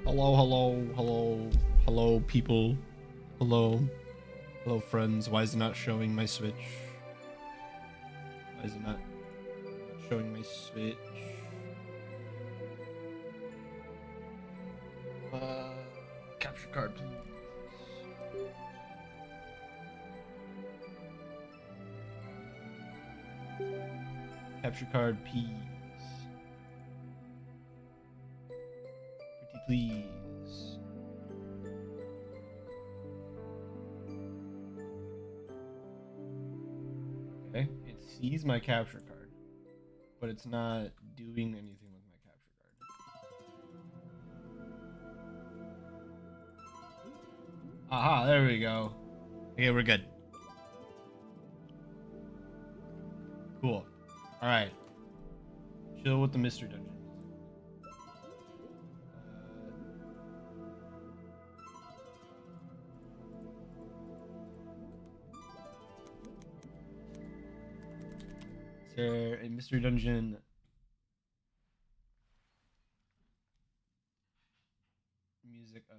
Hello, hello, hello, hello, people. Hello, hello, friends. Why is it not showing my Switch? Why is it not showing my Switch? Capture card, please. Capture card, please. Pretty please. Okay, it sees my capture card, but it's not doing anything with my capture card. Aha, there we go. Okay, we're good. Cool. Alright. Chill with the mystery dungeon. Is there a mystery dungeon music of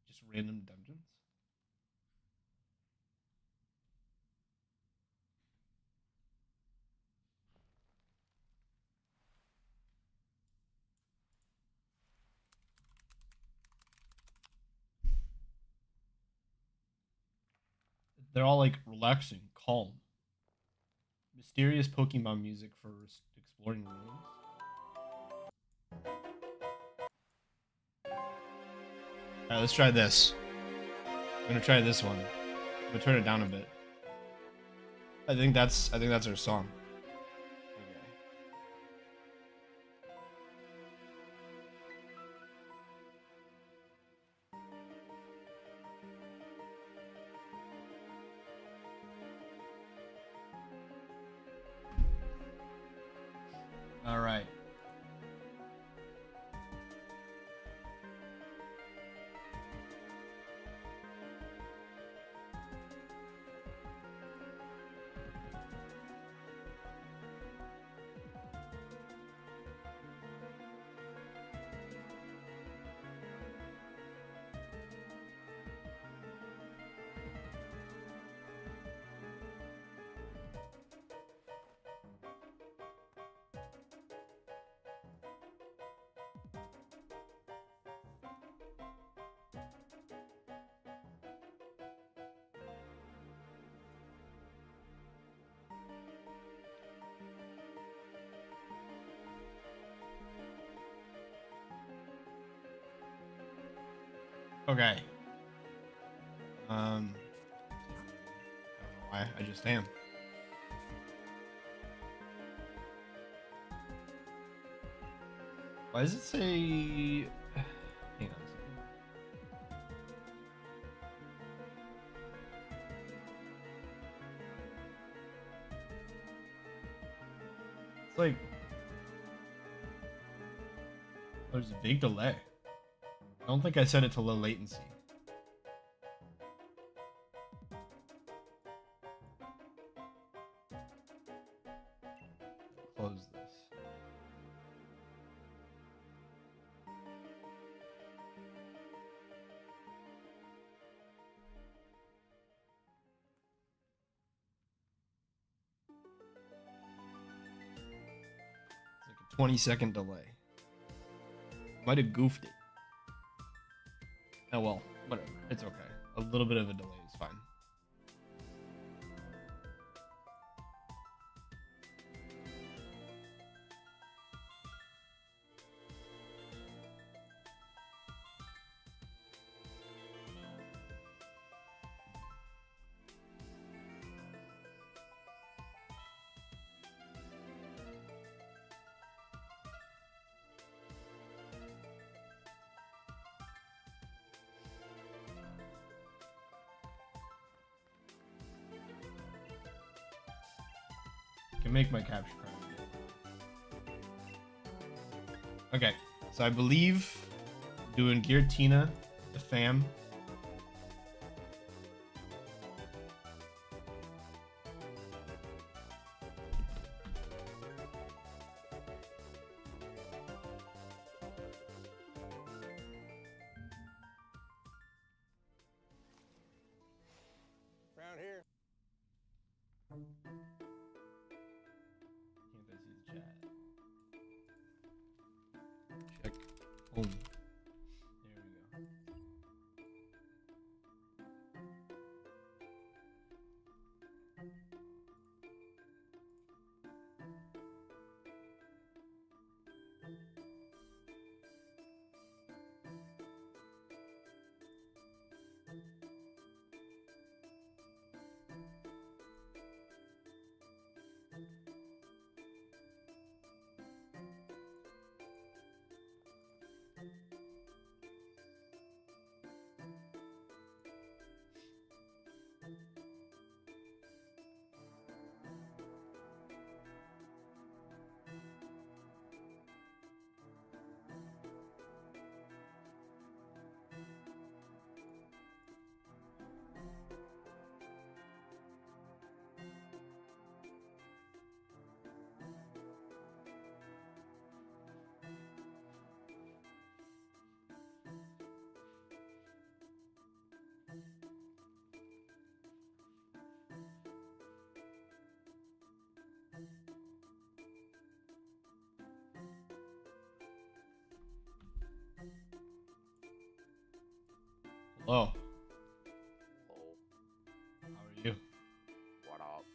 just random dungeons? They're all like relaxing, calm. Mysterious Pokemon music for exploring ruins. Alright, let's try this. I'm gonna try this one. I'm gonna turn it down a bit. I think that's our song. All right. Okay. I don't know why. I just am. Why does it say? Hang on a second. It's like there's a big delay. I don't think I set it to low latency. Close this. It's like a 20-second delay. Might have goofed it. Oh well, whatever. It's okay. A little bit of a delay is fine. Can make my capture card. Okay, so I believe doing Giratina, the fam. Boom. There we go. Hello. Oh, How are you? what up?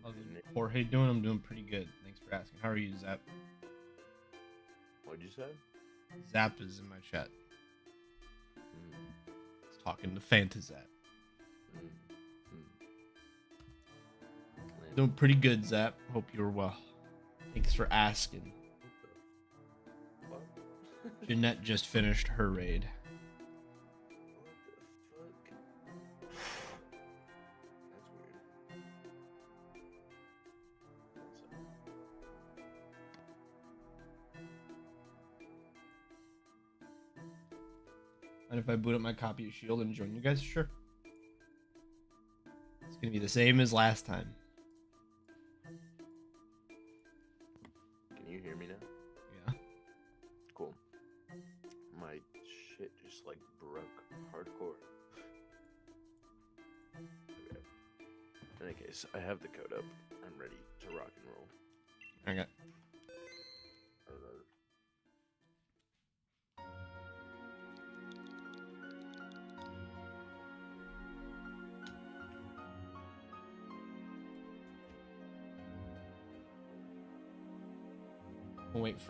How's Jorge doing? I'm doing pretty good. Thanks for asking. How are you, Zap? What'd you say? Zap is in my chat. Mm, He's talking to Fantazap. mm, mm. Doing pretty good, Zap. Hope you're well. Thanks for asking. What? Jeanette just finished her raid. What the fuck? That's weird. And if I boot up my copy of Shield and join you guys, sure. It's gonna be the same as last time. Can you hear me now? Yeah. Cool. My shit just like broke hardcore. Okay. In any case, I have the code up. I'm ready to rock and roll. Okay. We'll wait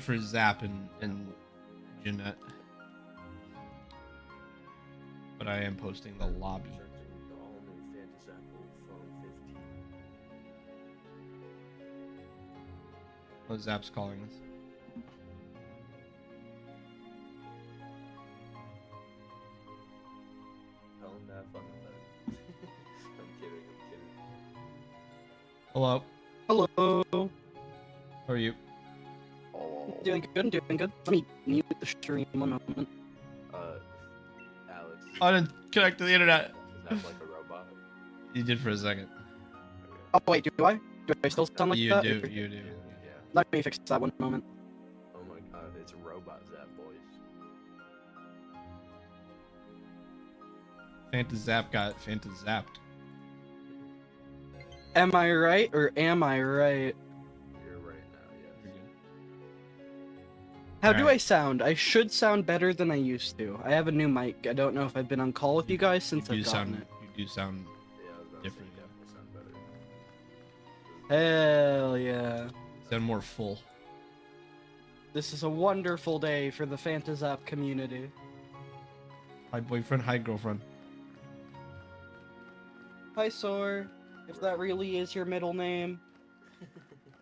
for Zap and Jeanette. But I am posting the lobby. Searching the all-new Fantasapple Phone 15. Oh, Zap's calling us. Tell him to have fun with that. I'm kidding. Hello. Hello. How are you? Oh. Doing good, doing good. Let me mute the stream one moment. Alex. I didn't connect to the internet. Is that like a robot? You did for a second. Oh wait, do I? Do I still sound like You that? do. Or- You do. Yeah. Let me fix that one moment. Oh my god, it's a robot Zap, boys. Fantazap got Fantazapped. Am I right or am I right? You're right now, yes. How do Alright. I sound? I should sound better than I used to. I have a new mic. I don't know if I've been on call with you guys since You I've do gotten sound. it. You do sound Yeah, I was about different. to say, definitely sound better. Hell yeah. Sound more full. This is a wonderful day for the Fantazap community. Hi boyfriend. Hi girlfriend. Hi, Sor. If that really is your middle name.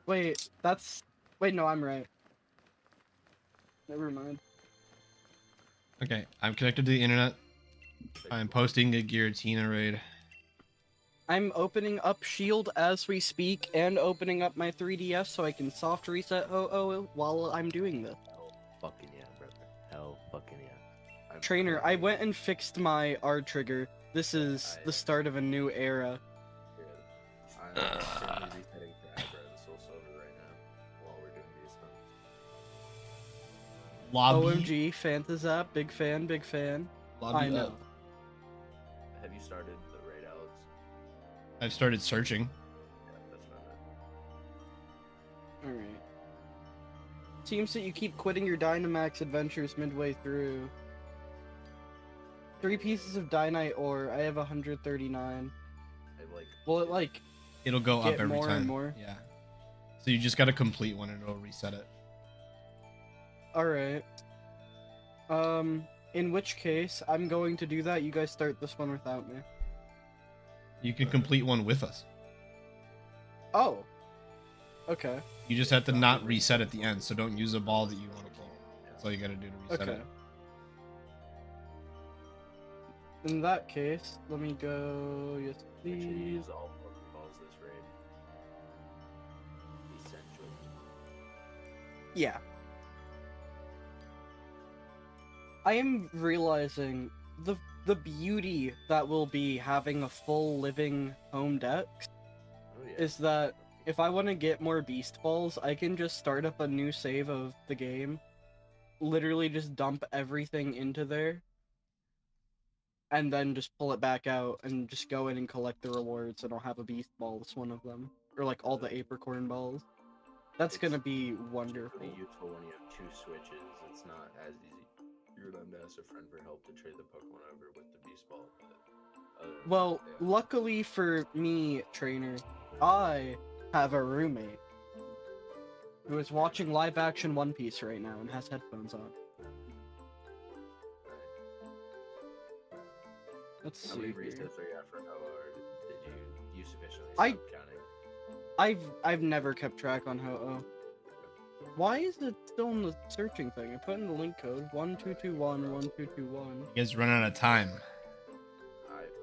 Wait, that's... Wait, no, I'm right. Never mind. Okay, I'm connected to the internet. I'm posting a Giratina raid. I'm opening up Shield as we speak and opening up my 3DS so I can soft reset OO while I'm doing this. Hell fucking yeah, brother. Hell fucking yeah. Trainer, I went and fixed my R trigger. This is the start of a new era. I'm simply resetting for Abra and Soul Silver right now while we're doing these things. Lobby. OMG, Fantazap, big fan, big fan. Lobby I know. up. Have you started the I've started searching. Yeah, that's what I meant. Alright. Seems that you keep quitting your Dynamax adventures midway through. 3 pieces of Dynite ore. I have 139. I like. Will it like It'll go get up every more time. and more? Yeah. So you just gotta complete one and it'll reset it. Alright. In which case, I'm going to do that. You guys start this one without me. You can complete one with us. Oh. Okay. You just have to not reset at the end, so don't use a ball that you want to keep. That's all you gotta do to reset Okay. it. In that case, let me go. Yes, Make sure you please. use all Pokeballs this raid. Essential. Yeah. I am realizing the beauty that will be having a full living home deck Oh yeah. is that if I want to get more beast balls, I can just start up a new save of the game, literally just dump everything into there, and then just pull it back out and just go in and collect the rewards, and I'll have a beast ball as one of them, or like all the apricorn balls. That's gonna be wonderful. Pretty useful when you have 2 switches. It's not as easy. You're gonna have to ask a friend for help to trade the Pokemon over with the Beast Ball. But other than Well, that, yeah. luckily for me, trainer, I have a roommate who is watching live action One Piece right now and has headphones on. Let's How see many here. resets are you at for Ho-Oh, or did you sufficiently stop counting? I've never kept track on Ho-Oh. Why is it still in the searching thing? I put in the link code 1221 1221. You guys run out of time.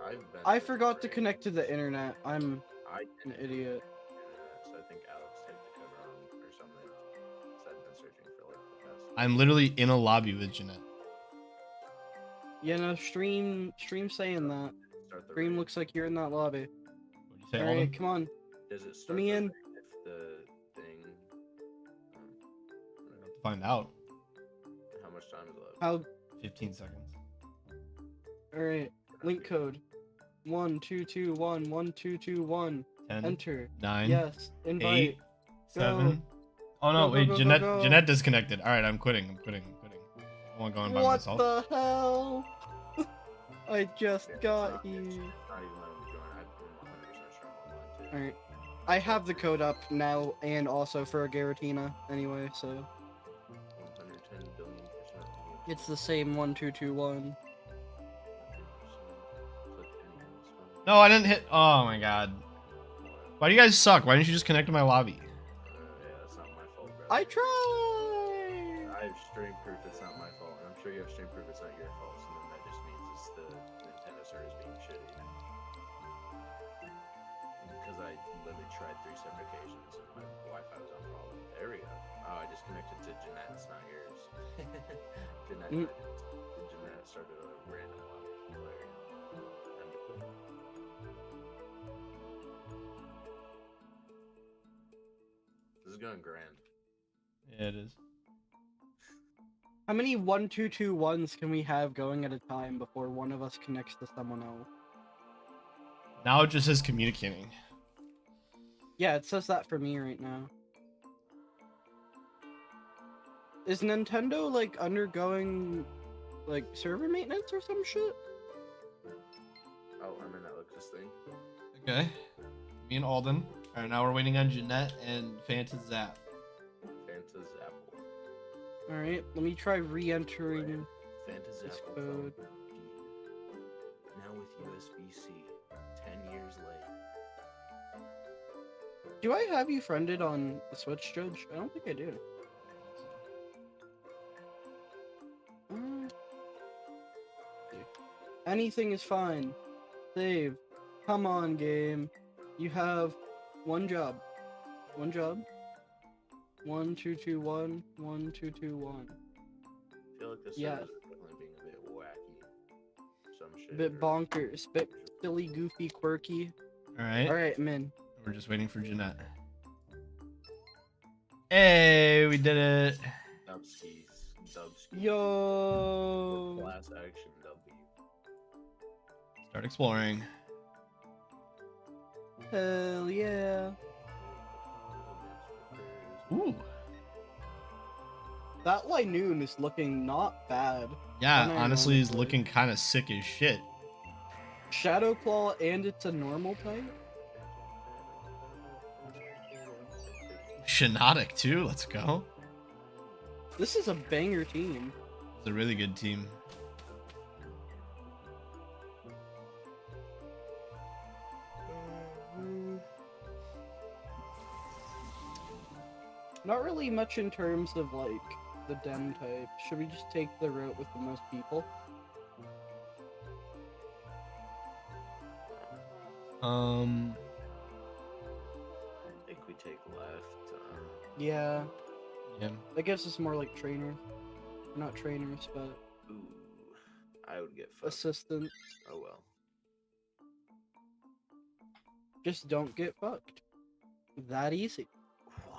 I've been I searching forgot for to ages. connect to the internet. I'm I an didn't idiot. so I think Alex typed the code wrong or something. So I've been searching for like the past. I'm literally in a lobby with Jeanette. Yeah, no, stream saying that. Start the Stream raid. looks like you're in that lobby. What'd you say, Alright, Alden? come on. Does it start me the in. raid if the thing? We're gonna have to find out. How much time is left? How 15 seconds. alright. Link code 1221 1221. 10, Enter. 9, Yes. 8, Invite. 7. Oh no, Go, wait, go, go, Jeanette go. Jeanette disconnected. Alright, I'm quitting. I don't want going by What myself. the hell? I just Yeah, got it's here. not even letting me join. I've been 100% sure I'm online too. Alright. I have the code up now and also for a Giratina anyway, so 110 billion%. it's the same 1221. Click any of this one. No, I didn't hit. Oh my god. Why do you guys suck? Why didn't you just connect to my lobby? Yeah, that's not my fault, bro. I tried. I have stream proof it's not my fault, and I'm sure you have stream proof it's not your fault, so then that just means it's the Nintendo servers being shitty. Because I literally tried 3 separate occasions and my Wi-Fi was on problem. There we go. Oh, I just connected to Jeanette's, not yours. Jeanette started a random lobby. Hilarious. Time to quit. This is going grand. Yeah, it is. How many 1221s can we have going at a time before one of us connects to someone else? Now it just says communicating. Yeah, it says that for me right now. Is Nintendo like undergoing like server maintenance or some shit? Oh, I'm in Alex's thing. Okay. Me and Alden. Alright, now we're waiting on Jeanette and Fanta Zap. Fanta's Apple. Alright, let me try re-entering. Fanta's This Apple code. phone. Now with USB-C. 10 years late. Do I have you friended on the Switch, Judge? I don't think I do. Anything is fine. Save. Come on, game. You have one job. One job. 1221 1221. I feel like this Yes. server is definitely being a bit wacky. Some shit. Bit or- bonkers. Bit silly, goofy, quirky. Alright. Alright, I'm in. We're just waiting for Jeanette. Hey, we did it. Dubskis. Dubskis. Yo. Class action W. Start exploring. Hell yeah. Ooh. That Linoon is looking not bad. Yeah, honestly, he's unironically. looking kind of sick as shit. Shadow Claw and it's a normal type? Shinotic too. Let's go. This is a banger team. It's a really good team. Not really much in terms of like the den type. Should we just take the route with the most people? I think we take left. Yeah, Yeah. that gives us more like trainers. Not trainers, but Ooh, I would get fucked. assistants. Oh well. Just don't get fucked. That easy.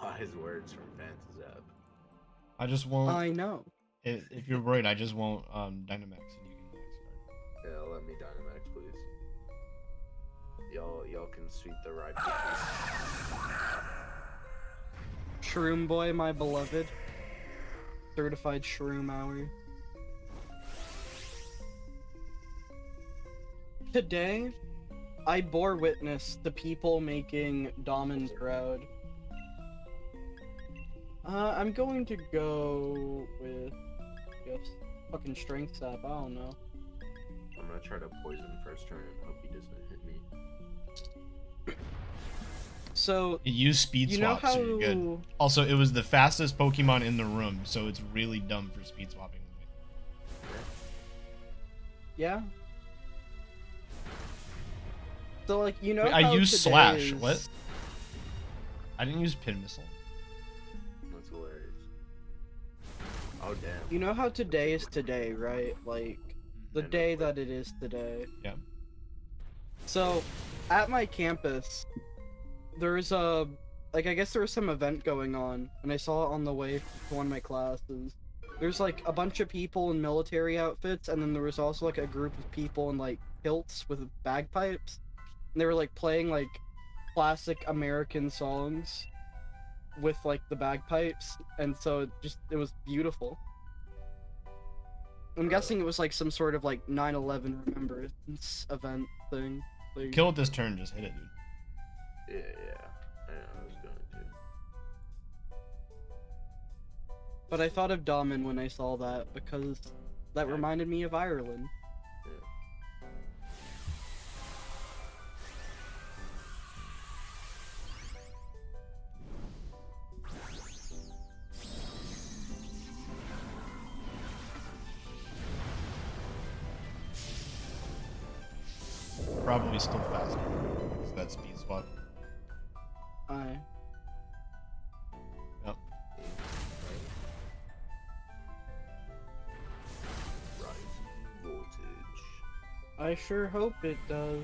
Wise words from Fantasap. I just won't. I know. If you're worried, I just won't Dynamax and you can max guard. Yeah, let me Dynamax, please. Y'all can sweep the ride. Shroom Boy, my beloved. Certified Shroom Hour. Today, I bore witness to people making Damen proud. I'm going to go with, I guess, fucking Strength Sap, I don't know. I'm gonna try to poison first turn and hope he doesn't hit me. So, It used speed you know swap, how... so you're good. Also, it was the fastest Pokemon in the room, so it's really dumb for speed swapping. Yeah? So, like, you know Wait, how I used today Slash. is- What? I didn't use Pin Missile. That's hilarious. Oh damn. You know how today is today, right? Like, the And day it- that it is today. Yeah. So, at my campus, there's a, like, I guess there was some event going on, and I saw it on the way to one of my classes. There's, like, a bunch of people in military outfits, and then there was also, like, a group of people in, like, kilts with bagpipes. And they were, like, playing, like, classic American songs with, like, the bagpipes, and so it was beautiful. I'm guessing it was, like, some sort of, like, 9/11 remembrance event thing. Like, Kill it this turn, just hit it, dude. Yeah. I know I was going to. but I thought of Damen when I saw that, because that reminded me of Ireland. Probably still faster. So that speed swap. I Yep. Rise voltage. I sure hope it does.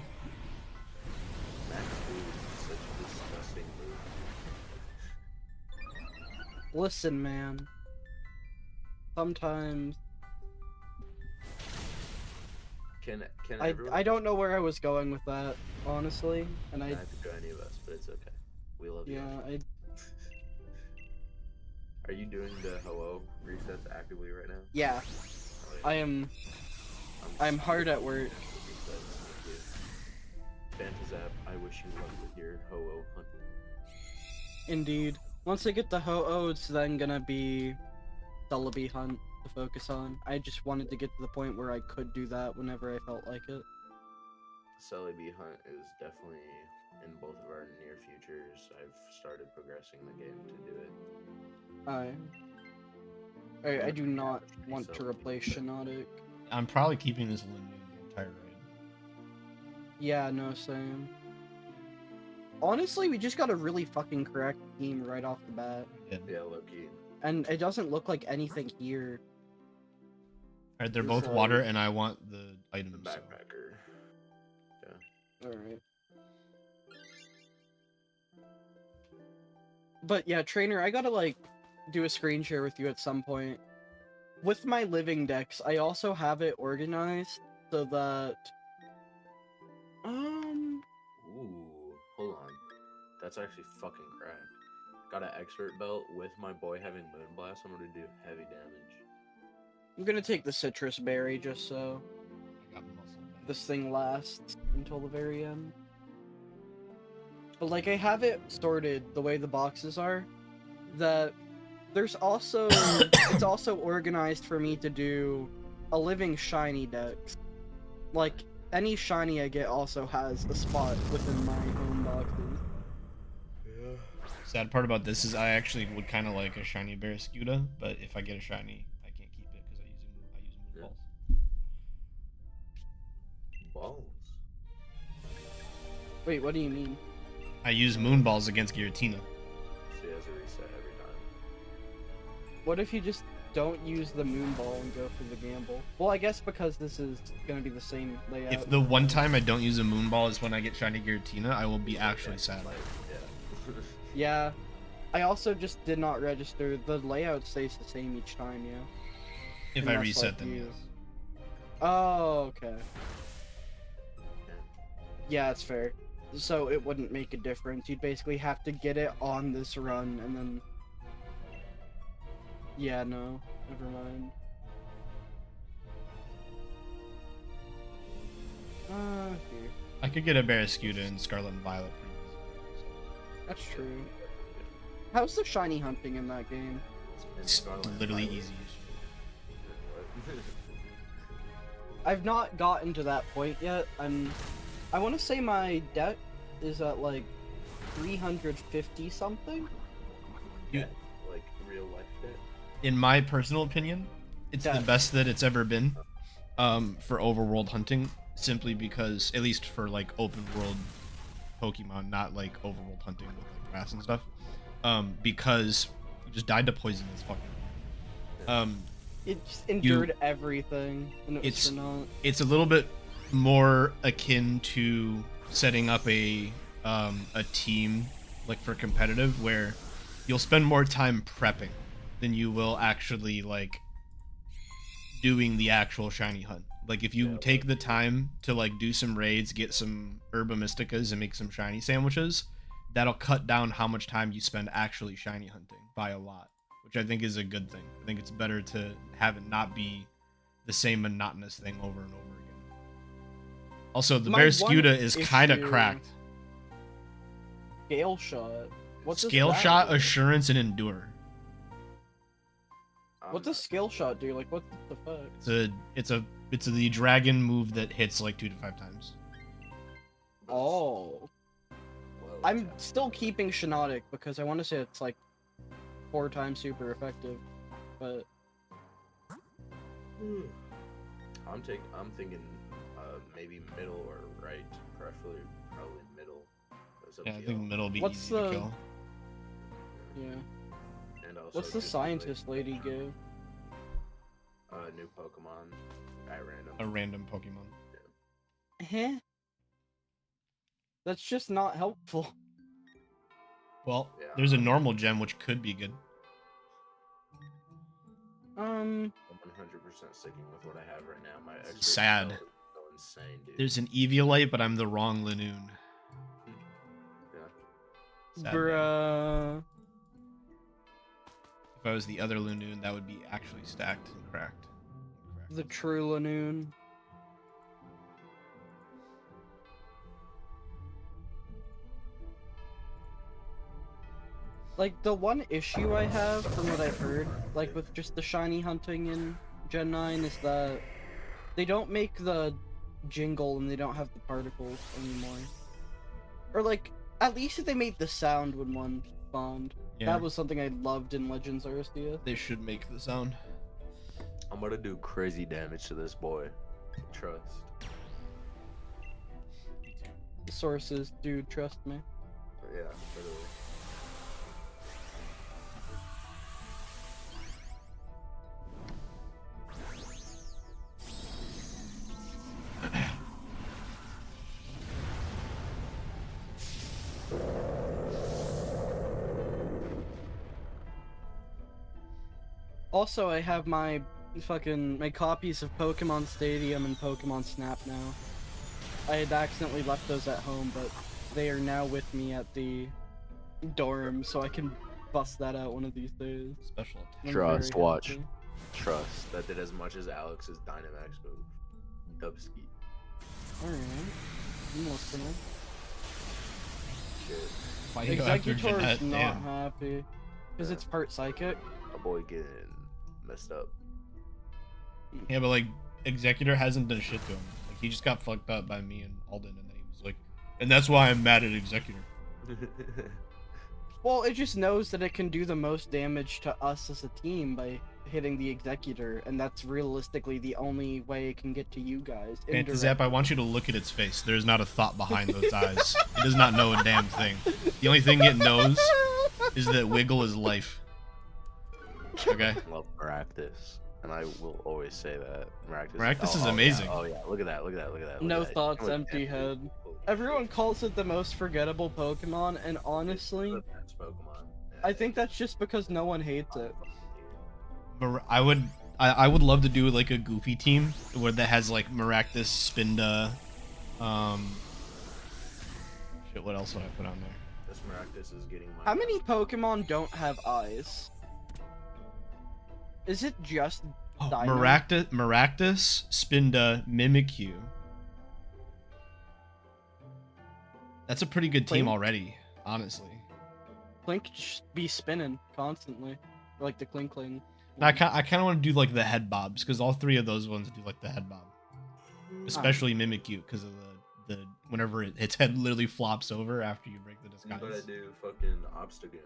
Max Blue is such a disgusting move. Listen, man. Sometimes Can I everyone don't know where I was going with that, honestly, and not I have to go any of us, but it's okay. We love you. yeah I Are you doing the hello resets actively right now? yeah Oh, yeah. I am I'm hard at work. Fantasap, I wish you luck with your ho-oh hunting. Indeed. Once I get the Ho-Oh, it's then gonna be Celebi Hunt to focus on. I just wanted to get to the point where I could do that whenever I felt like it. Celebi hunt is definitely in both of our near futures. I've started progressing the game to do it. I do not want to replace Shinotic. I'm probably keeping this Linoon the entire raid. Yeah, no, same. Honestly, we just got a really fucking correct team right off the bat. Yeah, low-key. And it doesn't look like anything here. Alright, they're It's both like- water, and I want the The items. So. backpacker. Alright. But yeah, trainer, I gotta like do a screen share with you at some point. With my living decks, I also have it organized so that Ooh, hold That's actually fucking cracked. Got an expert belt with my boy having Moonblast. I'm gonna do heavy damage. I'm gonna take the citrus berry just so I got muscle back. this thing lasts until the very end. But like I have it sorted the way the boxes are, that there's also it's also organized for me to do a living shiny dex. Like any shiny I get also has a spot within my home boxes. Yeah. Sad part about this is I actually would kind of like a shiny Barraskewda, but if I get a shiny, I can't keep it because I use moon balls. Balls. Wait, what do you mean? I use moon balls against Giratina. She has a reset every time. What if you just don't use the moon ball and go for the gamble? Well, I guess because this is gonna be the same layout. If the one time I don't use a moon ball is when I get shiny Giratina, I will be actually sad. Like, yeah. Yeah. I also just did not register. The layout stays the same each time, yeah. If I Unless, reset like, them, you- yes. Oh, okay. Yeah, it's fair. So it wouldn't make a difference. You'd basically have to get it on this run and then... Yeah, no. Never mind. Here. I could get a Barraskewda in Scarlet and Violet. That's true. How's the shiny hunting in that game? It's literally easy. I've not gotten to that point yet. I want to say my debt is at like 350 something. Yeah, like real life shit. In my personal opinion, it's the Yeah. best that it's ever been for overworld hunting, simply because, at least for like open world Pokemon, not like overworld hunting with like grass and stuff, because you just died to poison as fucking. It just endured everything, and it was It's- for naught. It's a little bit more akin to setting up a team like for competitive, where you'll spend more time prepping than you will actually like doing the actual shiny hunt. Like if you Yeah, take the time to like do some raids, get some Herba Mysticas and make some shiny sandwiches, that'll cut down how much time you spend actually shiny hunting by a lot, which I think is a good thing. I think it's better to have it not be the same monotonous thing over and over again. Also, the My one Barraskewda is kind of issue- cracked. Scale shot. What does Scale that shot, do? assurance, and endure. What does scale shot do? Like, what the fuck? It's the dragon move that hits like 2 to 5 times. Oh. I'm still keeping Shinotic because I want to say it's like 4 times super effective, but I'm thinking maybe middle or right, preferably probably middle. It's up Yeah, to I think y'all. middle will be What's easy the- to kill. yeah. And also What's the just, scientist lady give? New Pokemon at random. A random Pokemon. Heh. That's just not helpful. Well, Yeah. there's a normal gem which could be good. I'm 100% sticking with what I have right now. My expert Sad. spell is so insane, dude. There's an Eviolite, but I'm the wrong Linoon. Yeah. Sad man. Bruh. If I was the other Linoon, that would be actually stacked and cracked. The true Lanoon. Like, the one issue I have, from what I've heard, like, with just the shiny hunting in Gen 9 is that they don't make the jingle and they don't have the particles anymore. Or, like, at least if they made the sound when one spawned. Yeah, That was something I loved in Legends Arceus. they should make the sound. I'm gonna do crazy damage to this boy. Trust. Sources, dude, trust me. Yeah, literally. Also, I have my copies of Pokemon Stadium and Pokemon Snap now. I had accidentally left those at home, but they are now with me at the dorm, so I can bust that out one of these days. Special attack. I'm Trust, very watch. happy. Trust. That did as much as Alex's Dynamax move. Dubski. Alright. I'm listening. Shit. Why you go after Executor's Jeanette? not Damn. happy. Because it's part psychic. My boy getting messed up. Yeah, but like Executor hasn't done shit to him. Like he just got fucked up by me and Alden, and then he was like, and that's why I'm mad at Executor. Well, it just knows that it can do the most damage to us as a team by hitting the Executor, and that's realistically the only way it can get to you guys. Zap, I want you to look at its face. There's not a thought behind those eyes. It does not know a damn thing. The only thing it knows is that Wiggle is life. Okay? Love Maractus. And I will always say that. Maractus is amazing. Yeah. Oh yeah, look at that, look at that, look at that. Look No at that. thoughts, Look at empty that. head. Holy Everyone shit. calls it the most forgettable Pokemon, and honestly, The best Pokemon. I think that's just because no one hates it. I would love to do like a goofy team where that has like Maractus, Spinda, shit, what else would I put on there? This Maractus is getting my. How many Pokemon don't have eyes? Is it just Oh, Diamond? Maractus, Spinda, Mimikyu. That's a pretty good team Clink? already, honestly. Clink just be spinning constantly, like the Clink Cling. Now, I kind of want to do like the head bobs because all three of those ones do like the head bob, especially Mimikyu because of the whenever its head literally flops over after you break the You gotta disguise. do fucking Obstagoon.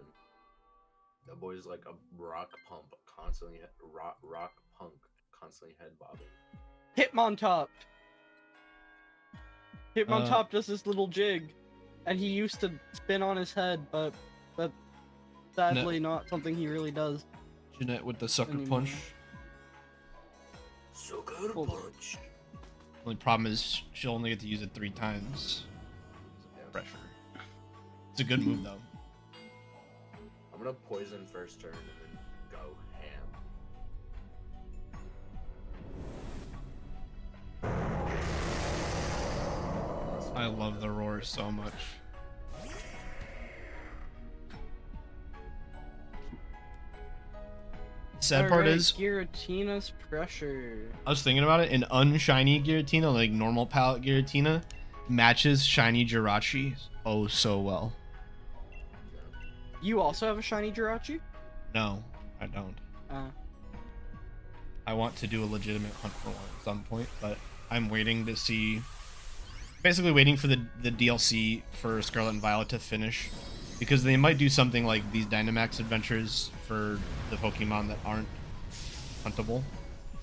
That boy's like a rock punk, constantly head bobbing. Hitmontop. Hitmontop Uh, does this little jig, and he used to spin on his head, but sadly not something he really does. Jeanette with the sucker Anymore. punch. So good Hold on. punch. Only problem is she'll only get to use it 3 times. Yeah. Pressure. It's a good move though. I'm gonna poison first turn and then go ham. I love the roar so much. Sad part Alright, is, Giratina's pressure. I was thinking about it, an unshiny Giratina, like normal palette Giratina, matches shiny Jirachi oh so well. You also have a shiny Jirachi? No, I don't. I want to do a legitimate hunt for one at some point, but I'm waiting to see. Basically, waiting for the DLC for Scarlet and Violet to finish, because they might do something like these Dynamax adventures for the Pokemon that aren't huntable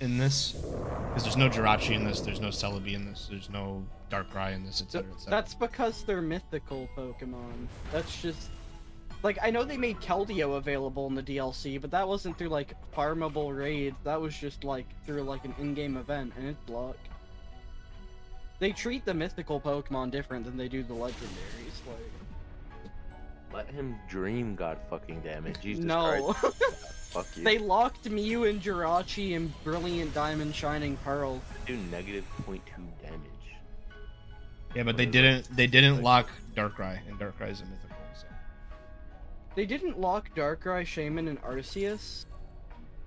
in this. Because there's no Jirachi in this, there's no Celebi in this, there's no Darkrai in this, etc. etc. That's because they're mythical Pokemon. That's just... Like, I know they made Keldeo available in the DLC, but that wasn't through, like, farmable raids. That was just, like, through, like, an in-game event, and it's luck. They treat the mythical Pokemon different than they do the legendaries, like... Let him dream, god fucking damn it. Jesus No. Christ. Fuck you. They locked Mew and Jirachi and Brilliant Diamond Shining Pearl. do negative 0.2 damage. Yeah, but they didn't lock Darkrai, and Darkrai is a mythical, so. They didn't lock Darkrai, Shaman, and Arceus.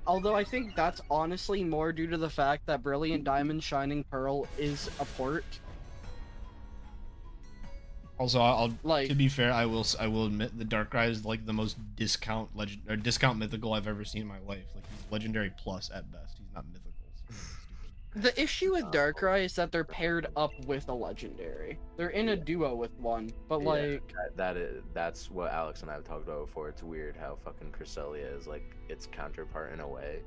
Although I think that's honestly more due to the fact that Brilliant Diamond Shining Pearl is a port. Also, I'll Like- to be fair, I will admit the Darkrai is like the most discount mythical I've ever seen in my life. Like he's legendary plus at best. He's not mythical. So it's stupid. The issue with Darkrai is that they're paired up with a legendary. They're in a duo with one, but Yeah, like... that's what Alex and I have talked about before. It's weird how fucking Cresselia is like its counterpart in a way,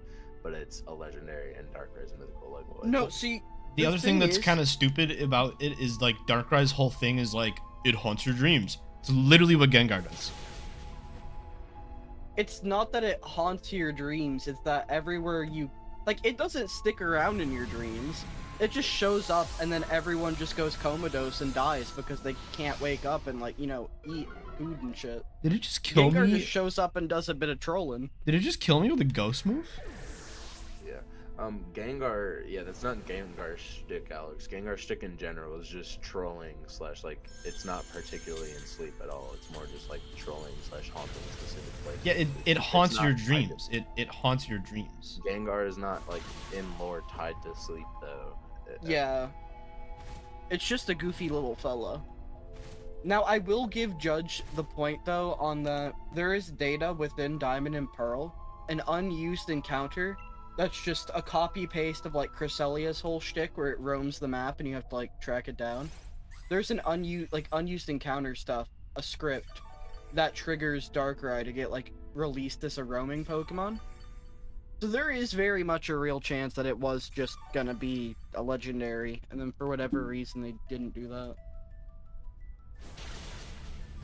but it's a legendary and Darkrai is a mythical. Like what? No, see... The other thing that's is- kind of stupid about it is like Darkrai's whole thing is like it haunts your dreams. It's literally what Gengar does. It's not that it haunts your dreams, it's that everywhere you... Like, it doesn't stick around in your dreams. It just shows up, and then everyone just goes comatose and dies because they can't wake up and, like, you know, eat food and shit. Did it just kill Gengar me? just shows up and does a bit of trolling. Did it just kill me with a ghost move? Yeah. Gengar, yeah, that's not Gengar's shtick, Alex. Gengar's shtick in general is just trolling slash like it's not particularly in sleep at all. It's more just like trolling slash haunting specific places. Yeah, it It's haunts not your tied to- dreams. It haunts your dreams. Gengar is not like in lore tied to sleep though. Yeah. It's just a goofy little fella. Now, I will give Judge the point, though, on the... There is data within Diamond and Pearl, an unused encounter that's just a copy-paste of, like, Cresselia's whole shtick, where it roams the map and you have to, like, track it down. There's an unused encounter stuff, a script, that triggers Darkrai to get, like, released as a roaming Pokemon. So there is very much a real chance that it was just gonna be a legendary, and then for whatever reason they didn't do that.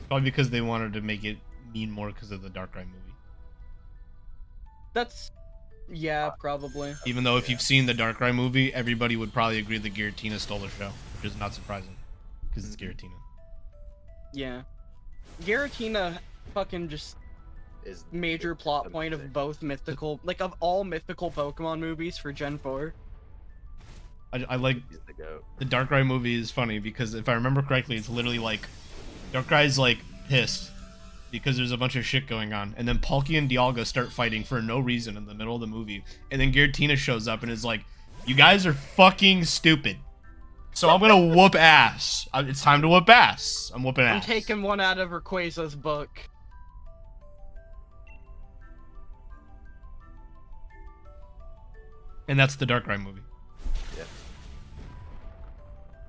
Probably because they wanted to make it mean more because of the Darkrai movie. That's... yeah, probably. Even though if you've seen the Darkrai movie, everybody would probably agree that Giratina stole the show, which is not surprising because it's Giratina. Yeah. Giratina fucking just Is major plot point of both mythical, like of all mythical Pokemon movies for Gen 4. I like He's the goat. the Darkrai movie is funny because if I remember correctly, it's literally like Darkrai's like pissed because there's a bunch of shit going on, and then Palkia and Dialga start fighting for no reason in the middle of the movie, and then Giratina shows up and is like, "You guys are fucking stupid, so I'm gonna whoop ass. It's time to whoop ass. I'm whooping I'm ass." taking one out of Rayquaza's book. And that's the Darkrai movie. Yeah.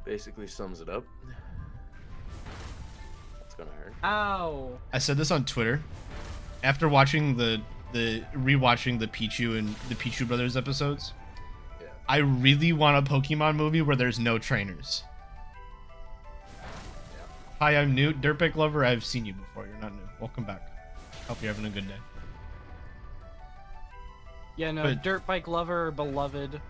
Basically sums it up. That's gonna hurt. Ow. I said this on Twitter after watching the rewatching the Pichu and the Pichu Brothers episodes. Yeah. I really want a Pokemon movie where there's no trainers. Yeah. Hi, I'm new. Dirtbag Lover, I've seen you before. You're not new. Welcome back. Hope you're having a good day. Yeah, no, But- Dirt Bike Lover, Beloved,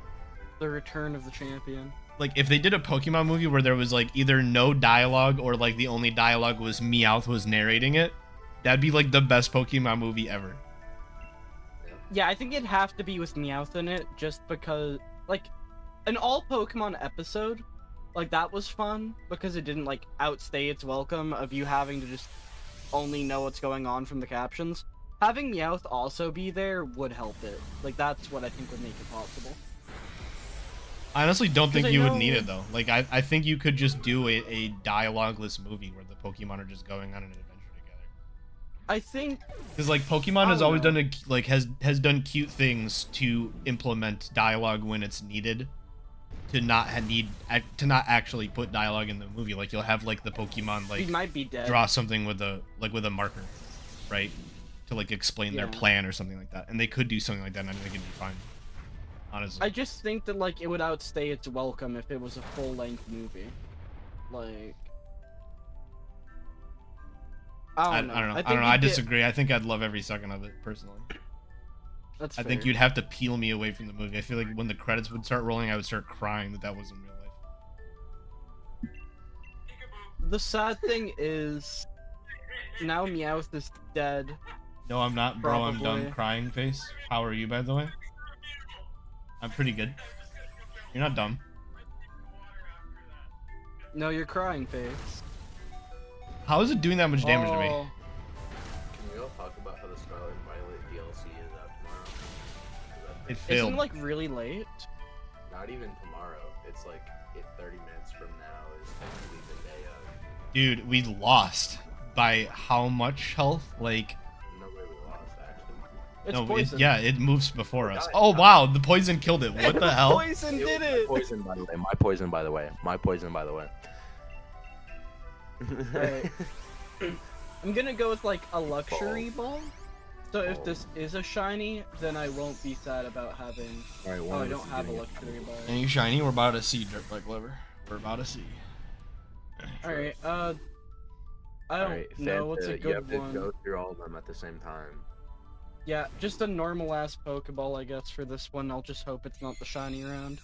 The Return of the Champion. Like, if they did a Pokemon movie where there was, like, either no dialogue or, like, the only dialogue was Meowth was narrating it, that'd be, like, the best Pokemon movie ever. Yeah, I think it'd have to be with Meowth in it, just because, like, an all Pokemon episode, like, that was fun, because it didn't, like, outstay its welcome of you having to just only know what's going on from the captions. Having Meowth also be there would help it. Like, that's what I think would make it possible. I honestly don't think 'Cause I you would know- need it, though. Like, I think you could just do a dialogueless movie where the Pokemon are just going on an adventure together. I think, Because, like, Pokemon I has don't always know. done, has done cute things to implement dialogue when it's needed. To not actually put dialogue in the movie. Like, you'll have, like, the Pokemon, he like, might be dead. draw something with a marker, right, to like explain their Yeah. plan or something like that, and they could do something like that and I think it'd be fine, honestly. I just think that, like, it would outstay its welcome if it was a full-length movie. Like... I don't know. I think I you'd get- disagree. I think I'd love every second of it personally. That's I think fair. you'd have to peel me away from the movie. I feel like when the credits would start rolling I would start crying that wasn't real life. The sad thing is, now Meowth is dead. No, I'm not, bro. I'm Probably. done crying face. How are you, by the way? I'm pretty good. You're not dumb. No, you're crying face. How is it doing that much damage to me? Oh, Can we all talk about how the Scarlet and Violet DLC is out tomorrow? 'Cause It that's failed. isn't it, like, really late? not even tomorrow. It's like 30 minutes from now is technically the day of. Dude, we lost by how much health? Like, Nobody lost actually. It's no, poison. yeah, it moves before us. Died. Oh wow, the poison killed it. What the hell? Poison did My it! poison, by the way. My poison, by the way. My poison, by the way. Alright. I'm gonna go with, like, a luxury ball. So if this is a shiny, then I won't be sad about having... Alright, Oh, I don't have a luxury ball. Any shiny? We're about to see, Dirtbag Lover. We're about to see. Alright, I don't Alright, know what's a you good have to one. go through all of them at the same time. Yeah, just a normal ass Pokeball, I guess, for this one. I'll just hope it's not the shiny round.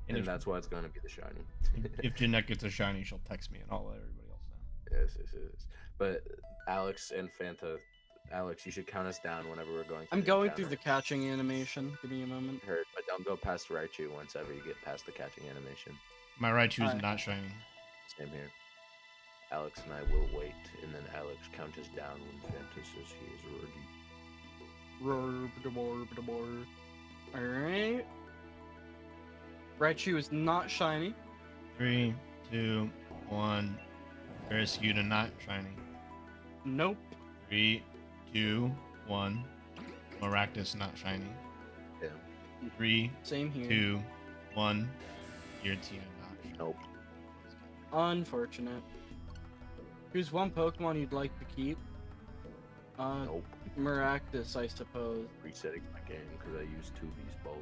And And if, that's why it's going to be the shiny. if Jeanette gets a shiny, she'll text me and I'll let everybody else know. Yes. But Alex and Fanta Alex, you should count us down whenever we're going. I'm going through the catching animation. Give me a moment. Hurt, but don't go past Raichu once ever you get past the catching animation. My Raichu is Alright. not shiny. Same here. Alex and I will wait, and then Alex count us down when Fanta says he is ready. Alright. Raichu is not shiny. 3, 2, 1. Veriscuda not shiny. Nope. 3, 2, 1. Maractus not shiny. Yeah. 3, Same here. 2, 1. Giratina not shiny. Nope. Unfortunate. Who's one Pokemon you'd like to keep? Nope. Maractus, I suppose. Resetting my game because I used 2 Beast Balls.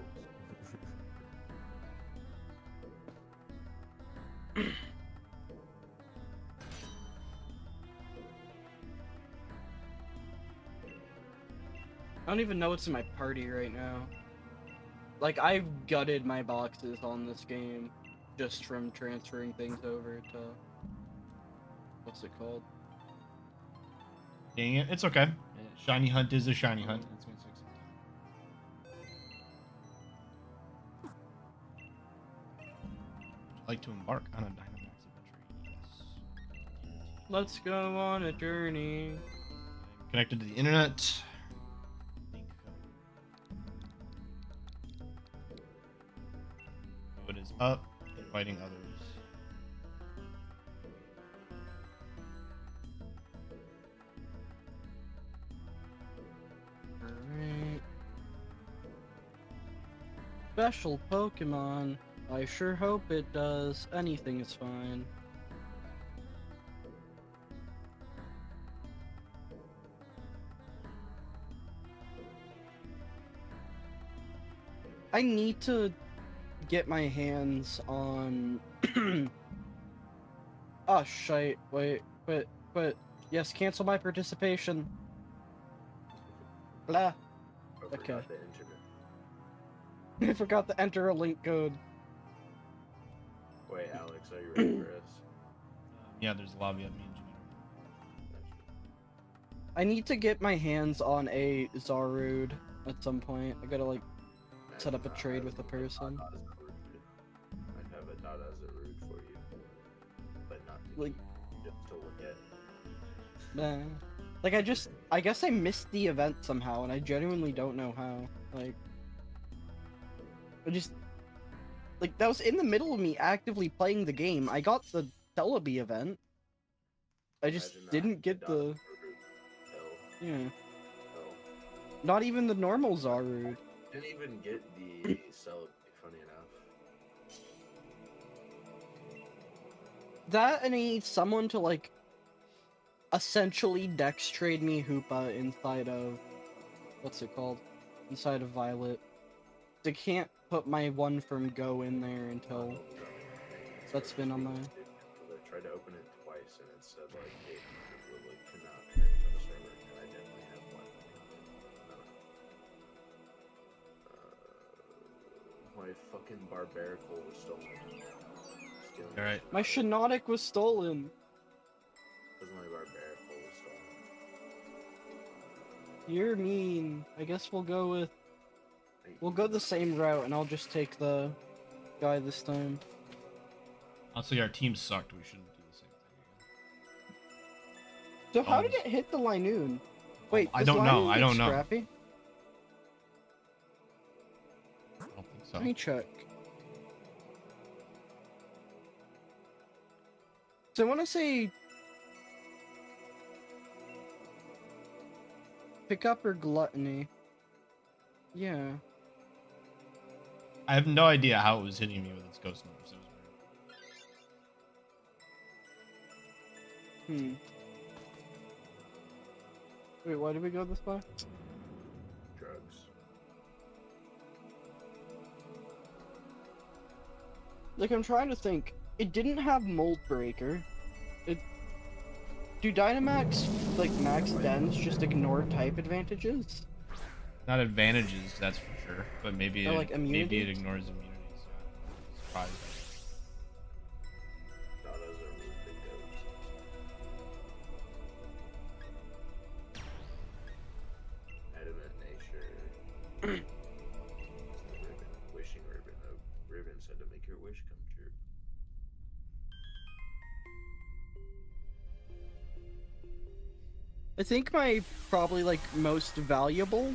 I don't even know what's in my party right now. Like, I've gutted my boxes on this game just from transferring things over to... What's it called? Dang it, it's okay. Shiny hunt is a shiny hunt. It's gonna take some time. Would you like to embark on a Dynamax adventure? Yes. Let's go on a journey. I'm connected to the internet. Code is up. Inviting others. Alright. Special Pokemon. I sure hope it does. Anything is fine. I need to get my hands on... Oh, shite. Wait, but... Yes, cancel my participation. Blah. I forgot Okay. to enter it. I forgot to enter a link code. Wait, Alex, are you ready for us? Yeah, there's a lobby at me and Jimmy. I need to get my hands on a Zarude at some point. I gotta, like, set up a trade with a person. I have a Dada Zarude for you, but not to Like- keep, just to look at. Nah. Like, I guess I missed the event somehow, and I genuinely don't know how. Like, like, that was in the middle of me actively playing the game. I got the Celebi event. I just Imagine that, didn't get Dada the, Zarude. yeah, Hell. not even the normal Zarude. Didn't even get the Celebi, funny enough. That, and I need someone to, like, essentially dex trade me Hoopa inside of, what's it called? Inside of Violet. I can't put my one from Go in there until that's been on my... I tried to open it twice and it said like, hey, you like, cannot connect to the server, and I definitely have one. My fucking Barbarical was stolen. Stealing my Alright. My Shiinotic was stolen! Because my Barbarical was stolen. You're mean. I guess we'll go with... We'll go the same route, and I'll just take the guy this time. Honestly, our team sucked. We shouldn't do the same thing So how Oh, did it hit the Linoon? Wait, I does don't know, Linoon I get don't know. Scrappy? again. I don't think so. Let me check. So I want to say... Pick up or Gluttony. Yeah. I have no idea how it was hitting me with its ghost moves. It was weird. Wait, why did we go this way? Drugs. Like, I'm trying to think. It didn't have Mold Breaker. Do Dynamax, like, max dens just ignore type advantages? Not advantages, that's for sure. But maybe Or, it, like, maybe it immunities? ignores immunities. Yeah. Surprised. Dadas are really big goats. Wishing ribbon. A ribbon said to make your wish come true. I think my probably like most valuable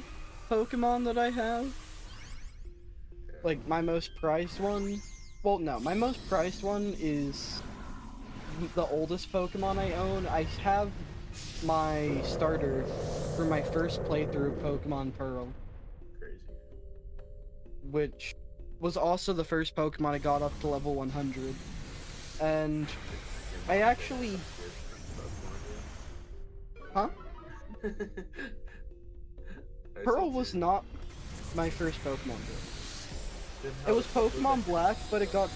Pokemon that I have, Yeah. like my most prized one. Well, no, my most prized one is the oldest Pokemon I own. I have my starter for my first playthrough of Pokemon Pearl, Crazy. which was also the first Pokemon I got up to level 100. And I actually, huh? Pearl was not my first Pokemon game. It was Pokemon Black, but it got...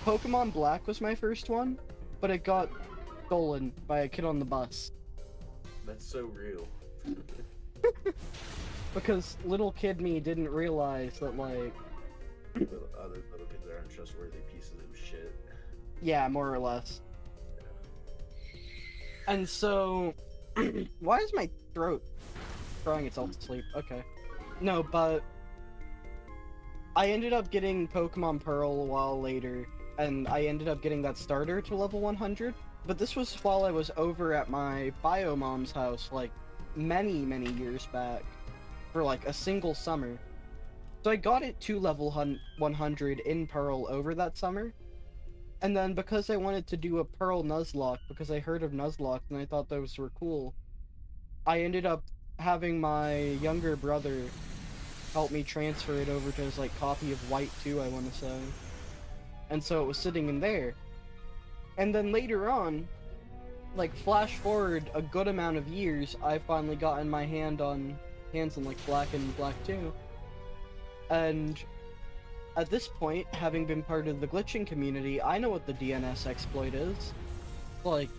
Pokemon Black was my first one, but it got stolen by a kid on the bus. That's so real. Because little kid me didn't realize that, like... Other little kids are untrustworthy pieces of shit. Yeah, more or less. And so... Why is my throat crying itself to sleep? Okay. No, but... I ended up getting Pokemon Pearl a while later, and I ended up getting that starter to level 100, but this was while I was over at my bio mom's house, like, many years back, for like a single summer. So I got it to level 100 in Pearl over that summer, and then because I wanted to do a Pearl Nuzlocke, because I heard of Nuzlocke and I thought those were cool, I ended up having my younger brother help me transfer it over to his, like, copy of White 2, I want to say. And so it was sitting in there. And then later on, like, flash forward a good amount of years, I finally gotten my hands on, like, Black and Black 2. And at this point, having been part of the glitching community, I know what the DNS exploit is. Like,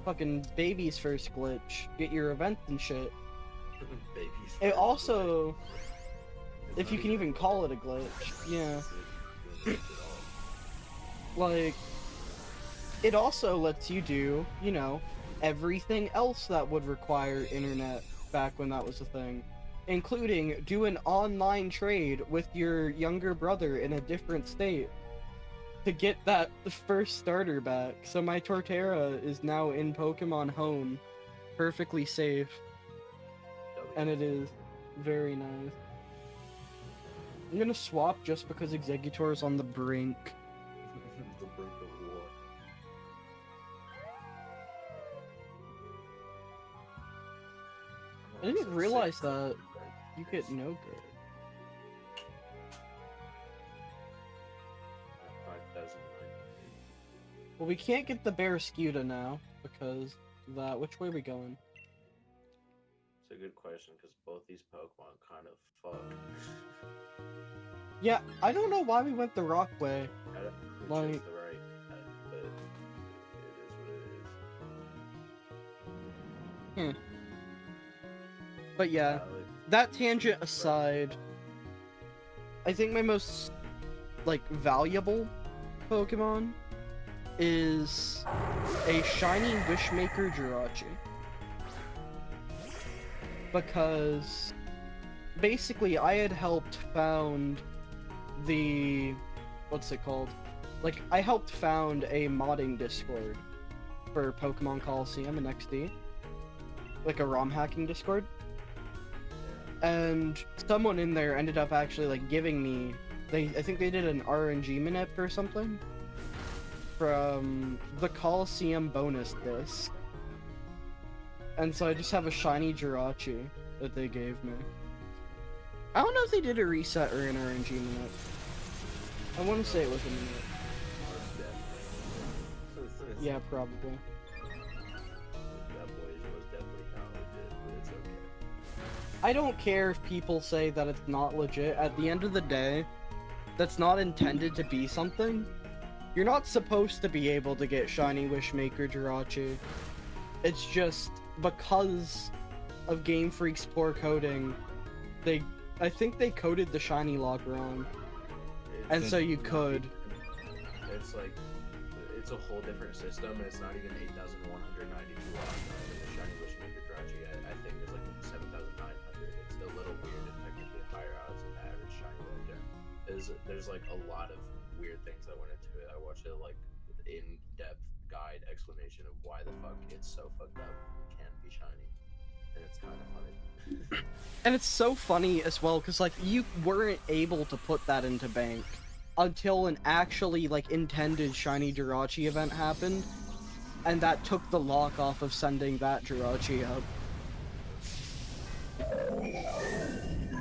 fucking baby's first glitch, get your events and shit. Baby's It first also... glitch. If you can even call it a glitch, yeah. Like, it also lets you do, you know, everything else that would require internet back when that was a thing. Including do an online trade with your younger brother in a different state to get that first starter back. So my Torterra is now in Pokemon Home, perfectly safe, and it is very nice. I'm gonna swap just because Exeggutor is on the brink. The brink of war. I didn't realize that you get no good. 5,000. Well, we can't get the Barraskewda now because that. Which way are we going? It's a good question because both these Pokemon kind of fuck. Yeah, I don't know why we went the rock way. I don't think we Like- chose the right type, but it is what it is. But yeah, Like, that tangent aside, I think my most, like, valuable Pokemon is a shiny Wishmaker Jirachi. Because basically I had helped found the... what's it called? Like, I helped found a modding Discord for Pokemon Coliseum and XD. Like a ROM hacking Discord. And someone in there ended up actually, like, giving me... I think they did an RNG minute or something from the Coliseum bonus disc. And so I just have a shiny Jirachi that they gave me. I don't know if they did a reset or an RNG minute. I want to say it was a minute. Yeah, probably. That boy was definitely not legit, but it's okay. I don't care if people say that it's not legit. At the end of the day, that's not intended to be something. You're not supposed to be able to get shiny Wishmaker Jirachi. It's just because of Game Freak's poor coding, I think they coded the shiny log wrong. And so you could. It's like, it's a whole different system, and it's not even 8,192 log time. And the shiny Wishmaker Jirachi, I think, is like 7,900. It's a little weird and technically higher there's like a lot of weird things that went into it. I watched it like with in-depth guide explanation of why the fuck it's so fucked up and can't be shiny, and it's kind of funny. And it's so funny as well, because, like, you weren't able to put that into bank until an actually, like, intended shiny Jirachi event happened, and that took the lock off of sending that Jirachi up.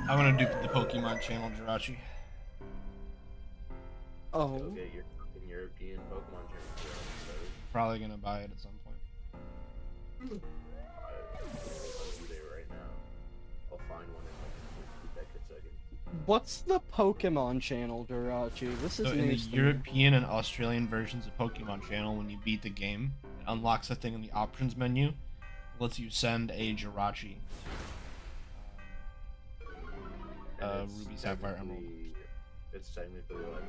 I want to do the Pokemon channel Jirachi. Oh. Go get your fucking European Pokemon trainer. Probably gonna buy it at some point. I'm on eBay right now. I'll find one in like a second. What's the Pokemon channel, Jirachi? This is So in the news to me. European and Australian versions of Pokemon channel, when you beat the game, it unlocks a thing in the options menu. It lets you send a Jirachi. Ruby, Sapphire, Emerald. It's technically like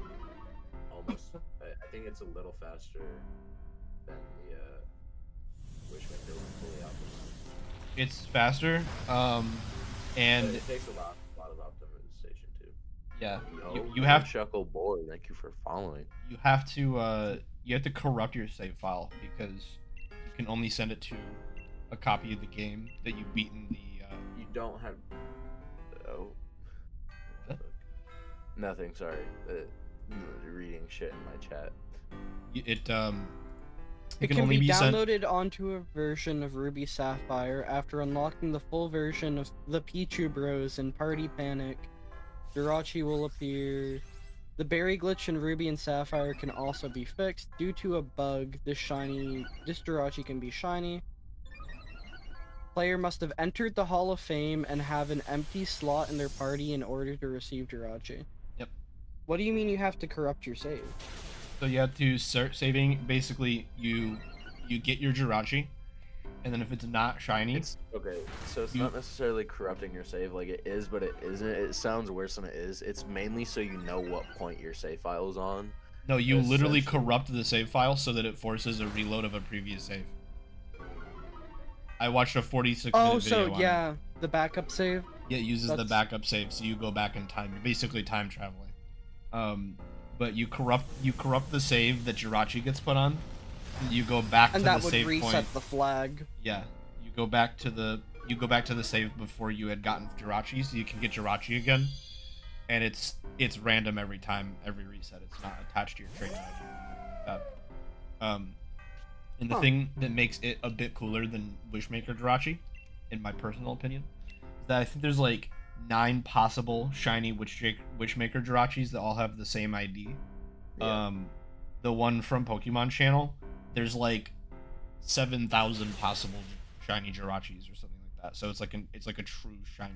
almost. I think it's a little faster than the Wishmaker fully optimized. It's faster, and But it takes a lot of optimization too. yeah, Yo, you have Chuckle Boy. Thank you for following. you have to corrupt your save file because you can only send it to a copy of the game that you've beaten the. You don't have. Oh. What? Nothing. Sorry. Reading shit in my chat. It It can only be sent. downloaded onto a version of Ruby Sapphire after unlocking the full version of the Pichu Bros in Party Panic. Jirachi will appear. The berry glitch in Ruby and Sapphire can also be fixed. Due to a bug, this Jirachi can be shiny. Player must have entered the Hall of Fame and have an empty slot in their party in order to receive Jirachi. Yep. What do you mean you have to corrupt your save? So you have to start saving. Basically, you get your Jirachi, and then if it's not shiny, It's okay. So it's not necessarily corrupting your save like it is, but it isn't. It sounds worse than it is. It's mainly so you know what point your save file is on. no, you literally Essentially. corrupt the save file so that it forces a reload of a previous save. I watched a 46-minute Oh, video so on yeah, the backup save. it. It uses the That's- backup save, so you go back in time. You're basically time traveling. But you corrupt the save that Jirachi gets put on. You go back And to that the would save reset point. the flag. Yeah, you go back to the save before you had gotten Jirachi, so you can get Jirachi again. And it's random every time, every reset. It's not attached to your training magic. And the thing that makes it a bit cooler than Wishmaker Jirachi, in my personal opinion, is that I think there's like 9 possible shiny Wishmaker Jirachis that all have the same ID. Yeah. The one from Pokemon Channel, there's like 7,000 possible shiny Jirachis or something like that. So it's like a true shiny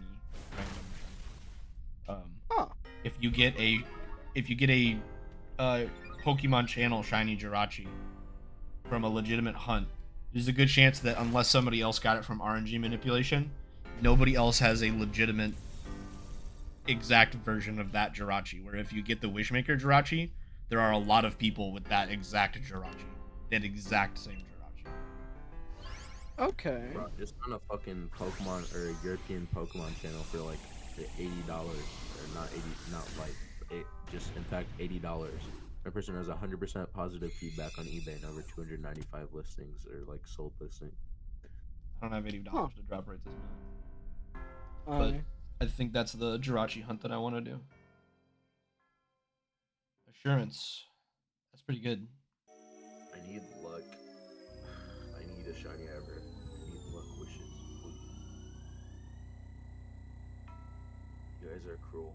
random. If you get a Pokemon Channel shiny Jirachi from a legitimate hunt, there's a good chance that unless somebody else got it from RNG manipulation, nobody else has a legitimate exact version of that Jirachi. Where if you get the Wishmaker Jirachi, there are a lot of people with that exact Jirachi, that exact same Jirachi. Okay. Bro, just on a fucking Pokemon or a European Pokemon channel for like $80 or not 80, not like just in fact $80. That person has 100% positive feedback on eBay and over 295 listings or like sold listings. I don't have $80 Huh. to drop right this minute. Okay. I think that's the Jirachi hunt that I want to do. Assurance. That's pretty good. I need luck. I need a shiny ever. I need luck wishes. You guys are cruel.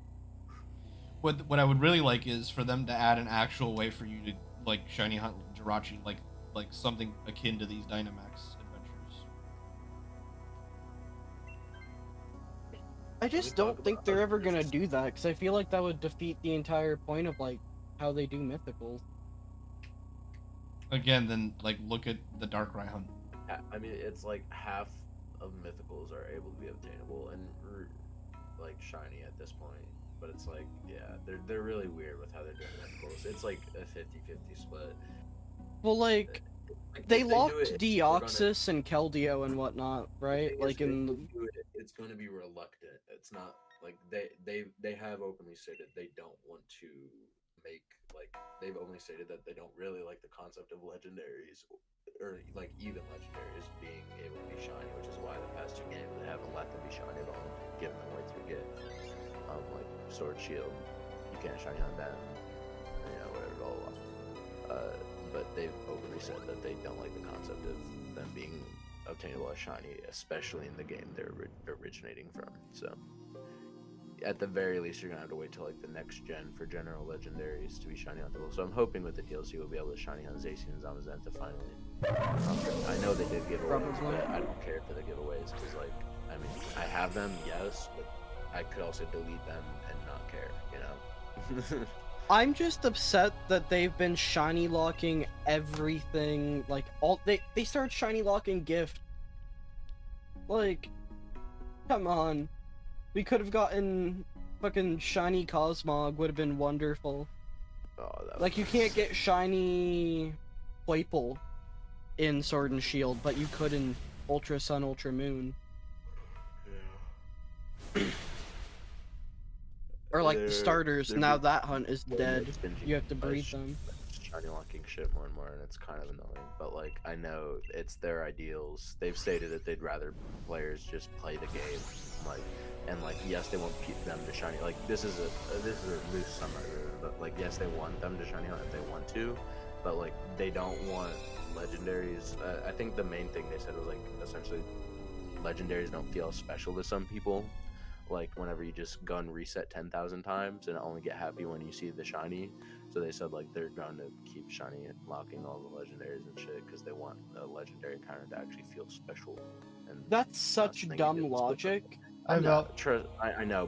What I would really like is for them to add an actual way for you to like shiny hunt Jirachi, like something akin to these Dynamax adventures. I just talk don't think about they're how ever this gonna is- do that, because I feel like that would defeat the entire point of like how they do mythicals. Again, then like look at the Darkrai hunt. I mean, it's like half of mythicals are able to be obtainable and like shiny at this point. But it's like, yeah, they're really weird with how they're doing mythicals. It's like a 50-50 split. Well, like Like, they if do locked it, they're gonna- Deoxys and Keldeo and whatnot, right? thing is, Like in if the... they do it, it's going to be reluctant. It's not like they have openly stated they don't want to make like they've only stated that they don't really like the concept of legendaries or like even legendaries being able to be shiny, which is why the past two games they haven't let them be shiny at all, given them away through gift. Like Sword Shield, you can't shiny on them, you know, whatever, blah blah blah. But they've openly said that they don't like the concept of them being obtainable as shiny, especially in the game they're originating from. So at the very least, you're gonna have to wait till like the next gen for general legendaries to be shiny huntable. So I'm hoping with the DLC we'll be able to shiny hunt Zacian and Zamazenta finally. I know they did giveaways, but I don't care for the giveaways because, like, I mean, I have them, yes, but I could also delete them and not care, you know. I'm just upset that they've been shiny locking everything. Like they started shiny locking gift. Like, come on. We could have gotten fucking shiny Cosmog, would have been wonderful. Oh, like, you can't get shiny Claypool in Sword and Shield, but you could in Ultra Sun, Ultra Moon. Yeah. Or like the starters, now that hunt is dead. You have to breed them. Shiny locking shit more and more, and it's kind of annoying. But like, I know it's their ideals. They've stated that they'd rather players just play the game, like, and like, yes, they want them to shiny. Like, this is a loose summary, but like, yes, they want them to shiny hunt if they want to, but like, they don't want legendaries. I think the main thing they said was like, essentially, legendaries don't feel special to some people. Like, whenever you just gun reset 10,000 times and only get happy when you see the shiny. So they said like they're going to keep shiny and locking all the legendaries and shit because they want the legendary kind of to actually feel special. And that's such dumb logic. I know,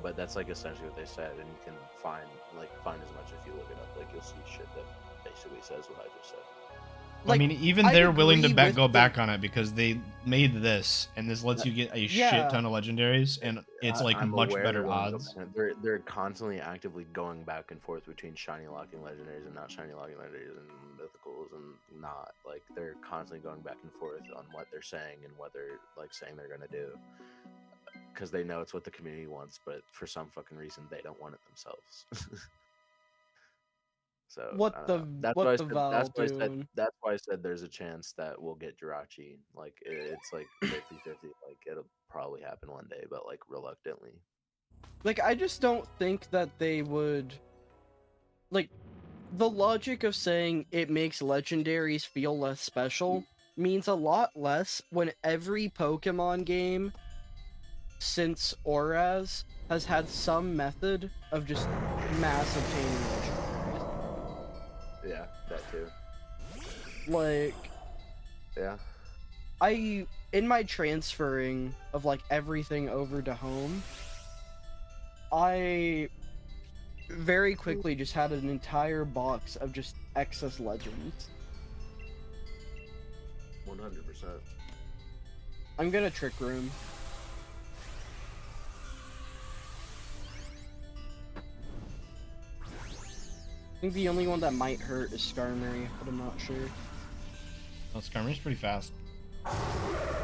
but that's like essentially what they said, and you can find as much if you look it up. Like, you'll see shit that basically says what I just said. Like, I mean, even they're willing to go back on it because they made this, and this lets you get a shit ton of legendaries, and it's like much better odds. They're constantly actively going back and forth between shiny locking legendaries and not shiny locking legendaries and mythicals and not. Like, they're constantly going back and forth on what they're saying and what they're like saying they're gonna do, because they know it's what the community wants, but for some fucking reason they don't want it themselves. So that's why I said there's a chance that we'll get Jirachi. Like, it's like 50-50. Like, it'll probably happen one day, but like reluctantly. Like, I just don't think that they would, like, the logic of saying it makes legendaries feel less special means a lot less when every Pokemon game since Oraz has had some method of just mass obtaining legendaries. Yeah, that too. Like, yeah. In my transferring of like everything over to home, I very quickly just had an entire box of just excess legends. 100%. I'm gonna Trick Room. I think the only one that might hurt is Skarmory, but I'm not sure. Oh, Skarmory's pretty fast.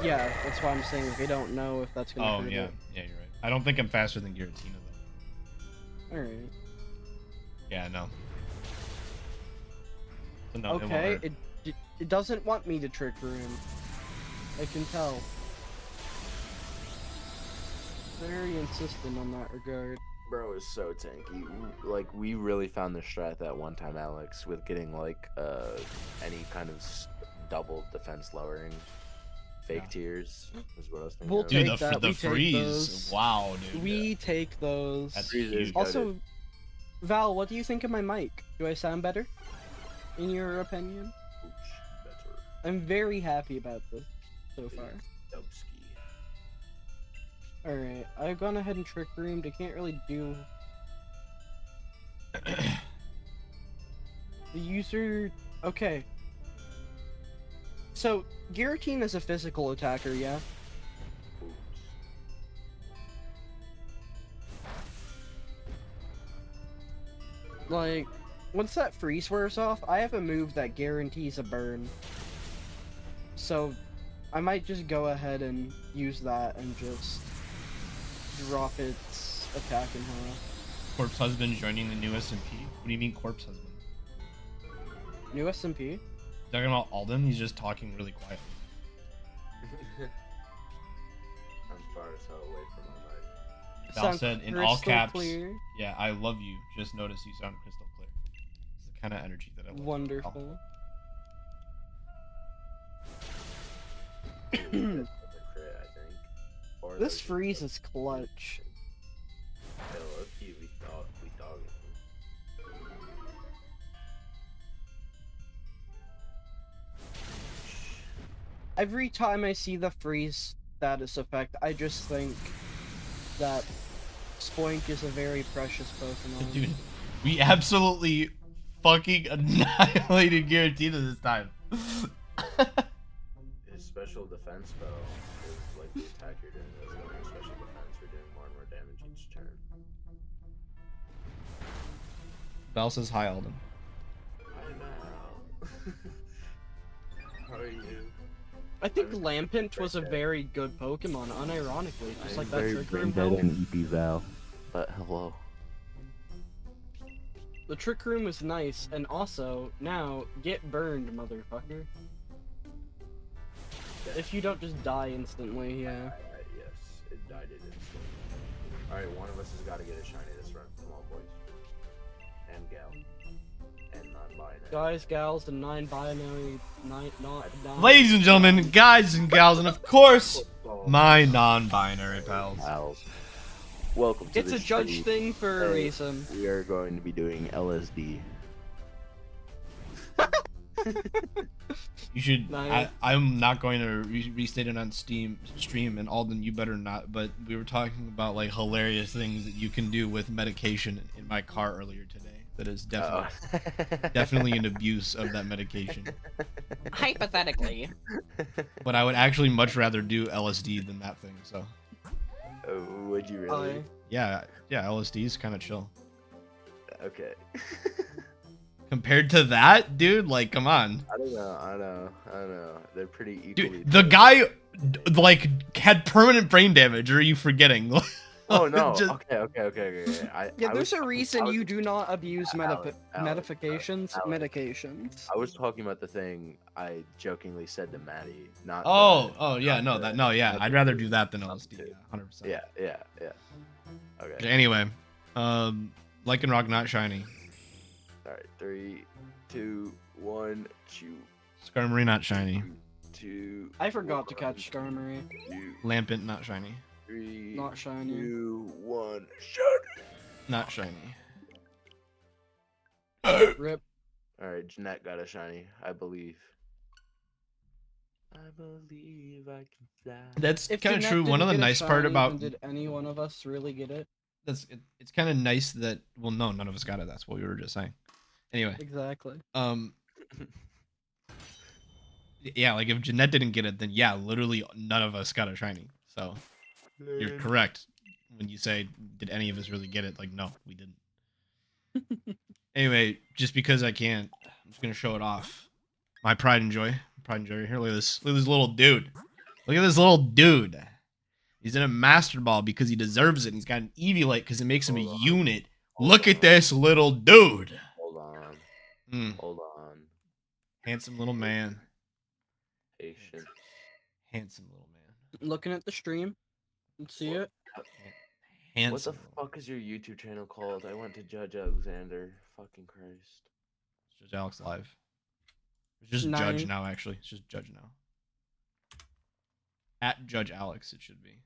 Yeah, that's why I'm saying like, I don't know if that's gonna hurt. Oh, yeah. It. Yeah, you're right. I don't think I'm faster than Giratina, though. Alright. Yeah, no. So no, okay, it doesn't want me to Trick Room. I can tell. Very insistent on that regard. Bro is so tanky. Like, we really found the strat that one time, Alex, with getting like any kind of double defense lowering fake tiers is what I was thinking. We'll dude, take that. The freeze. Wow, dude. We take those. That's huge. Also, Val, what do you think of my mic? Do I sound better? In your opinion? Better. I'm very happy about this so far. Dubsky. Alright, I've gone ahead and Trick Roomed. I can't really do... The user... Okay. So, Giratina is a physical attacker, yeah? Like, once that freeze wears off, I have a move that guarantees a burn. So, I might just go ahead and use that and just drop its attacking her. Corpse Husband joining the new SMP. What do you mean Corpse Husband? New SMP? Talking about Alden? He's just talking really quiet. I'm far as hell away from my mic. Val Sound said in all crystal caps, clear. yeah, I love you. Just notice you sound crystal clear. It's the kind of energy that I like. Wonderful. That's a crit, I think. Or This there's freeze a- is clutch. Yeah, low-key, we dog it. Every time I see the freeze status effect, I just think that Spoink is a very precious Pokemon. Dude, we absolutely fucking annihilated Giratina this time. His special defense spell is like the attack you're doing is going to special defense. You're doing more and more damage each turn. Val says hi, Alden. Hi now. How are you? I think Lampent was a very good Pokemon, unironically, just like that very Trick brain Room dead helped. and EP Val, but hello. The Trick Room was nice, and also, now, get burned, motherfucker. If you don't just die instantly, yeah. Yes, it died it instantly. Alright, one of us has got to get a shiny this run. Come on, boys. And gal. And non-binary. Guys, gals, and non-binary, not Ladies and gentlemen, guys and gals, and of course, my non-binary pals. Pals. Welcome to It's the a judge stream. thing for a Hey, reason. We are going to be doing LSD. You should. Nice. I'm not going to restate it on stream, and Alden, you better not. But we were talking about like hilarious things that you can do with medication in my car earlier today. That is definitely an abuse of that medication. Hypothetically. But I would actually much rather do LSD than that thing. So Oh, would you really? yeah, LSD is kind of chill Okay. compared to that, dude. Like, come on. I don't know. They're pretty equally. Dude, the guy like had permanent brain damage. Or are you forgetting? Oh no. Just- Okay. Yeah, I there's was- a reason I was- you do not abuse Alex, medications. Alex. Medications. I was talking about the thing I jokingly said to Maddie, not. Oh yeah, not yeah. not I'd the- rather do that than not LSD. the- Yeah, 100%. Yeah. Okay. Anyway, Lycanroc not shiny. All right. 3, 2, 1. Shoot. Skarmory not shiny. 2. I forgot to catch Skarmory. 2, Lampent not shiny. 3, Not shiny. 2, 1. Shut. Not shiny. Rip. All right. Jeanette got a shiny, I believe. I believe I can fly. That's If kind of Jeanette true. One didn't of the get a nice part shiny, about then did any one of us really get it? it's kind of nice that no, none of us got it. That's what we were just saying. Anyway, Exactly. yeah, like if Jeanette didn't get it, then yeah, literally none of us got a shiny. So you're correct when you say, did any of us really get it? Like, no, we didn't. Anyway, just because I can't, I'm just gonna show it off. My pride and joy. Pride and joy. Here, look at this. Look at this little dude. Look at this little dude. He's in a Master Ball because he deserves it. And he's got an Eviolite because it makes him a Hold on. unit. Look at this little dude. Hold on. Mm, Hold on. handsome little man. Patience. Handsome little man. Looking at the stream. Let's see it. Handsome. What the little- fuck is your YouTube channel called? I went to Judge Alexander. Fucking Christ. It's just Alex Live. It's just Nine. Judge now, actually. It's just Judge now. At Judge Alex, it should be.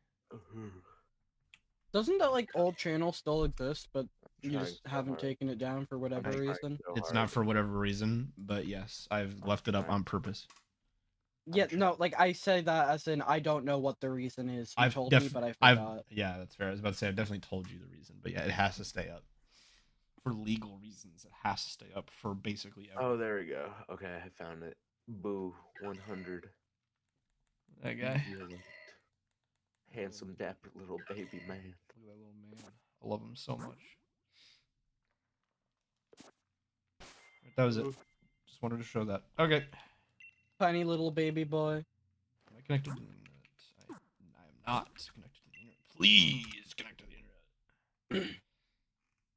Doesn't that like old channel still exist, but you Trying just so haven't hard. taken it down for whatever I'm trying reason? so It's hard. not for whatever reason, but yes, I've left it up on purpose. Yeah, no, like I say that as in I don't know what the reason is. You I've told me, but I I've forgot. yeah, that's fair. I was about to say I've definitely told you the reason, but yeah, it has to stay up for legal reasons. It has to stay up for basically everything. Oh, there we go. Okay, I found it. Boo, 100. That guy. Brilliant. Handsome, dapper little baby man. Look at that little man. I love him so much. That was it. Just wanted to show that. Okay. Tiny little baby boy. Am I connected to the internet? I am not connected to the internet. Please connect to the internet.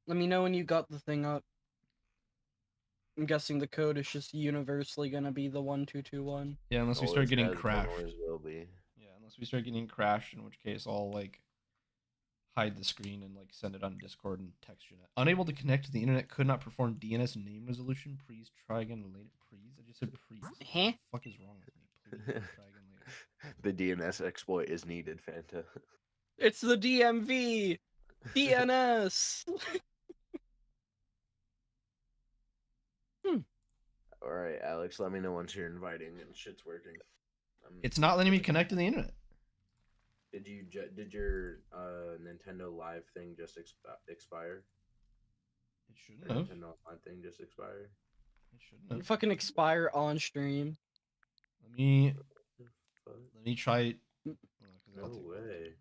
Let me know when you got the thing up. I'm guessing the code is just universally gonna be the 1221. Yeah, unless we start Always getting has, crashed. always will be. Yeah, unless we start getting crashed, in which case I'll like hide the screen and like send it on Discord and text you. Unable to connect to the internet, could not perform DNS name resolution. Please try again later. Please, I just said please. What Huh? the fuck is wrong with me? Please try again later. The DNS exploit is needed, Fanta. It's the DMV! DNS! All right, Alex, let me know once you're inviting and shit's working. It's not letting me connect to the internet. Did your Nintendo Live thing just expire? It shouldn't Or have. Nintendo Online thing just expire? It shouldn't have. Fucking expire on stream. Let me try it. No way.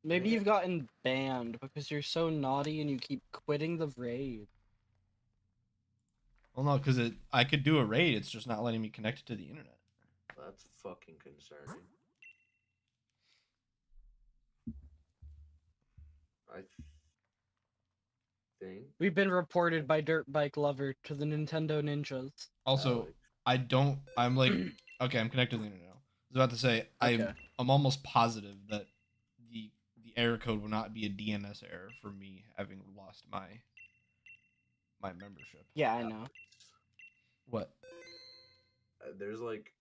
Maybe you've gotten banned because you're so naughty and you keep quitting the raid. Well, no, because I could do a raid. It's just not letting me connect to the internet. That's fucking concerning. I think. We've been reported by Dirt Bike Lover to the Nintendo Ninjas. Also, Alex. I'm like, okay, I'm connected to the internet now. I was about to say, Okay. I'm almost positive that the error code will not be a DNS error for me having lost my membership. Yeah, I know. What? There's like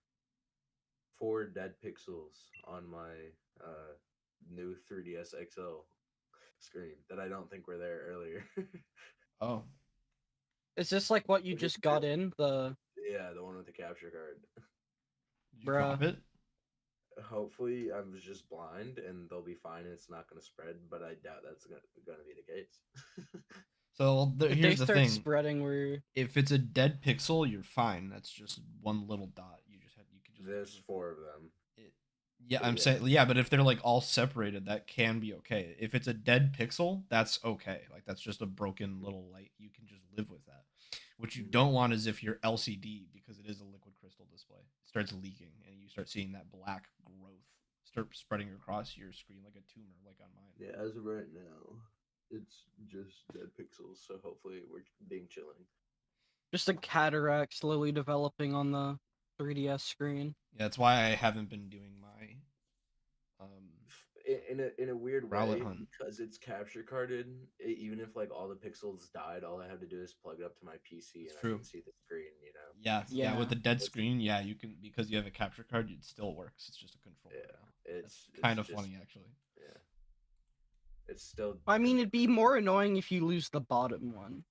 4 dead pixels on my new 3DS XL screen that I don't think were there earlier. Oh. Is this like what you just got in? Yeah, the one with the capture card. Did you drop it? Hopefully, I was just blind and they'll be fine and it's not going to spread, but I doubt that's going to be the case. So If here's they the start thing. spreading, we're If it's a dead pixel, you're fine. That's just one little dot. You could just. There's 4 of them. Yeah, But I'm yeah. saying, yeah, but if they're like all separated, that can be okay. If it's a dead pixel, that's okay. Like that's just a broken little light. You can just live with that. What you don't want is if your LCD, because it is a liquid crystal display, starts leaking and you start seeing that black growth start spreading across your screen like a tumor, like on mine. Yeah, as of right now, it's just dead pixels, so hopefully we're being chilling. just a cataract slowly developing on the 3DS screen. Yeah, that's why I haven't been doing my In a weird Rowlet way, hunt. because it's capture carded, even if like all the pixels died, all I have to do is plug it up to my PC It's and true. I can see the screen, you know? Yeah, with the dead It's- screen, yeah, you can, because you have a capture card, it still works. It's just a controller Yeah, now. it's Kind of just- funny actually. Yeah. It's still. I mean, it'd be more annoying if you lose the bottom one,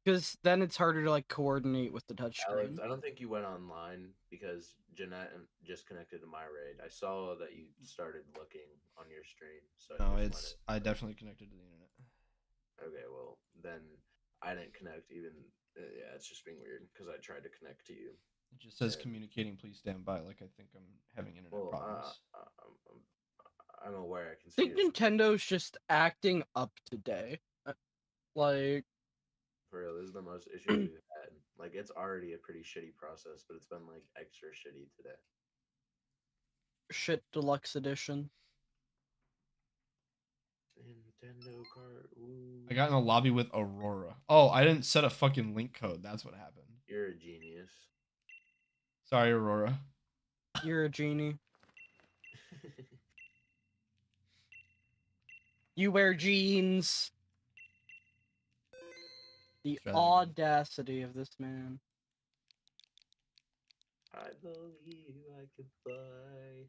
because then it's harder to like coordinate with the touchscreen. Alex, I don't think you went online because Jeanette just connected to my raid. I saw that you started looking on your stream, so No, I just I definitely connected to the internet. Okay, well then I didn't connect even. Yeah, it's just being weird because I tried to connect to you. It just says communicating. Please stand by. Like I think I'm having internet problems. I'm aware. I can I see. think Nintendo's just acting up today. Like, For real, this is the most issues we've had. Like, it's already a pretty shitty process, but it's been like extra shitty today. shit deluxe edition. Nintendo card. Ooh. I got in a lobby with Aurora. Oh, I didn't set a fucking link code. That's what happened. You're a genius. Sorry, Aurora. You're a genie. You wear jeans. The audacity of this man. I believe I can fly.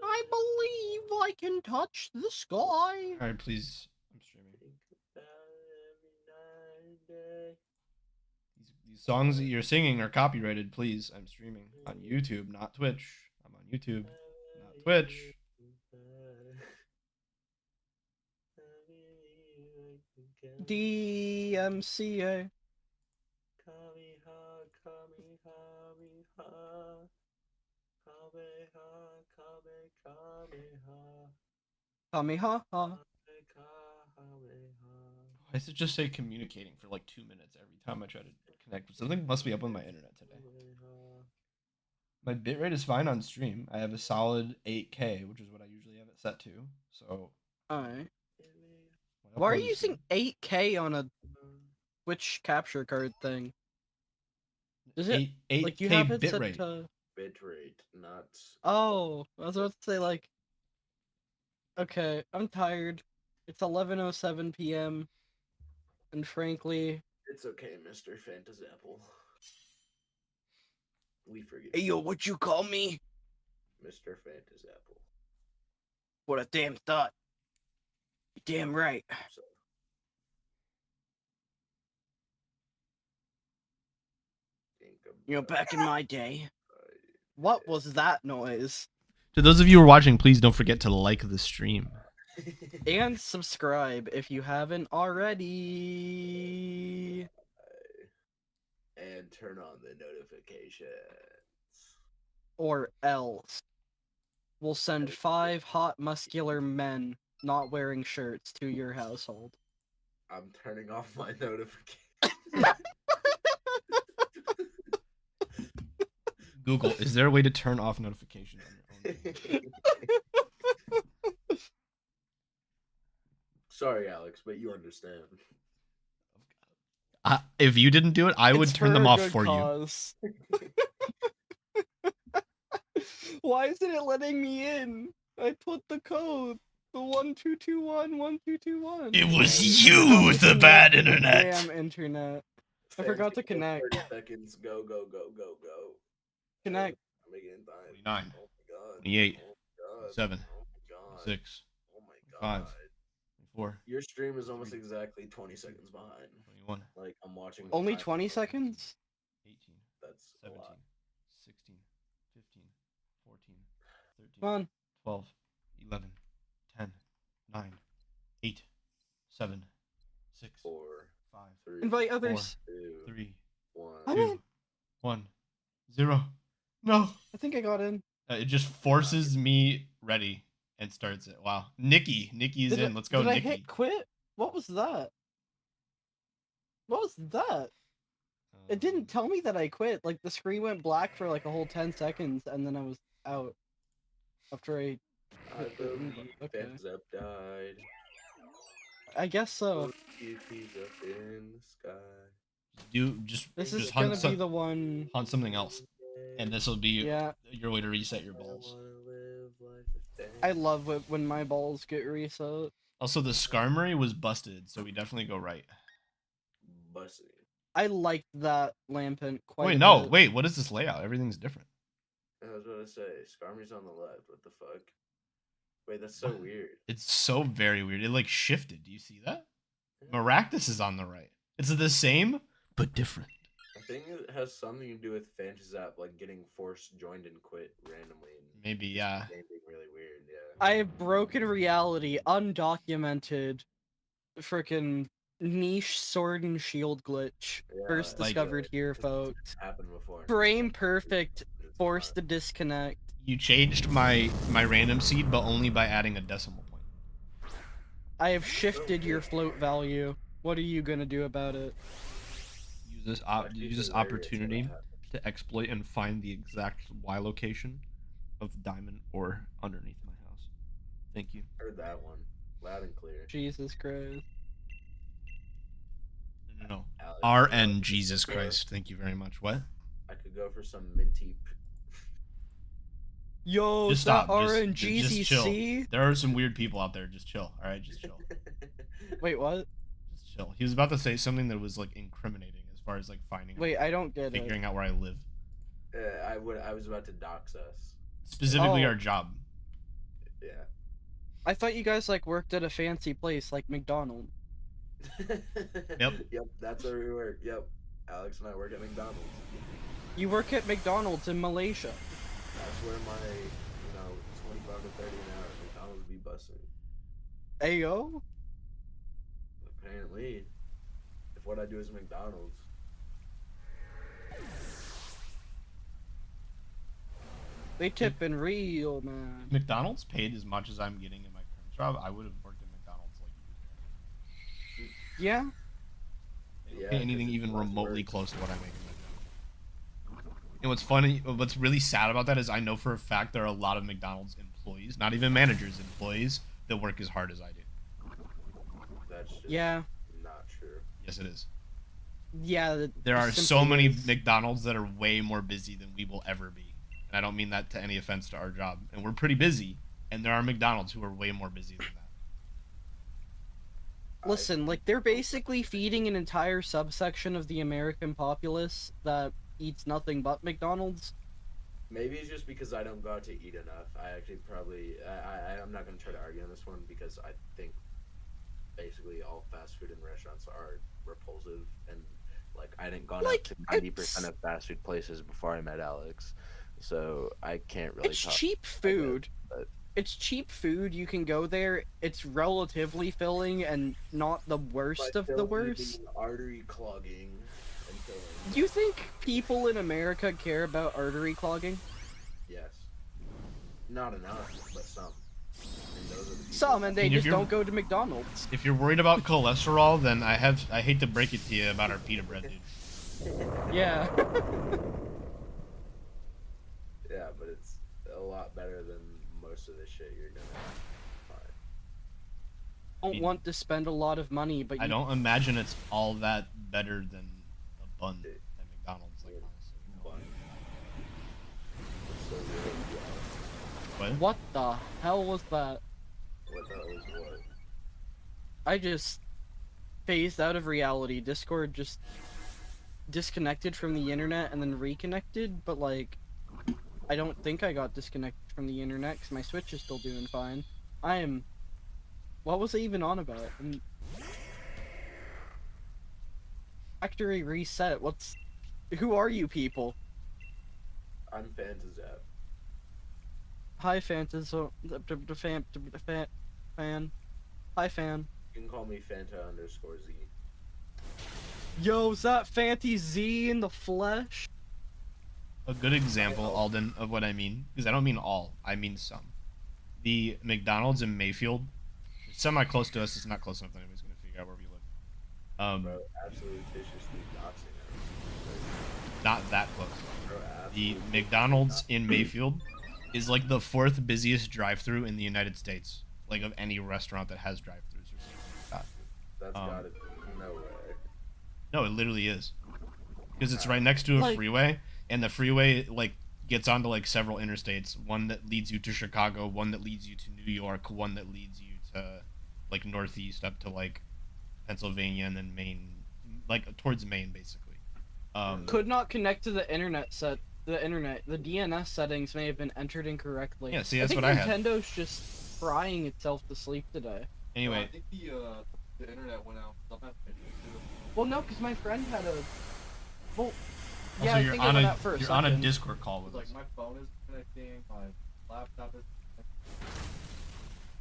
I believe I can touch the sky. All right, please. I'm streaming. These songs that you're singing are copyrighted. Please, I'm streaming on YouTube, not Twitch. I'm on YouTube, not Twitch. DMCA. Kamehaha. Why does it just say communicating for like 2 minutes every time I try to connect? Something must be up on my internet today. My bitrate is fine on stream. I have a solid 8K, which is what I usually have it set to. So, Alright. Why are you using 8K on a Twitch capture card thing? Is it like you 8K have it set bitrate? to? Bitrate, not. Oh, I was about to say like. Okay, I'm tired. It's 11:07 p.m. and frankly, It's okay, Mr. Fantasapple. We forgive hey yo, what you call me? Mr. Fantasapple. What a damn thought. You damn right. So, You know, back in my day. What was that noise? To those of you who are watching, please don't forget to like the stream. And subscribe if you haven't already. And turn on the notifications. Or else. We'll send 5 hot muscular men not wearing shirts to your household. I'm turning off my notifications. Google, is there a way to turn off notifications on your own? Sorry, Alex, but you understand. If you didn't do it, I would It's turn for them a off good for cause. Why isn't it letting me in? I put the code. The 1221 you. It was Oh, you, it's the not bad the internet. Damn internet. I forgot to connect. 30 seconds. Go, go, go, go, go. Connect. I'm making time. 29, Oh my god. 28, Oh my god. 7, Oh my god. 6, Oh my god. 5, 4, Your stream is almost exactly 20 seconds behind. 21, Like, I'm watching. Only time. 20 seconds? 18, That's 17, a lot. 16, 15, 14, 13, Come on. 12, 11, 10, 9, 8, 7, 6, 4, 5, Invite others. 2, 3, 1. I'm 2, in. 1, 0. No. I think I got in. It just forces me ready and starts it. Wow. Nikki's in. Let's go, Did I Nikki. hit quit? What was that? What was that? It didn't tell me that I quit. Like, the screen went black for like a whole 10 seconds, and then I was out. After I hit the invite. Okay. Fantasap died. I guess so. If he's up in the sky. This just is gonna be the one. hunt something else, and this will be Yeah, your way to reset your balls. I love it when my balls get reset. Also, the Skarmory was busted, so we definitely go right. Busted. I liked that Lampent quite Wait, a no, bit. wait. What is this layout? Everything's different. I was about to say, Skarmory's on the left. What the fuck? Wait, that's so weird. It's so very weird. It like shifted. Do you see that? Maractus is on the right. It's the same but different. I think it has something to do with Fantasap, like getting forced joined and quit randomly. And Maybe, yeah. the game being really weird, yeah. I have broken reality, undocumented, freaking niche sword and shield glitch. Yeah, First like, discovered here, folks. Happened before. Frame perfect, It's forced to fine. disconnect. You changed my random seed, but only by adding a decimal point. I have shifted your float value. What are you gonna do about it? Use Actually, this it's hilarious opportunity when that happens. to exploit and find the exact Y location of diamond ore underneath my house. Thank you. Heard that one. Loud and clear. Jesus Christ. No. Alex, RN Jesus Christ. Thank you very much. What? I could go for some minty. Yo, Just is that stop. RNGCC? Just chill. There are some weird people out there. Just chill. All right, just chill. Wait, what? Just chill. He was about to say something that was like incriminating as far as like finding. Wait, I don't get it. figuring out where I live. I was about to dox us. Specifically, Oh. our job. Yeah. I thought you guys like worked at a fancy place like McDonald's. Yep. Yep. That's where we work. Yep. Alex and I work at McDonald's. You work at McDonald's in Malaysia. That's where my, 25 to 30 an hour at McDonald's be busting. Ayo? Apparently, if what I do is McDonald's. They tipping real, man. If McDonald's paid as much as I'm getting in my current job, I would have worked at McDonald's like years ago. Yeah? They don't Yeah, pay 'cause anything it's even less remotely work. close to what I make in my job. And what's funny, what's really sad about that is I know for a fact there are a lot of McDonald's employees, not even managers, employees that work as hard as I do. That That's just Yeah. not true. Yes, it is. Yeah. There it are so simply many is. McDonald's that are way more busy than we will ever be. And I don't mean that to any offense to our job. And we're pretty busy. And there are McDonald's who are way more busy than that. Listen, like they're basically feeding an entire subsection of the American populace that eats nothing but McDonald's. Maybe it's just because I don't go out to eat enough. I actually probably I'm not gonna try to argue on this one because I think basically all fast food and restaurants are repulsive and like I didn't gone Like, out to 90% of fast food places before I met Alex, so I can't really. It's talk cheap about food. it, but It's cheap food. You can go there. It's relatively filling and not the worst by of the filling, you worst. mean artery clogging and filling. Do you think people in America care about artery clogging? Yes. Not enough, but some. And those are the people Some, and they And if just you're- don't go to McDonald's. If you're worried about cholesterol, then I hate to break it to you about our pita bread, dude. Yeah. Yeah, but it's a lot better than most of the shit you're gonna find. Don't want to spend a lot of money, but you I don't imagine it's all that better than a bun at McDonald's, like honestly. But it's so good, yeah. What? What the hell was that? What the hell is what? I just phased out of reality. Discord just disconnected from the internet and then reconnected, but like, I don't think I got disconnected from the internet because my Switch is still doing fine. What was I even on about? Factory reset. Who are you people? I'm Fantazap. Hi, Fantas. Fan. Hi, fan. You can call me Fanta_Z. Yo, is that Fanty Z in the flesh? A good example, Alden, of what I mean, because I don't mean all, I mean some. The McDonald's in Mayfield, semi close to us. It's not close enough that anybody's gonna figure out where we live. Bro, absolutely viciously doxing us. Not that close. Bro, The absolutely McDonald's in Mayfield is like the 4th busiest drive-through in the United States, like of any restaurant that has drive-throughs or something like that. That's gotta be no way. No, it literally is, because it's right next to a Like- freeway, and the freeway like gets onto like several interstates. One that leads you to Chicago, one that leads you to New York, one that leads you to like northeast up to like Pennsylvania, and then Maine, like towards Maine, basically. Could not connect to the internet the DNS settings may have been entered incorrectly. Yeah, see, that's think what I had. Nintendo's just crying itself to sleep today. Anyway, I think the internet went out. I'm not too. Well, no, because my friend had a. Well, yeah, also I you're think on it went a out for a you're on a second. Discord call with Like us. my phone is connecting, my laptop is.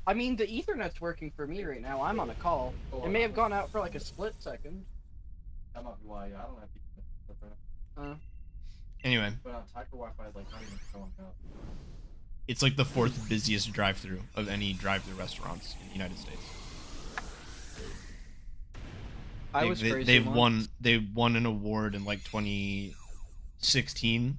I mean, the Ethernet's working for me right now. I'm on a call. It may have gone out for like a split second. That might be why. I don't have to. Anyway, But on Tiger Wi-Fi, like not even showing up. it's like the 4th busiest drive-through of any drive-through restaurants in the United States. I was crazy They've once. won an award in like 2016,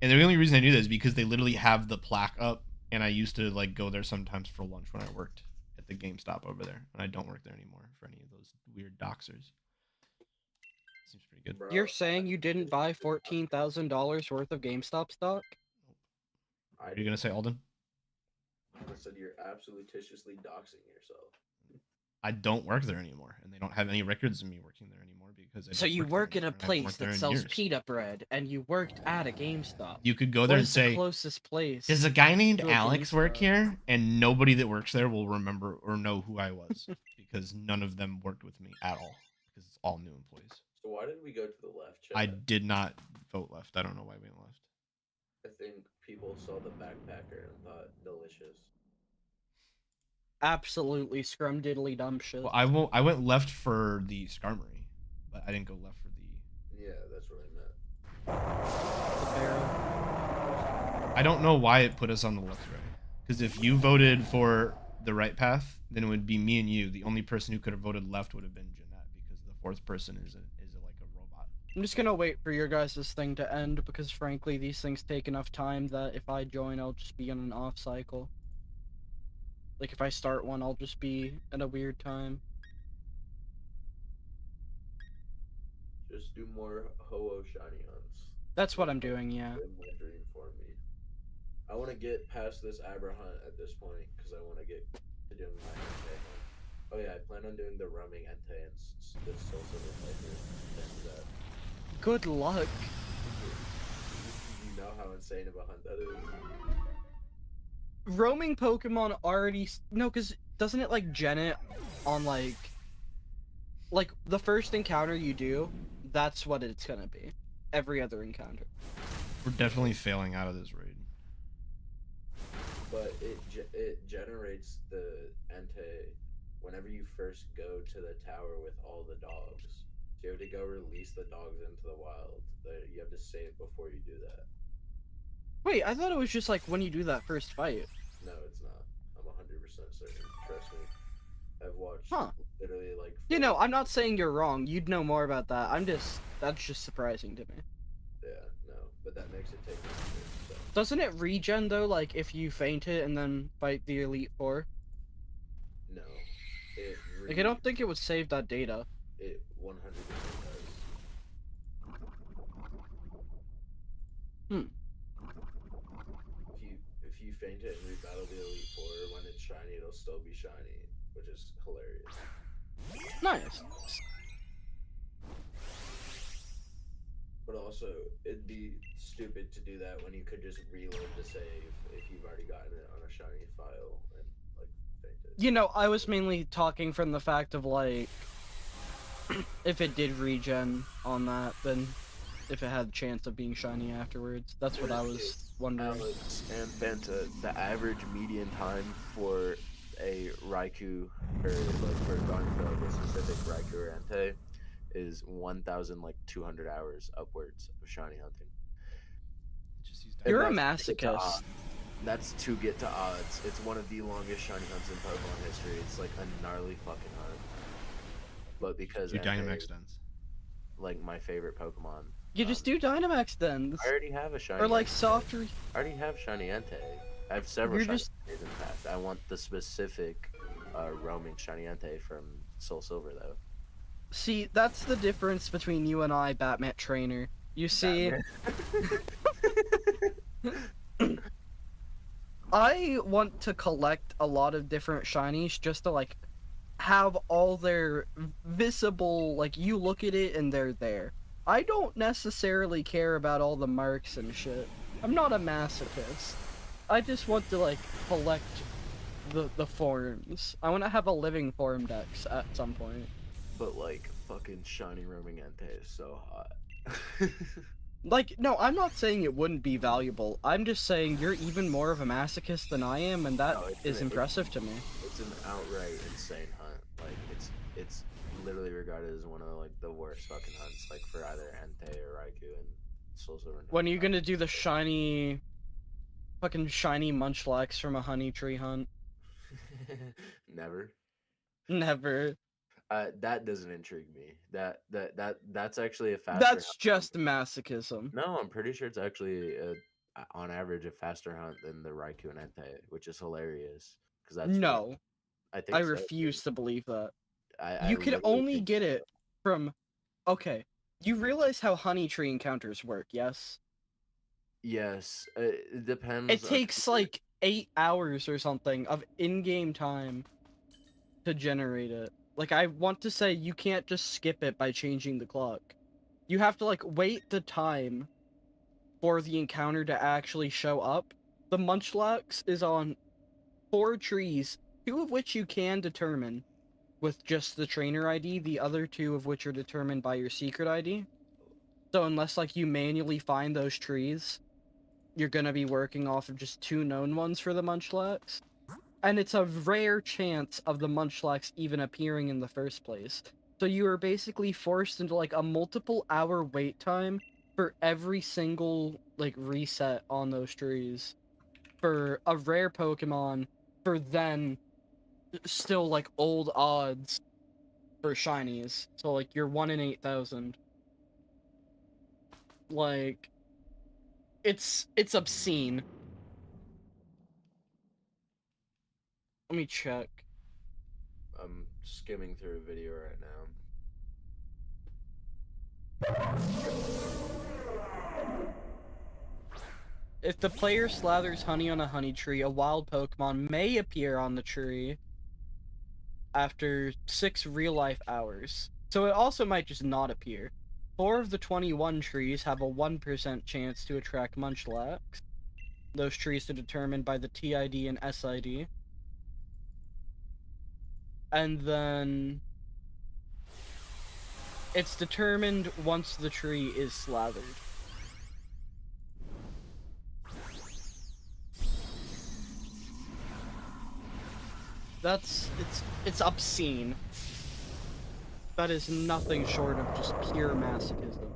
and the only reason I knew that is because they literally have the plaque up, and I used to like go there sometimes for lunch when I worked at the GameStop over there, and I don't work there anymore for any of those weird doxers. Seems pretty good. Bro, You're saying you didn't buy $14,000 worth of GameStop stock? What are you gonna say, Alden? I said you're absolutely viciously doxing yourself. I don't work there anymore, and they don't have any records of me working there anymore because I So don't you there work at a anymore, and I haven't place worked there that in sells years. pita bread, and you worked at a GameStop. You could go What there and is the say, closest place? "Does a guy named to a Alex work GameStop? here?" And nobody that works there will remember or know who I was because none of them worked with me at all because it's all new employees. So why did we go to the left, chat? I did not vote left. I don't know why we went left. I think people saw the backpacker and thought delicious. Absolutely scrum-diddly dumb shit. Well, I went left for the Skarmory, but I didn't go left for the. Yeah, that's what I meant. The barrel. I don't know why it put us on the left right. Because if you voted for the right path, then it would be me and you. The only person who could have voted left would have been Jeanette, because the 4th person is like a robot. I'm just gonna wait for your guys' thing to end, because frankly, these things take enough time that if I join, I'll just be on an off cycle. Like, if I start one, I'll just be at a weird time. just do more Ho-Oh shiny hunts. That's what I'm doing, yeah. In my dream for me. I want to get past this Aber hunt at this point because I want to get to doing my Entei hunt. Oh yeah, I plan on doing the roaming Entei and the Soul Silver Piper. And Good luck. you know how insane of a hunt that is. Roaming Pokemon already no, because doesn't it like gen it on like the first encounter you do? That's what it's gonna be. Every other encounter. We're definitely failing out of this raid. But it generates the Entei whenever you first go to the tower with all the dogs. So you have to go release the dogs into the wild. You have to save before you do that. Wait, I thought it was just like when you do that first fight. No, it's not. I'm 100% certain. Trust me. I've watched literally like. You know, I'm not saying you're wrong. You'd know more about that. That's just surprising to me. Yeah, no, but that makes it take longer. So. Doesn't it regen though? Like if you faint it and then fight the Elite Four? No, Like I don't think it would save that data. It 100% does. If you faint it and rebattle the Elite Four, when it's shiny, it'll still be shiny, which is hilarious. Nice. But also, it'd be stupid to do that when you could just reload the save if you've already gotten it on a shiny file and like faint it. You know, I was mainly talking from the fact of like if it did regen on that, then if it had a chance of being shiny afterwards. That's what I was wondering. Alex and Fanta, the average median time for a Raikou, or like for going for like a specific Raikou or Entei, is 1,200 hours upwards of shiny hunting. Just use You're a Dynamax. masochist. That's to get to odds. It's one of the longest shiny hunts in Pokemon history. It's like a gnarly fucking hunt. But because Do Entei Dynamax is, dens. like my favorite Pokemon. You just do Dynamax then. I already have a shiny. Or like Entei. softer. I already have shiny Entei. I have several You're shiny just- Enteis, in fact. I want the specific roaming shiny Entei from Soul Silver though. See, that's the difference between you and I, Batman Trainer. You see, I want to collect a lot of different shinies just to like have all their visible, like you look at it and they're there. I don't necessarily care about all the marks and shit. I'm not a masochist. I just want to like collect the forms. I want to have a living form dex at some point. But like fucking shiny roaming Entei is so hot. Like, no, I'm not saying it wouldn't be valuable. I'm just saying you're even more of a masochist than I am, and that is impressive to me. It's an outright insane hunt. Like it's literally regarded as one of like the worst fucking hunts, like for either Entei or Raikou and Soul Silver. When are you gonna do the fucking shiny Munchlax from a honey tree hunt? Never. Never. That doesn't intrigue me. That's actually a faster. That's hunt. just masochism. No, I'm pretty sure it's actually on average a faster hunt than the Raikou and Entei, which is hilarious because that's No, I think I so, refuse to believe that. I You can literally only think get so. it from. Okay, you realize how honey tree encounters work, yes? Yes, it depends. It takes like 8 hours or something of in-game time to generate it. Like, I want to say you can't just skip it by changing the clock. You have to, like, wait the time for the encounter to actually show up. The Munchlax is on 4 trees, 2 of which you can determine with just the trainer ID, the other 2 of which are determined by your secret ID. So unless, like, you manually find those trees, you're gonna be working off of just 2 known ones for the Munchlax. And it's a rare chance of the Munchlax even appearing in the first place. So you are basically forced into like a multiple hour wait time for every single like reset on those trees. For a rare Pokemon, for then still like old odds for shinies. So like you're 1 in 8,000. Like it's obscene. Let me check. I'm skimming through a video right now. If the player slathers honey on a honey tree, a wild Pokemon may appear on the tree after 6 real-life hours. So it also might just not appear. 4 of the 21 trees have a 1% chance to attract Munchlax. Those trees are determined by the TID and SID. And then it's determined once the tree is slathered. It's obscene. That is nothing short of just pure masochism.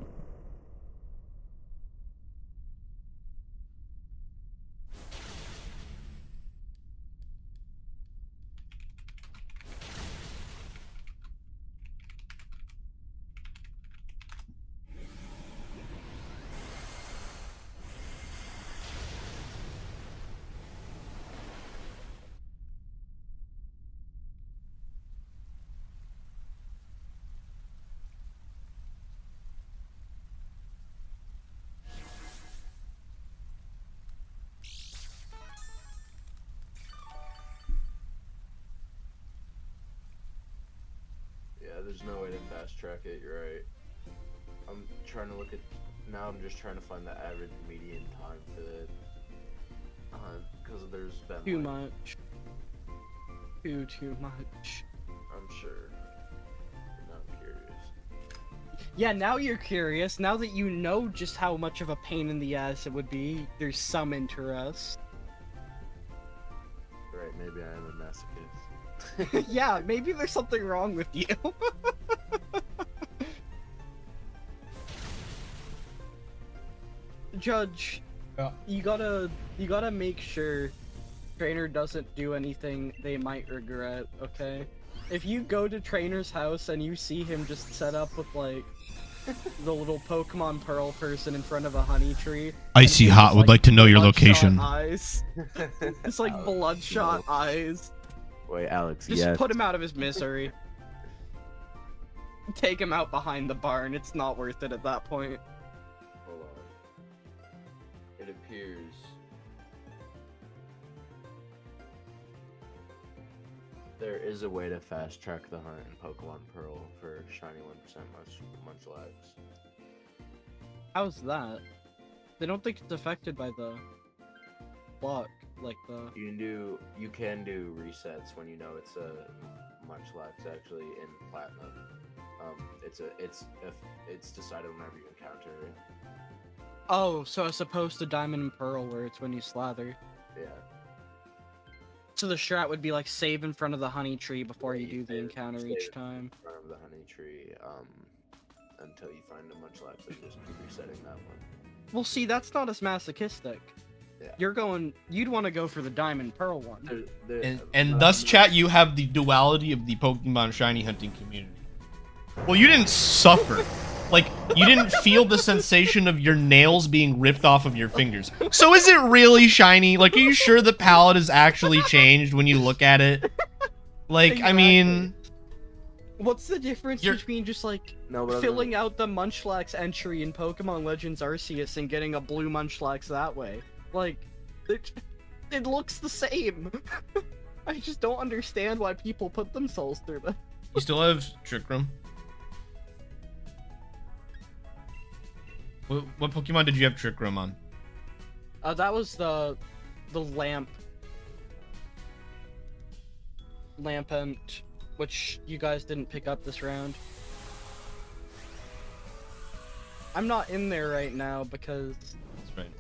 Yeah, there's no way to fast track it, you're right. I'm trying to look at, now I'm just trying to find the average median time for the hunt, because there's been Too like, much. Too much. I'm sure. Now I'm curious. Yeah, now you're curious. Now that you know just how much of a pain in the ass it would be, there's some interest. Right, maybe I am a masochist. Yeah, maybe there's something wrong with you. Judge, Yeah. you gotta make sure Trainer doesn't do anything they might regret, okay? If you go to Trainer's house and you see him just set up with, like, the little Pokemon Pearl person in front of a honey tree. Icy and Hot just, would like to know your bloodshot location. Eyes. It's like Alex, bloodshot no. eyes. Wait, Alex, Just yes. put him out of his misery. Take him out behind the barn. It's not worth it at that point. Hold on. It appears there is a way to fast track the hunt in Pokemon Pearl for shiny 1% Munchlax. How's that? They don't think it's affected by the block, like the. You can do resets when you know it's a Munchlax actually in Platinum. It's decided whenever you encounter it. Oh, so as opposed to Diamond and Pearl, where it's when you slather. Yeah. So the strat would be like save in front of the honey tree before you do the Save- encounter save each in time. front of the honey tree, until you find a Munchlax and just keep resetting that one. Well, see, that's not as masochistic. Yeah. You'd want to go for the Diamond Pearl one. And thus, chat, you have the duality of the Pokemon shiny hunting community. Well, you didn't suffer. Like, you didn't feel the sensation of your nails being ripped off of your fingers. So is it really shiny? Like, are you sure the palette has actually changed when you look at it? Like, I mean... What's the difference between just like filling out the Munchlax entry in Pokemon Legends Arceus and getting a blue Munchlax that way? Like, it looks the same. I just don't understand why people put themselves through that. You still have Trick Room? What Pokemon did you have Trick Room on? That was the Lampent, which you guys didn't pick up this round. I'm not in there right now because That's right.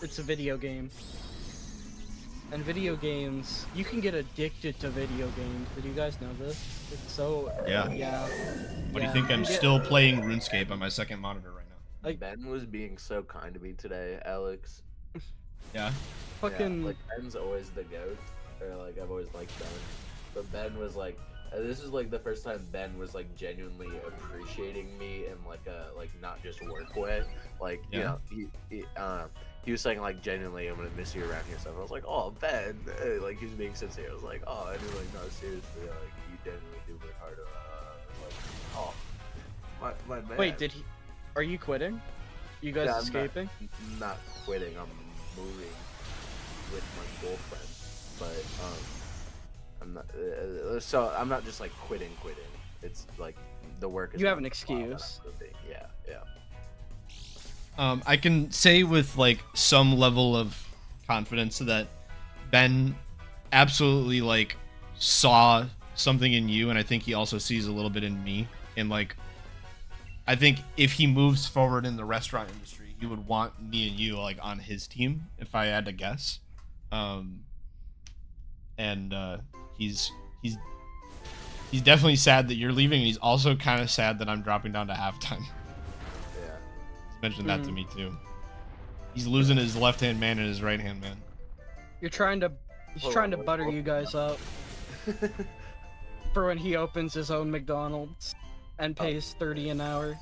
it's a video game. And video games, you can get addicted to video games. Did you guys know this? It's so... Yeah. Yeah. What do you think? I'm still playing RuneScape on my second monitor right now. Like, Ben was being so kind to me today, Alex. Yeah? fucking... Yeah, like, Ben's always the goat. Or, like, I've always liked Ben. But Ben was like... this is, like, the first time Ben was, like, genuinely appreciating me in, like, a, like, not just work way. Like, you know, he was saying, like, genuinely, I'm gonna miss you around here. So I was like, oh, Ben. Like, he was being sincere. I was like, oh, I mean, like, no, seriously, like, you genuinely do work hard. Like, oh. My man. Wait, are you quitting? You guys Yeah, I'm escaping? not quitting. I'm moving with my girlfriend, but I'm not. So I'm not just like quitting. It's like the work is. You have not an the flaw that I'm excuse. moving. Yeah. I can say with like some level of confidence that Ben absolutely like saw something in you, and I think he also sees a little bit in me. And like, I think if he moves forward in the restaurant industry, he would want me and you like on his team, if I had to guess. And he's he's definitely sad that you're leaving, and he's also kind of sad that I'm dropping down to halftime. Yeah. He's mentioned that to me too. He's losing his left-hand man and his right-hand man. He's trying to Hold on, butter hold you guys up on. for when he opens his own McDonald's and pays 30 an hour.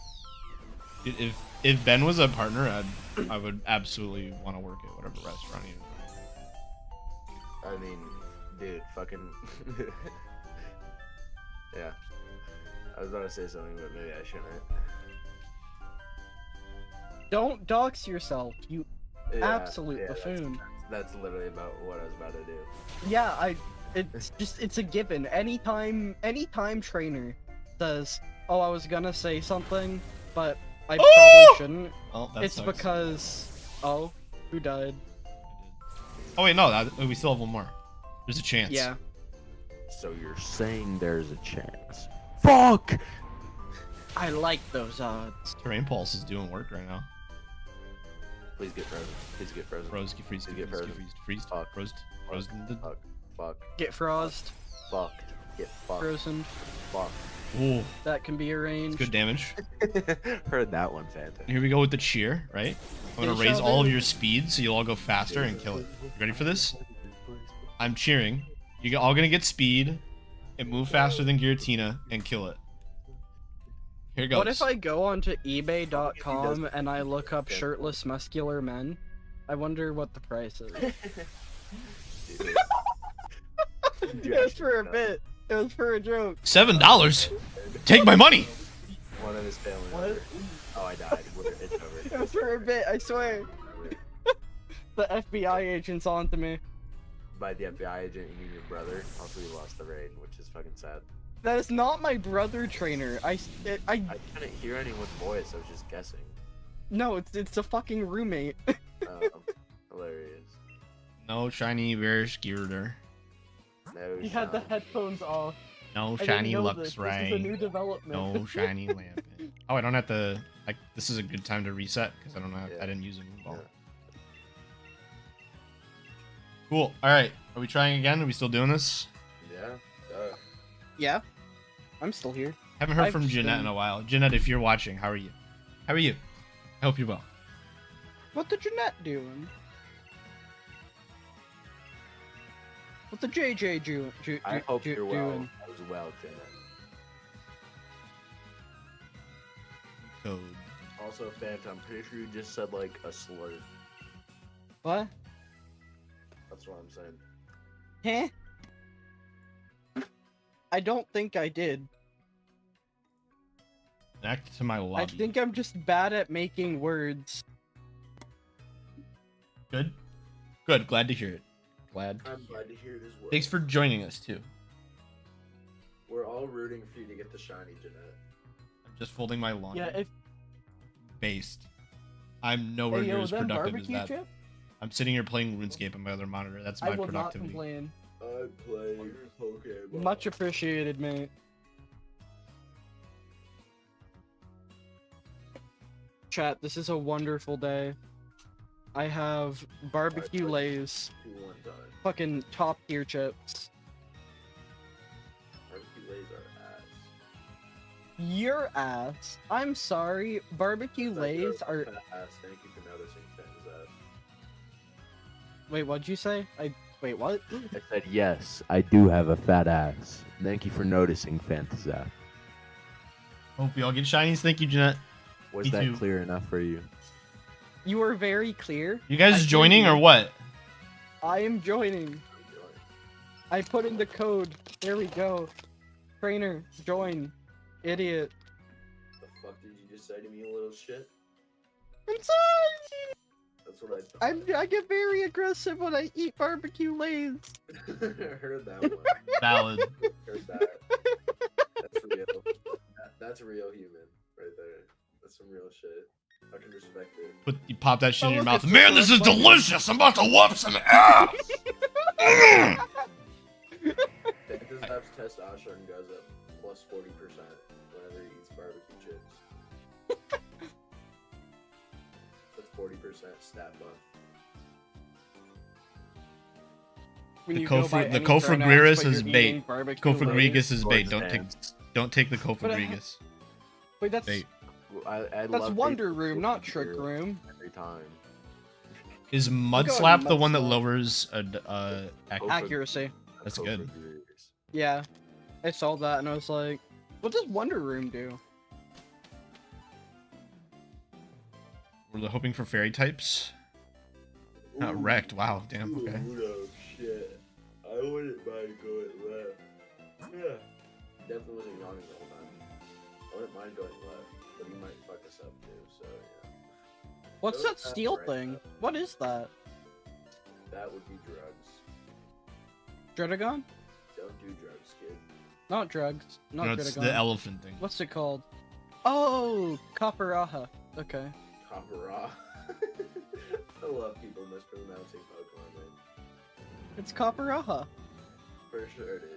Dude, if Ben was a partner, I would absolutely want to work at whatever restaurant he is. I mean, dude, fucking. Yeah. I was about to say something, but maybe I shouldn't. Don't dox yourself, you Yeah, absolute yeah, buffoon. That's literally about what I was about to do. Yeah, it's a given. Anytime trainer says, "Oh, I was gonna say something, but I probably shouldn't," Well, that it's sucks. because who died? Oh wait, no, we still have one more. There's a chance. Yeah. So you're saying there's a chance? Fuck! I like those odds. Terrain Pulse is doing work right now. Please get frozen. Please get frozen. Froze, get freeze, Get get frozen. freeze, Fuck. froze, froze. Fuck. Get frozed, Fuck. Get fucked. frozen. Fuck. Ooh, That can be arranged. good damage. Heard that one, Fanta. Here we go with the cheer, right? I'm gonna They raise shall all of do. your speed so you'll all go faster and kill it. You ready for this? I'm cheering. You're all gonna get speed and move faster than Giratina and kill it. Here it goes. What if I go onto eBay.com and I look up shirtless muscular men? I wonder what the price is. It was for a bit. It was for a joke. $7? Take my money! One of his family What? members. Oh, I died. It's over. It was for a bit, I swear. The FBI agent's on to me. By the FBI agent, you mean your brother? Also, he lost the raid, which is fucking sad. That is not my brother, trainer. I I couldn't hear anyone's voice. I was just guessing. no, it's a fucking roommate. Hilarious. No shiny Verish Girder. No. He had the shot. headphones off. No I didn't shiny know Lux this. This is a Ray. new development. No shiny lamp. Oh, I don't have to. Like, this is a good time to reset because I don't have. Yeah. I didn't use a move ball. Yeah. Cool. All right. Are we trying again? Are we still doing this? Yeah. Yeah, I'm still here. Haven't heard I've from just Jeanette been- in a while. Jeanette, if you're watching, how are you? How are you? I hope you're well. What the Jeanette doing? What the JJ doing? I hope you're well doing? as well, Jenna. Code. Also, Fanta, I'm pretty sure you just said like a slur. What? That's what I'm saying. Huh? I don't think I did. Connect to my lobby. I think I'm just bad at making words. Good. Good. Glad to hear it. Glad. I'm glad to hear it as well. Thanks for joining us too. We're all rooting for you to get the shiny, Jeanette. I'm just folding my laundry. Yeah, if Based. I'm nowhere hey, near yo, as them productive as barbecue that. chips, I'm sitting here playing RuneScape on my other monitor. That's I my will not productivity. complain. I play Pokemon. Much appreciated, mate. Chat, this is a wonderful day. I have barbecue lays, One time. fucking top tier chips. Barbecue lays are ass. Your ass. I'm sorry, barbecue lays are. Ass. Thank you for noticing things. Wait, what'd you say? Wait, what? I said yes. I do have a fat ass. Thank you for noticing, Fantazap. Hope we all get shinies. Thank you, Jeanette. Was Me that too. clear enough for you? You were very clear. You guys I hear joining you. or what? I am joining. I put in the code. There we go. Trainer, join. Idiot. The fuck just say to me, a little shit? I'm sorry. That's what I thought. I get very aggressive when I eat barbecue lays. Heard that one. Valid. Heard that. That's real. That's a real human right there. That's some real shit. I can respect it. You pop that shit in your look, mouth. it's Man, so this is funny. delicious. I'm about to whoop some ass. Fanta's testosterone goes up plus 40% whenever he eats barbecue chips. That's 40% stat buff. When The you go by the any Kofra pronouns, Griris but is you're bait. eating barbecue Kofra lays. Grigas is bait. Towards Don't take the Kofra But, Grigas. Wait, that's Bait. I'd that's love Wonder bait Room, not for Trick Room. every time. Is Mud going Slap the Mud one that Slap. lowers Accuracy. That's Kofra good. Griris. Yeah, I saw that and I was like, what does Wonder Room do? We're hoping for fairy types. Not Ooh. wrecked. Wow. Damn. Okay. Ooh, no shit. I wouldn't mind going left. Yeah. Definitely wasn't yawning the whole time. I wouldn't mind going left, but he might fuck us up too, so yeah. What's Go that left, steel right, thing? left. What is that? That would be drugs. Dredagon? Don't do drugs, kid. Not drugs. Not No, it's Dredagon. the elephant thing. What's it called? Oh, Copperajah. Okay. Copperah. I love people mispronouncing Pokemon names. It's Copperajah. For sure, dude.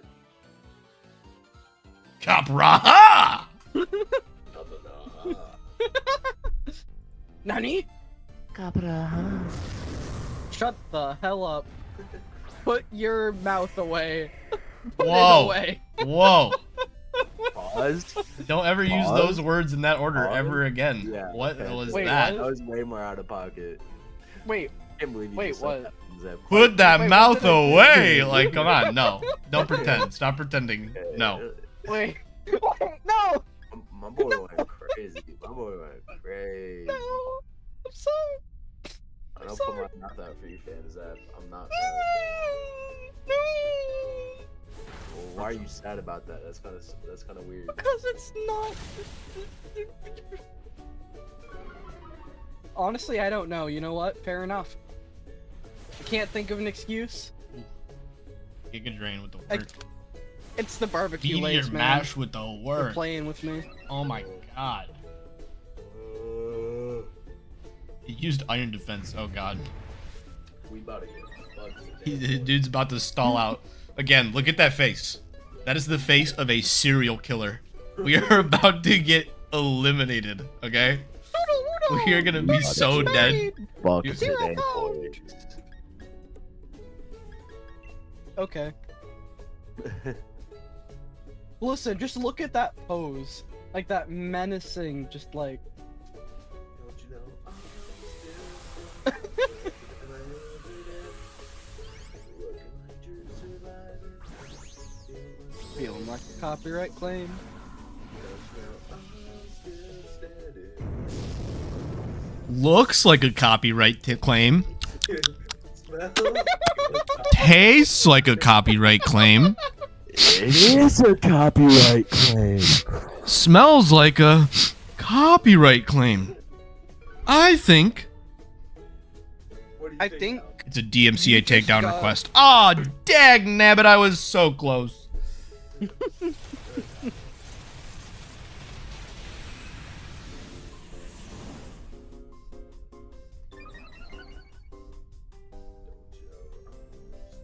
Capraha! Copperah. Nani? Shut the hell up. Put your mouth away. Put Whoa. it away. Whoa. Pause. Don't ever use Pause. those words in that order Pause. ever again. Yeah, What okay. was Wait, that? That was way more out of pocket. Wait, I can't believe you Wait, just what? said that. Zeb. Put that Wait, what mouth did I do? away! Like, come on, no. Don't pretend. Stop pretending. Okay, No. wait. No! My boy went crazy. My boy went crazy. No! I'm sorry. I don't sorry. put my mouth out for you, fans. I'm not No! sorry. No! Well, why are you sad about that? That's kind of weird. Because it's not. Honestly, I don't know. You know what? Fair enough. I can't think of an excuse. Giga Drain with the I- work. It's the barbecue Meteor lays, man. mash with the They're work. playing with me. Oh my god. He used iron defense. Oh god. We about to get fucked He, today, the boy. dude's about to stall out. Again, look at that face. That is the face of a serial killer. We are about to get eliminated, okay? We are gonna be so dead. Fuck You- today, Zero boy. Okay. Listen, just look at that pose. Like that menacing, just like. Don't you know? I'm still and I will be there. Looking like you're surviving. Feeling like a copyright claim. Looks like a copyright claim. Smell? Tastes like a copyright claim. It is a copyright claim. Smells like a copyright claim. I think What do you I think. it's a DMCA You just takedown got- request. Aw, dag nabbit, I was so close.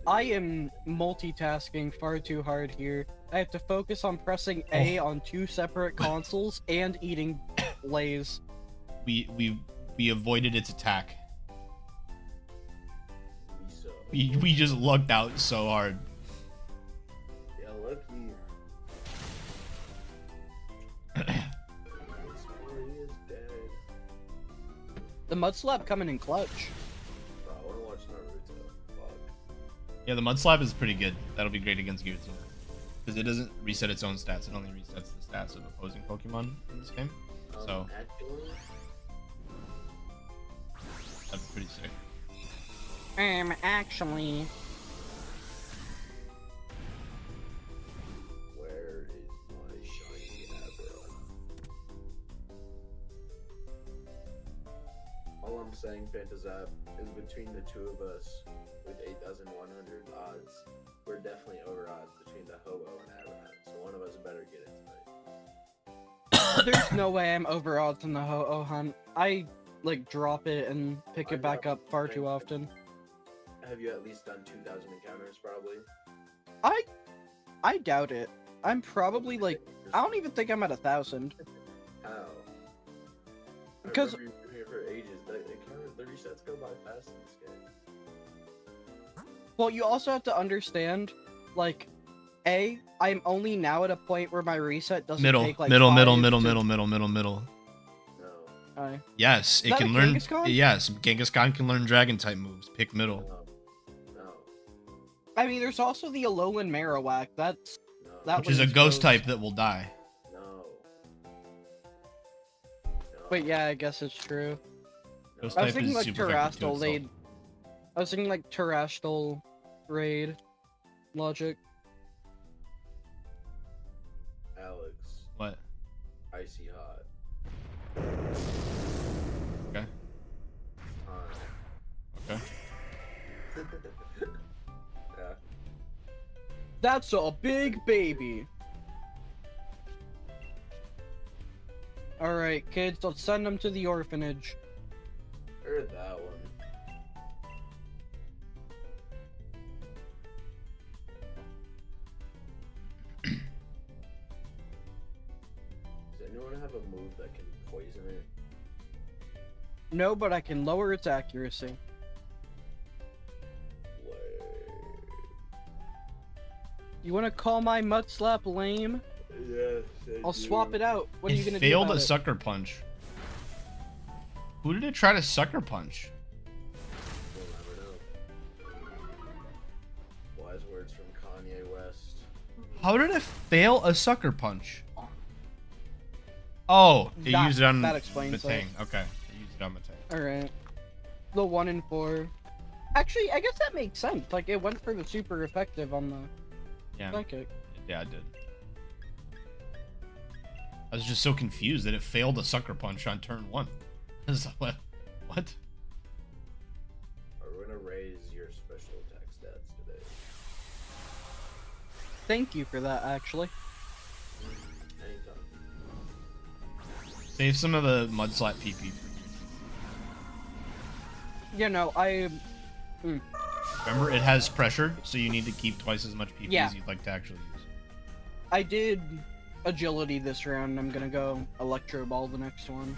I am multitasking far too hard here. I have to focus on pressing A on 2 separate consoles and eating Lays. We avoided its attack. So, We just lucked out so hard. yeah, lucky. This boy is dead. The Mud Slap coming in clutch. Bro, I wanna watch Naruto. Fuck. Yeah, the mud slap is pretty good. That'll be great against Giratina. Because it doesn't reset its own stats, it only resets the stats of opposing Pokemon in this game. So Actually, that'd be pretty sick. Actually. where is my shiny Abra? saying, Fantazap, is between the two of us with 8,100 odds. We're definitely over odds between the Ho-Oh and Abraham, so one of us better get it tonight. There's no way I'm over odds in the Ho-Oh hunt. I like drop it and pick it back up far too often. Have you at least done 2,000 encounters, probably? I doubt it. I'm probably like, I don't even think I'm at 1,000. How? Because- I remember you've been here for ages. The encounter 30 sets go by fast in this game. Well, you also have to understand, like, I'm only now at a point where my reset doesn't take like middle. No. Aye. Yes, Is it that can a learn. Genghis Khan? Yes, Genghis Khan can learn dragon type moves. Pick middle. No. I mean, there's also the Alolan Marowak. That's No. that Which is a one's ghost type that will die. No. But yeah, I guess it's true. Ghost I type was thinking is like super effective to Terastal. itself. I was thinking like Terastal raid logic. Alex, What? icy hot. Okay. Okay. Yeah. That's a big baby. All right, kids, let's send them to the orphanage. Heard that one. Does anyone have a move that can poison it? No, but I can lower its accuracy. You want to call my mud slap lame? Yes, I'll swap it out. What are you gonna do failed about a it? sucker punch. Who did it try to sucker punch? We'll never know. Wise words from Kanye West. How did it fail a sucker punch? Oh, it That- used it on that explains Matang. Okay, it used it on Matang. All right, the 1 in 4. Actually, I guess that makes sense. Like it went for the super effective on the Yeah, psychic. yeah, it did. I was just so confused that it failed a sucker punch on turn 1. I was like, what? We're gonna raise your special attack stats today. Thank you for that. Actually, Anytime. Save some of the mud slap PP. you know, Remember, it has pressure, so you need to keep twice as much PP Yeah. as you'd like to actually use. I did agility this round. I'm gonna go electro ball the next one.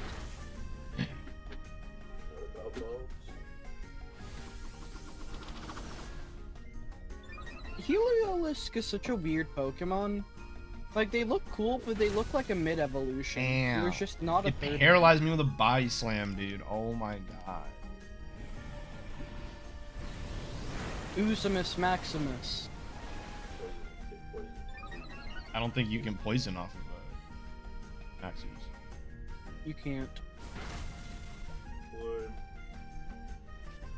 What about bulbs? Heliolisk is such a weird Pokemon. Like they look cool, but they look like a mid-evolution. Damn. There's just not a It third. paralyzed me with a body slam, dude. Oh my god. Usamus Maximus. Poison. I don't think you can poison off of Maxus. You can't. Would.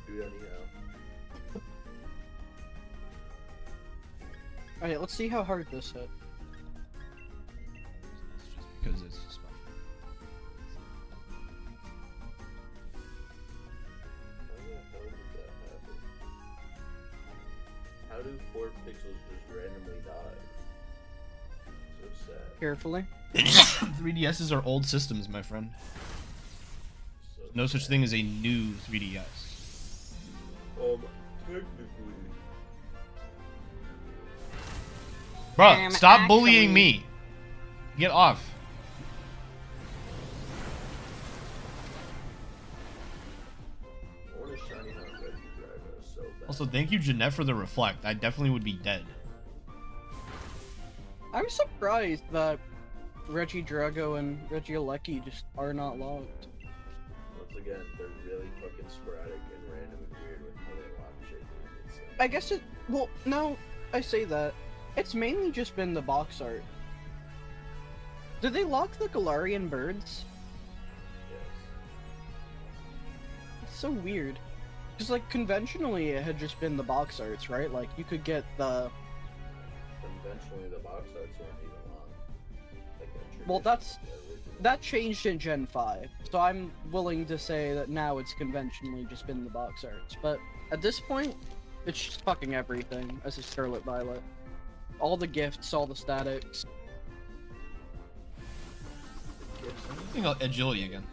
Do it anyhow. Alright, let's see how hard this hit. It's just because it's special. How the hell did that happen? How do 4 pixels just randomly die? So sad. Carefully. 3DSs are old systems, my friend. So No such sad. thing as a new 3DS. Technically. Bruh, stop actually- bullying me. Get off. I want a shiny hunt Reggie Drago so bad. Also, thank you, Jeanette, for the reflect. I definitely would be dead. I'm surprised that Reggie Drago and Regieleki just are not locked. Once again, they're really fucking sporadic and random and weird with how they lock shit. It's I guess it. Well, no, I say that. It's mainly just been the box art. Did they lock the Galarian birds? yes. It's so weird. Because, like, conventionally it had just been the box arts, right? Like, you could get the. Conventionally, the box arts weren't even locked. Well, that changed in Gen 5, so I'm willing to say that now it's conventionally just been the box arts. But at this point, it's just fucking everything as a Scarlet Violet. All the gifts, all the statics. I think agility again.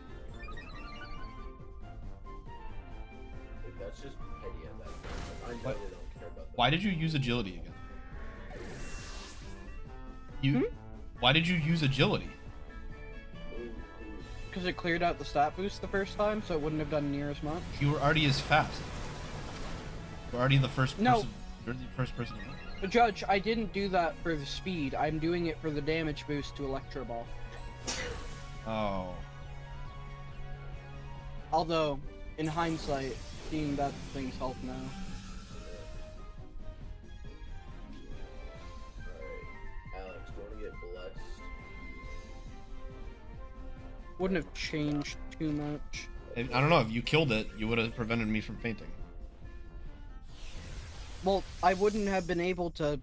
That's just petty at that point. I know What? they don't care about that. Why did you use agility again? You. Why did you use agility? Because it cleared out the stat boost the first time, so it wouldn't have done near as much. You were already as fast. You're already the first person. No. You're the first person. But Judge, I didn't do that for the speed. I'm doing it for the damage boost to Electro Ball. Oh. Although, in hindsight, seeing that thing's health now. Alright, Alex, do you want to get blessed? Wouldn't have changed too much. I don't know. If you killed it, you would have prevented me from fainting. Well, I wouldn't have been able to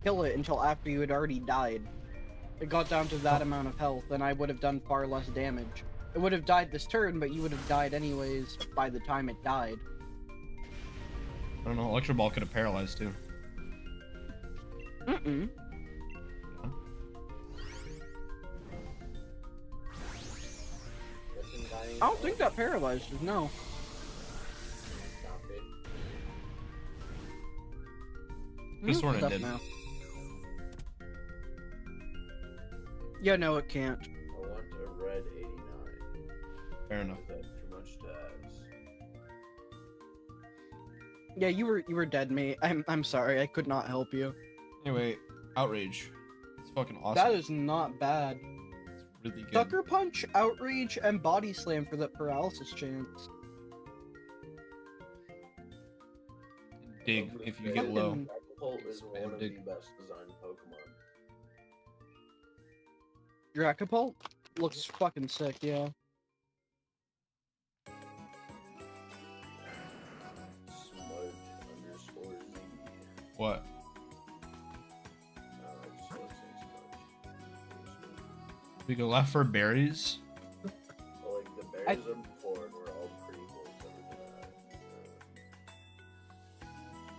kill it until after you had already died. It got down to that amount of health, and I would have done far less damage. It would have died this turn, but you would have died anyways by the time it died. I don't know. Electro Ball could have paralyzed too. Mm-mm. I don't think that paralyzed us, no. Stop it. Could've sworn it Stuff did. now. Yeah, no, it can't. I want a red 89. Fair enough. Is that too much to ask? Yeah, you were dead, mate. I'm sorry, I could not help you. Anyway, outrage. It's fucking awesome. That is not bad. It's really good. Sucker Punch, Outrage, and Body Slam for the paralysis chance. Dig if you get low. Fucking- Dragapult is one of the Dig. best designed Pokemon. Dracopult looks fucking sick, yeah. Smudge_Z. What? I just want to say Smudge. We go left for berries. Well, like, the berries on before were all pretty cool, except for that.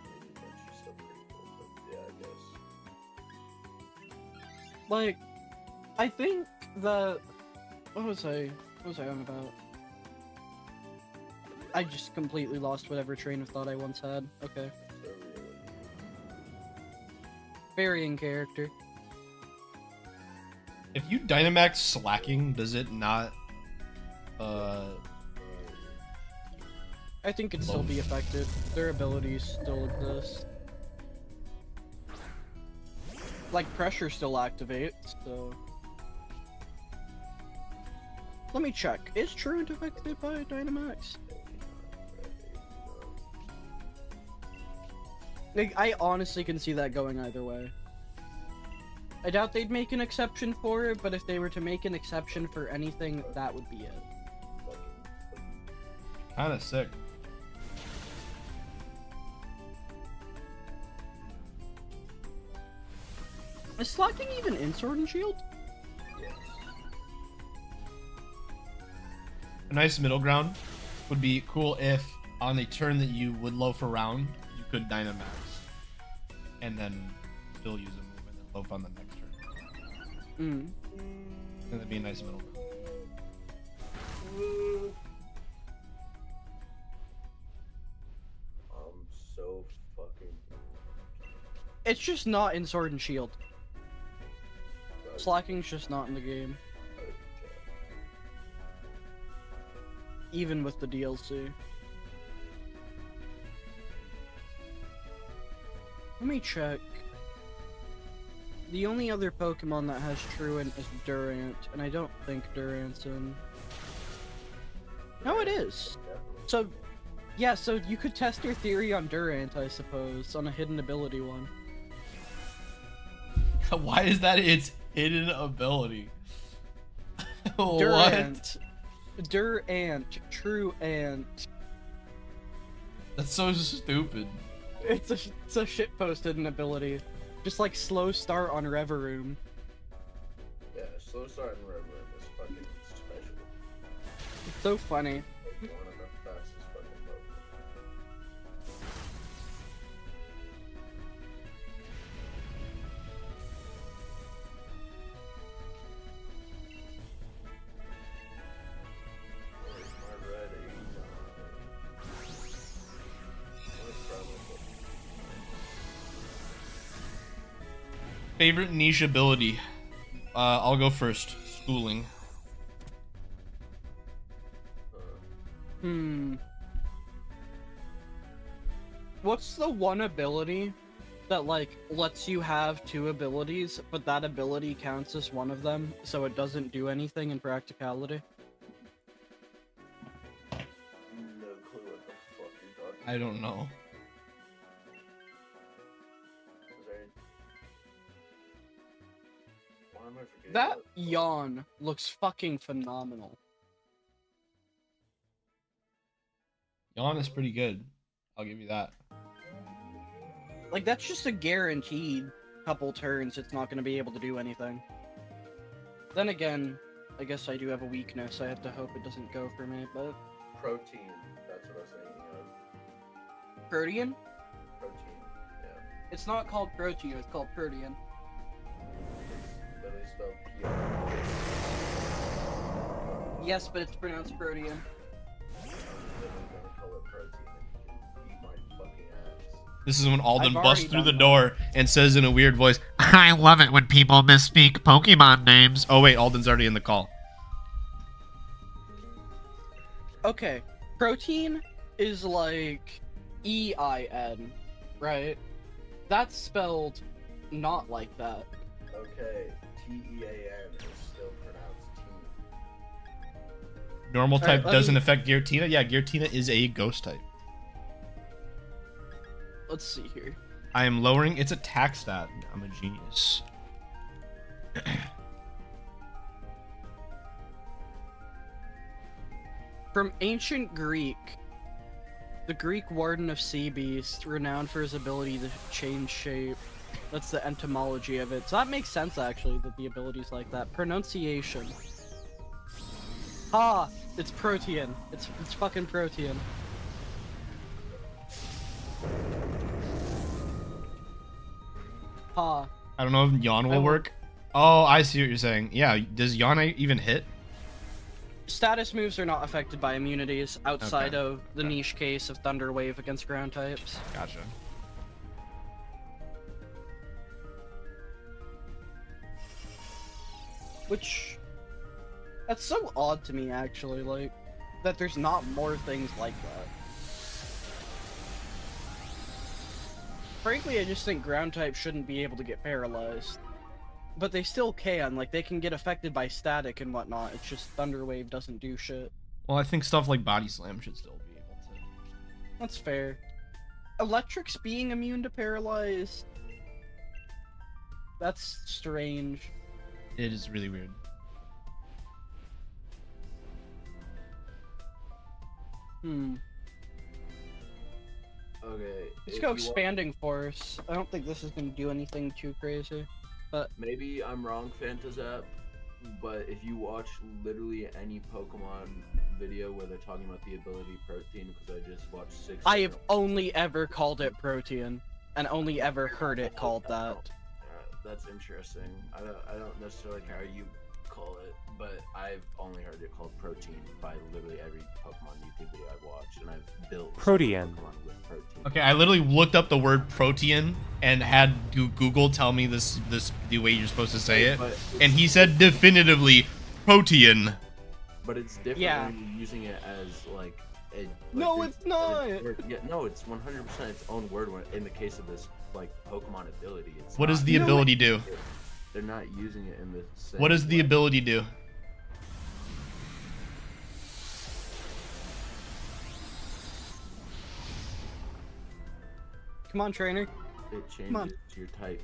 Maybe Munchie's still pretty cool, but yeah, I guess. Like, I think the... What was I on about? I just completely lost whatever train of thought I once had. Okay. So really. Varying character. If you Dynamax slacking, does it not? I think it'd still be affected. Their abilities still exist. Like, pressure still activates, so... Let me check. Is Truant affected by Dynamax? Like, I honestly can see that going either way. I doubt they'd make an exception for it, but if they were to make an exception for anything, that would be it. Kind of sick. Is Slacking even in Sword and Shield? A nice middle ground would be cool if on a turn that you would loaf around, you could Dynamax. And then still use a move and then loaf on the next turn. Mm. And that'd be a nice middle ground. I'm so fucking. It's just not in Sword and Shield. Slacking's just not in the game, even with the DLC. Let me check. The only other Pokemon that has Truant is Durant, and I don't think Durant's in. No, it is. So, yeah, so you could test your theory on Durant, I suppose, on a hidden ability one. Why is that its hidden ability? What? Durant. Durant. True Ant. That's so stupid. It's a shitpost hidden ability. Just like slow start on Reveroom. Yeah, Slow start in Red Room is fucking special. It's so funny. Like, one of the fastest fucking Pokemon. Where's my red 89? Let's try my Pokemon. Favorite niche ability? I'll go first. Schooling. What's the one ability that, like, lets you have two abilities, but that ability counts as one of them, so it doesn't do anything in practicality? No clue what the fuck you're talking I don't know. Is there any... Why am I forgetting That yawn looks fucking phenomenal. Yawn is pretty good. I'll give you that. Like, that's just a guaranteed couple turns it's not going to be able to do anything. Then again, I guess I do have a weakness. I have to hope it doesn't go for me, but... Protein. That's what I was thinking of. Protean? Protein. Yeah. It's not called Protean, it's called Protean. It's literally spelled P-R. Yes, but it's pronounced Protean. I'm literally gonna call it protein and you can eat my fucking ass. This is when Alden I've busts already through the done door and says in a weird voice, I love it when people misspeak Pokemon names. Oh wait, Alden's already in the call. Okay, Protein is like E-I-N, right? That's spelled not like that. Okay, T-E-A-N is still pronounced T. Normal Alright, type let doesn't me- affect Giratina? Yeah, Giratina is a ghost type. Let's see here. I am lowering its attack stat. I'm a genius. From ancient Greek, the Greek warden of sea beasts, renowned for his ability to change shape. That's the etymology of it. So that makes sense, actually, that the ability's like that. Pronunciation. Ah, it's Protean. It's fucking Protean. Ha. I don't know if Yawn I will will- work. Oh, I see what you're saying. Yeah, does Yawn even hit? Status moves are not affected by immunities outside Okay. of the niche case of Thunder Wave against ground types. Gotcha. Which, that's so odd to me, actually, like, that there's not more things like that. Frankly, I just think ground types shouldn't be able to get paralyzed. But they still can, like, they can get affected by static and whatnot, it's just Thunder Wave doesn't do shit. Well, I think stuff like Body Slam should still be able to. That's fair. Electric's being immune to paralyze? That's strange. It is really weird. Okay. Let's if go you expanding force. I don't think this is gonna do anything too crazy. Maybe I'm wrong, Phantazap, but if you watch literally any Pokemon video where they're talking about the ability Protein, because I just watched 6. I have only ever called it Protean, and only ever heard it called that. That's interesting. I don't necessarily care how you call it, but I've only heard it called Protein by literally every Pokemon YouTube video I've watched, and I've built Protean. Pokemon with Protein. Okay, I literally looked up the word Protean and had Google tell me this the way you're supposed to say it, But and he said definitively Protean. But it's different Yeah. when you're using it as like a. No, like, it's not! Yeah, no, it's 100% its own word. In the case of this like Pokemon ability, it's What does not- the You know ability do? They're not using it in the same. What does the way. ability do? Come on, trainer. It on. changes your type.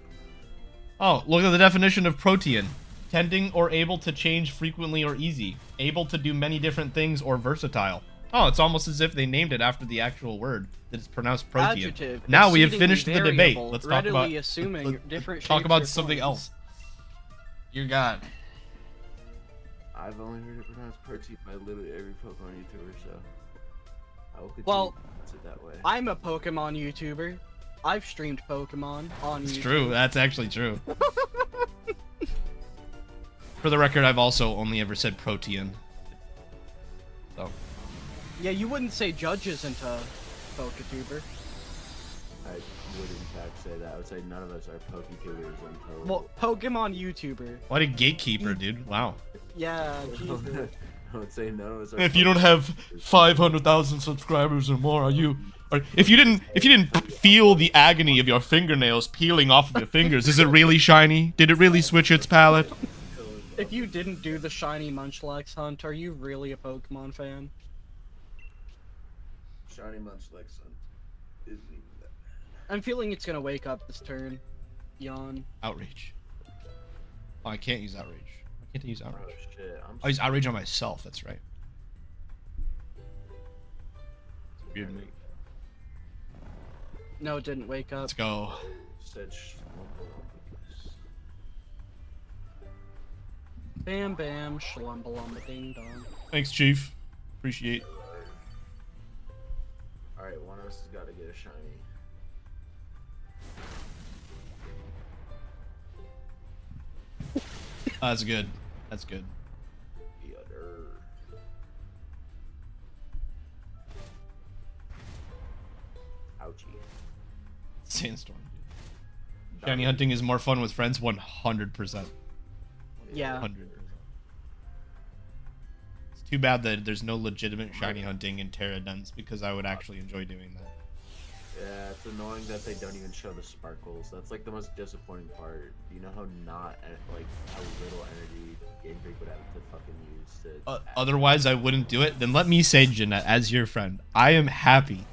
Oh, look at the definition of Protean. Tending or able to change frequently or easy. Able to do many different things or versatile. Oh, it's almost as if they named it after the actual word that is pronounced Protean. Adjective. Now we have exceedingly finished the debate. variable, Let's talk about readily assuming let's different talk shapes about or something forms. else. Dear God. I've only heard it pronounced protein by literally every Pokemon YouTuber, so I will continue Well, to pronounce it that way. I'm a Pokemon YouTuber. I've streamed Pokemon on It's YouTube. true. That's actually true. For the record, I've also only ever said Protean. So. Yeah, you wouldn't say Judge isn't a Poketuber. I would in fact say that. I would say none of us are Poketubers until. Well, Pokemon YouTuber. What a gatekeeper, dude. Wow. Yeah, Jesus. I would say none of us are. If you don't have 500,000 subscribers or more, if you didn't feel the agony of your fingernails peeling off of your fingers, is it really shiny? Did it really switch its palette? If you didn't do the shiny Munchlax hunt, are you really a Pokemon fan? Shiny Munchlax isn't even that. I'm feeling it's gonna wake up this turn. Yawn. Outrage. Oh, I can't use outrage. I can't use Oh outrage. shit! I use outrage on myself. That's right. Weird move. No, it didn't wake up. Let's go. Said Bam bam, shlumbalumba ding dong. Thanks, Chief. Appreciate. All right, one of us has got to get a shiny. That's good. That's good. The other. Ouchie. Sandstorm. Shiny hunting is more fun with friends. 100%. Yeah. 100%. It's too bad that there's no legitimate shiny hunting in Terradens because I would actually enjoy doing that. Yeah, it's annoying that they don't even show the sparkles. That's like the most disappointing part. You know how how little energy Game Freak would have to fucking use to. Otherwise, I wouldn't do it. Then let me say, Jeanette, as your friend, I am happy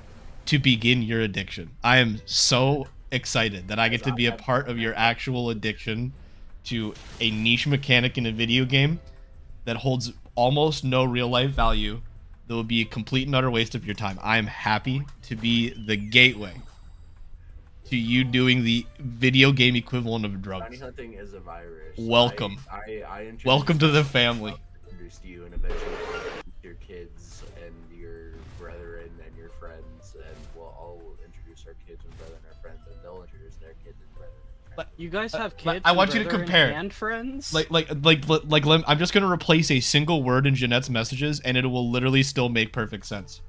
to begin your addiction. I am so excited that I get to be a part of your actual addiction to a niche mechanic in a video game that holds almost no real life value. That will be a complete and utter waste of your time. I am happy to be the gateway to you doing the video game equivalent of Shiny drugs. hunting is a virus. Welcome. I introduced Welcome to the family. Introduced you and eventually your kids and your brethren and your friends, and we'll all introduce our kids and brethren and our friends, and they'll introduce their kids and brethren. You guys have But kids. I and want you to brethren compare. And friends. I'm just gonna replace a single word in Jeanette's messages, and it will literally still make perfect sense.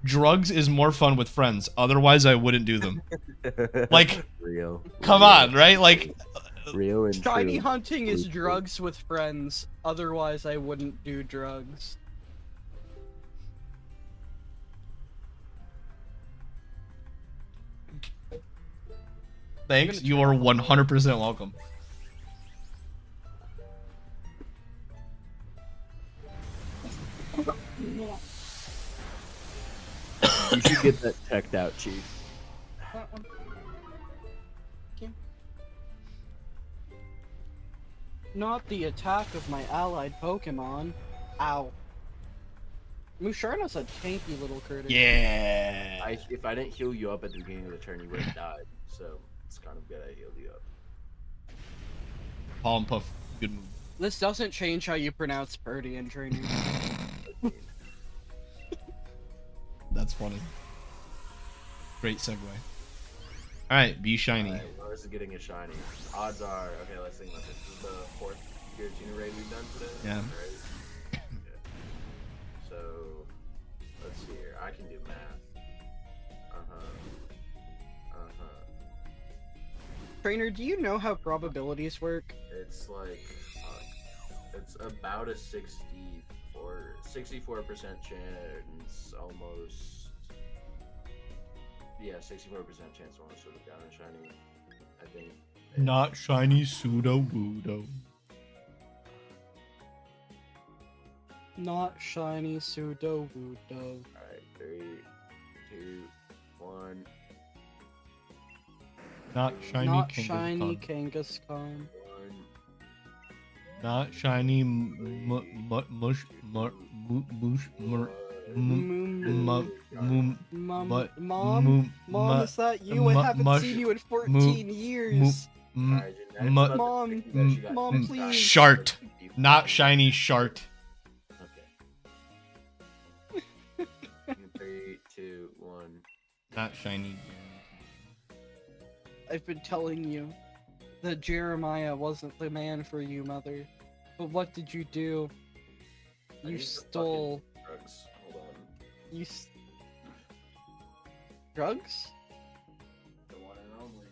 Drugs is more fun with friends. Otherwise, I wouldn't do them. Like, Real. come on, right? Like, Real and Shiny true. hunting is True. drugs with friends. Otherwise, I wouldn't do drugs. thanks. You are 100% welcome. You should get that checked out, Chief. Not the attack of my allied Pokemon. Ow. Musharna's a tanky little critter. Yeah. If I didn't heal you up at the beginning of the turn, you would have died. So it's kind of good I healed you up. Palm Puff. Good move. This doesn't change how you pronounce Purdy in training. That's funny. Great segue. Alright, be shiny. Alright, Lars is getting a shiny. Odds are, okay, let's think about this. This is the fourth Giratina raid we've done today. Yeah. Right? Okay. So, let's see here. I can do math. Trainer, do you know how probabilities work? It's like, it's about a 64% chance, almost. Yeah, 64% chance almost sort of down and shiny. I think. Not shiny pseudo wudo. Not shiny pseudo wudo. Alright, 3, 2, 1. Not shiny Not Kangaskhan. shiny Kangaskhan. 1. Not shiny mush Mom, is that you? I haven't seen you in 14 years. Alright, Jeanette's about to Mom, think that she got Mom, pissed please. off. Shart. Not shiny shart. Not shiny. I've been telling you that Jeremiah wasn't the man for you, mother. But what did you do? I You need the stole. fucking drugs. Hold on. You. Drugs? The one and only.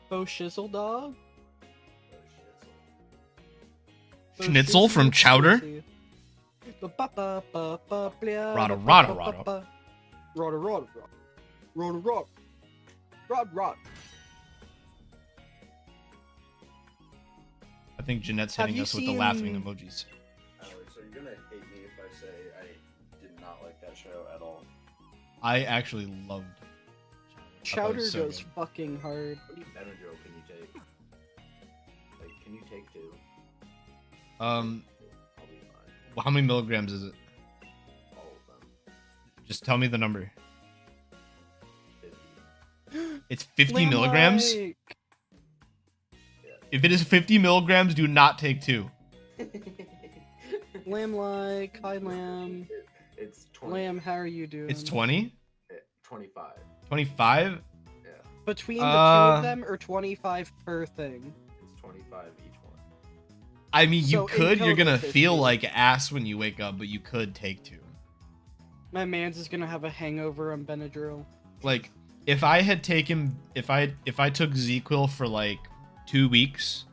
Bo Shizzle Dog? Oh, Schnitzel from Chowder? Rada Rada, rada, rada. Rada, rada, rada, rada. Rod, rod. I think Jeanette's Have hitting you us with the seen- laughing emojis. Alex, are you gonna hate me if I say I did not like that show at all? I actually loved. Chowder so goes good. fucking hard. What Benadryl can you take? Like, can you take 2? I'll be fine. How many milligrams is it? All of them. Just tell me the number. 50. It's 50 milligrams? Lamb-like. If it is 50 milligrams, do not take 2. Lamb-like. Hi, Lamb. It's 20. Lamb, how are you doing? It's 20? 25. 25? Yeah. Between the two of them, or 25 per thing? It's 25 each one. I mean, you So, in could. You're total, gonna 50. feel like ass when you wake up, but you could take 2. My man's is gonna have a hangover on Benadryl. Like, if I had taken, if I took ZQuil for like 2 weeks,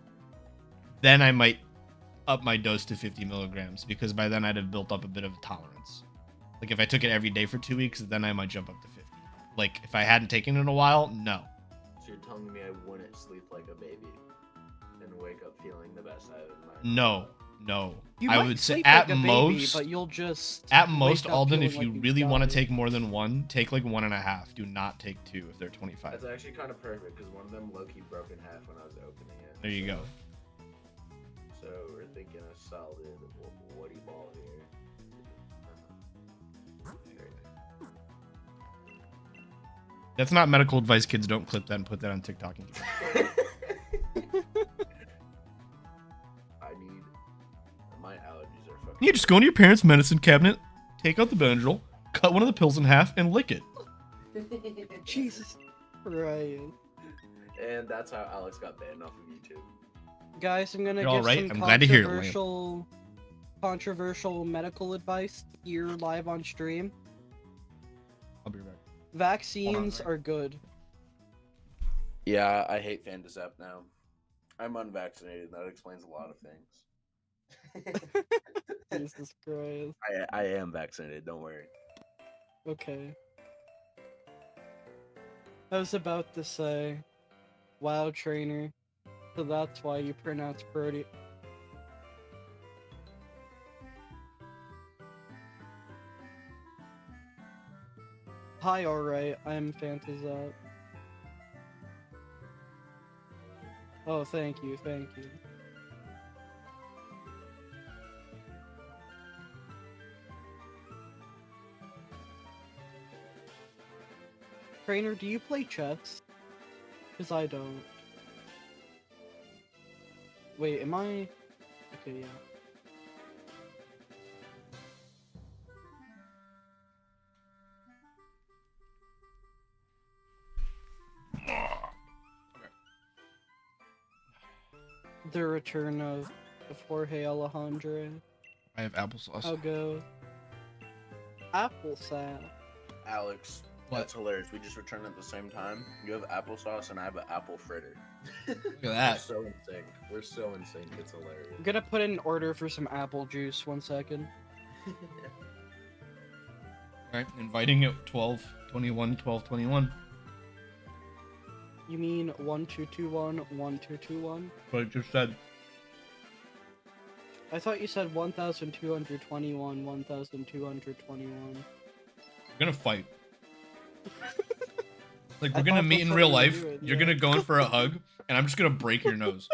then I might up my dose to 50 milligrams because by then I'd have built up a bit of a tolerance. Like if I took it every day for 2 weeks, then I might jump up to 50. Like if I hadn't taken it in a while, no. So you're telling me I wouldn't sleep like a baby and wake up feeling the best out of my No. You I might would say sleep at like a baby, most, but you'll just at most, wake up Alden, feeling if you like really got want to it. take more than one, take like 1.5. Do not take 2 if they're 25. That's actually kind of perfect because one of them low-key broke in half when I was opening it. There you go. So we're thinking a solid woody ball here. That's not medical advice, kids. Don't clip that and put that on TikTok. I need my allergies are fucking. You just go into your parents' medicine cabinet, take out the Benadryl, cut one of the pills in half, and lick it. Jesus Christ. And that's how Alex got banned off of YouTube. Guys, I'm gonna You're give all right? some I'm glad to hear it, Liam. controversial medical advice here live on stream. I'll be right back. Vaccines Hold on, are good. Yeah, I hate Fandazep now. I'm unvaccinated. That explains a lot of things. Jesus Christ. I am vaccinated. Don't worry. Okay. I was about to say, WoW trainer, so that's why you pronounce Brody. Hi, alright, I'm Fantazat. Oh, thank you, thank you. Trainer, do you play chess? Because I don't. Wait, am I? Okay, yeah. The return of Jorge Alejandro. I have applesauce. I'll go. Applesauce. Alex, What? that's hilarious. We just returned at the same time. You have applesauce and I have an apple fritter. Look at We're that. so in sync. We're so in sync. It's hilarious. I'm gonna put in an order for some apple juice. 1 second. Alright, inviting at 12:21, 12:21. You mean 1221, 1221? What I just said. I thought you said 1221, 1221. We're gonna fight. Like I we're gonna thought meet that's in what real we were life. doing, You're yeah. gonna go in for a hug, and I'm just gonna break your nose.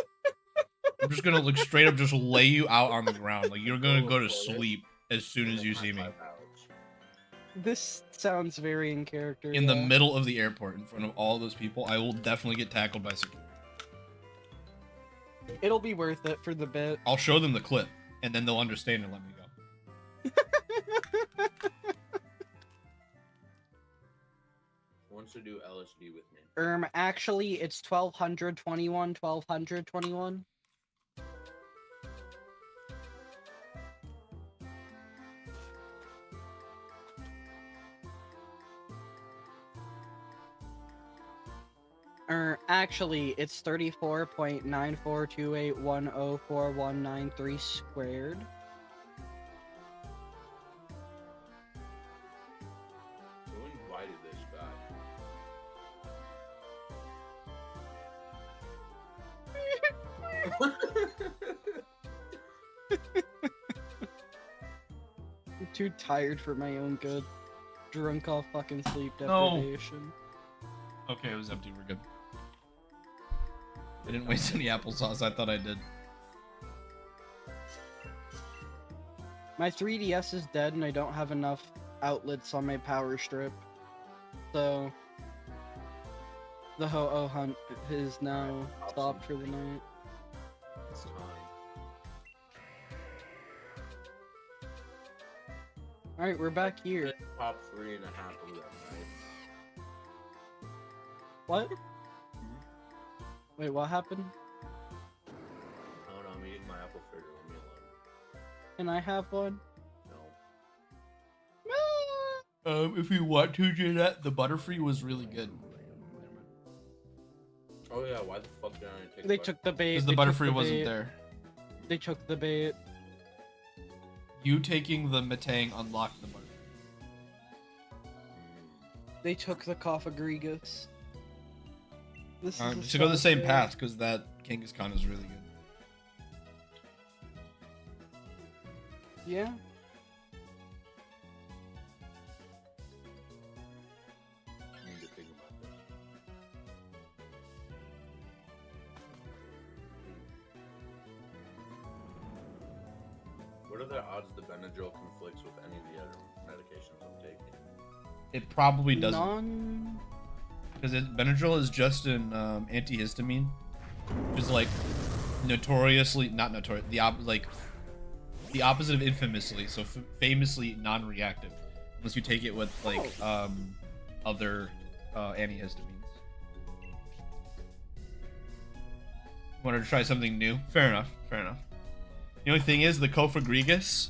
I'm just gonna like straight up just lay you out on the ground. Like you're gonna go to sleep as soon as you see me. This sounds very in character. In the yeah. middle of the airport, in front of all those people, I will definitely get tackled by security. It'll be worth it for the bit. I'll show them the clip, and then they'll understand and let me go. wants to do LSD with me? Actually, it's 1221, 1221. Actually, it's 34.9428104193 squared. Who invited this guy? I'm too tired for my own good. Drunk off fucking sleep No. deprivation. Okay, it was empty. We're good. I didn't waste any applesauce. I thought I did. My 3DS is dead and I don't have enough outlets on my power strip. So the Ho-Oh hunt is now stopped for the night. It's time. Alright, we're back here. Pop 3.5 of them, right? What? Wait, what happened? Oh no, I'm eating my apple fritter. Leave me alone. Can I have one? No. If you want to, Jeanette, the Butterfree was really good. Oh yeah, why the fuck did I take? They took the bait. Because the they took Butterfree wasn't bait, there. They took the bait. You taking the Metang unlocked the Butterfree. They took the Coffagrigus. This is a To go the same sad path, because that Kangaskhan is really good. day. Yeah. I need to think about this. What are the odds the Benadryl conflicts with any of the other medications I'm taking? It probably doesn't. Non. Because Benadryl is just an antihistamine, which is like notoriously not notorious. The opposite of infamously, so famously non-reactive, unless you take it with like other antihistamines. Wanted to try something new? Fair enough. Fair enough. The only thing is, the Coffagrigus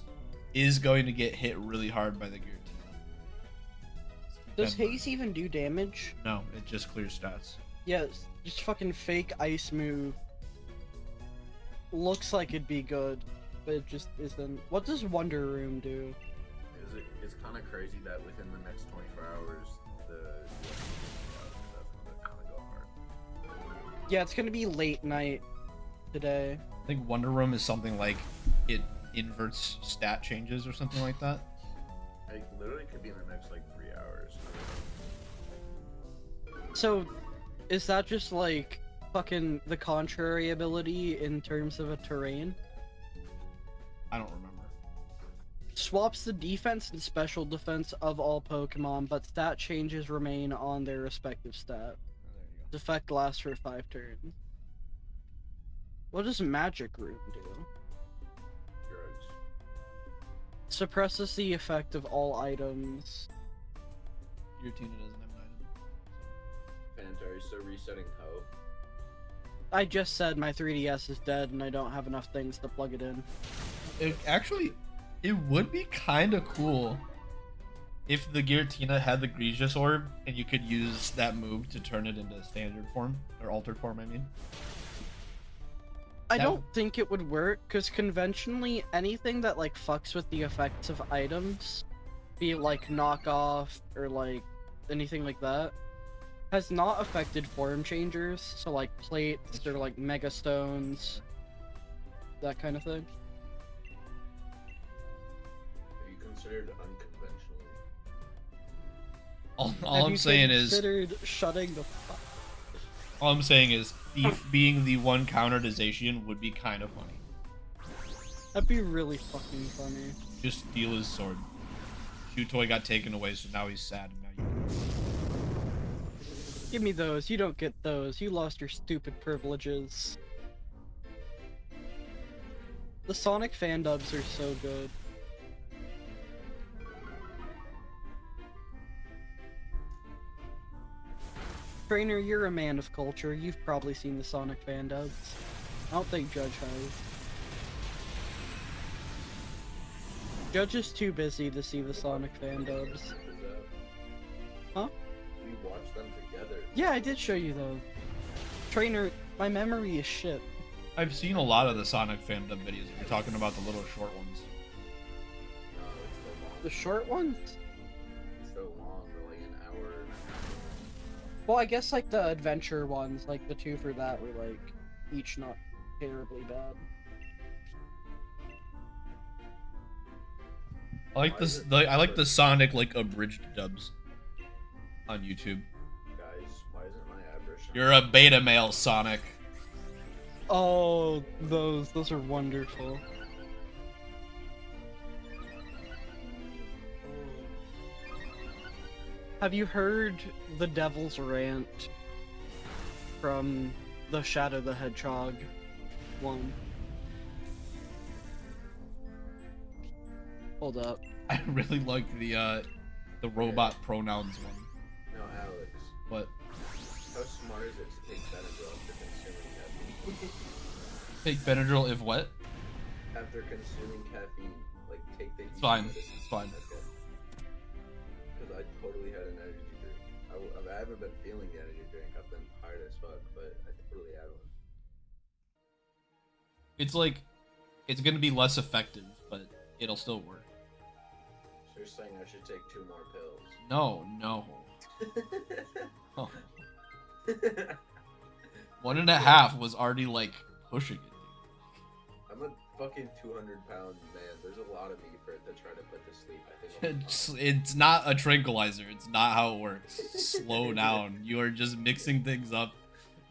is going to get hit really hard by the Giratina. Does haze even do damage? No, it just clears stats. Yes, just fucking fake ice move. Looks like it'd be good, but it just isn't. What does Wonder Room do? It's kind of crazy that within the next 24 hours, that's gonna kind of go hard. Yeah, it's gonna be late night today. I think Wonder Room is something like it inverts stat changes or something like that. Like literally could be in the next like 3 hours. So, is that just like fucking the contrary ability in terms of a terrain? I don't remember. Swaps the defense and special defense of all Pokemon, but stat changes remain on their respective stat. Oh, there you The effect lasts for 5 turns. What does Magic Room do? Drugs. Suppresses the effect of all items. go. Giratina doesn't have an item. Panther, so resetting Ho. I just said my 3DS is dead and I don't have enough things to plug it in. It would be kind of cool if the Giratina had the Grigious Orb and you could use that move to turn it into standard form, or altered form, I mean. I That- don't think it would work, because conventionally, anything that like fucks with the effects of items, be it like knockoff or like anything like that, has not affected form changers, so like plates or like mega stones, that kind of thing. Are you considered unconventionally? All Have I'm you saying is, considered shutting the fuck? all I'm saying is, Thief being the one counter to Zacian would be kind of funny. That'd be really fucking funny. Just steal his sword. Shoe toy got taken away, so now he's sad. And now you. Give me those. You don't get those. You lost your stupid privileges. The Sonic fan dubs are so good. Trainer, you're a man of culture. You've probably seen the Sonic fan dubs. I don't think Judge has. Judge is too busy to see the Sonic fan dubs. Huh? We watched them together. Yeah, I did show you those. Trainer, my memory is shit. I've seen a lot of the Sonic fan dub videos. If you're talking about the little short ones. No, it's so long. The short ones? It's so long, they're like an hour and a half. Well, I guess like the adventure ones, like the two for that were like each not terribly bad. I like this. I like the Sonic like abridged dubs on YouTube. Guys, why isn't my address showing? You're a beta male, Sonic. Oh, those are wonderful. Have you heard the Devil's Rant from the Shadow the Hedgehog one? Hold up. I really like the robot pronouns one. No, Alex. What? How smart is it to take Benadryl after consuming caffeine? Take Benadryl if what? After consuming caffeine, like take the. It's fine. It's fine. Okay. Because I totally had an energy drink. I haven't been feeling the energy drink. I've been tired as fuck, but I totally had one. It's like, it's gonna be less effective, but it'll still work. So you're saying I should take 2 more pills? No. Oh. 1.5 was already like pushing it. I'm a fucking 200-pound man. There's a lot of me for it to try to put to sleep. I think I'll be It's not a tranquilizer. It's not how it works. Slow down. You are just mixing things up.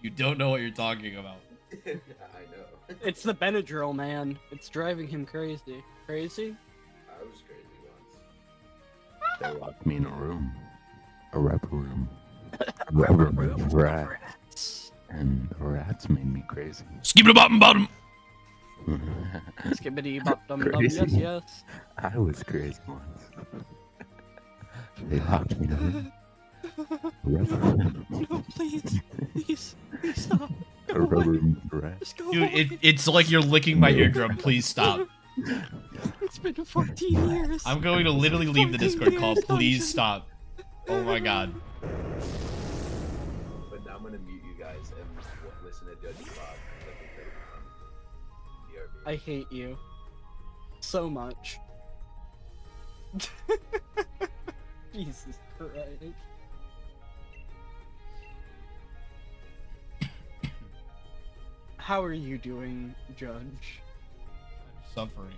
You don't know what you're talking about. fine. I know. It's the Benadryl, man. It's driving him crazy. Crazy? I was crazy once. They locked me in a room. A rubber room. A rubber room with rats. And the rats made me crazy. Skip the bottom. Skibbity bop dum dum. Crazy. Yes, yes. I was crazy once. They locked me in a room. A rubber room. No, please, please stop. A rubber room with rats. Just go Dude, away. it's like you're licking my eardrum. Please stop. It's been 14 years. I'm going to literally leave the Discord call. 14 Please years, stop. Oh my god. But now I'm gonna mute you guys and listen to Judge's vlog. I think that'll be fun. BRB. I hate you so much. Jesus Christ. How are you doing, Judge? I'm suffering.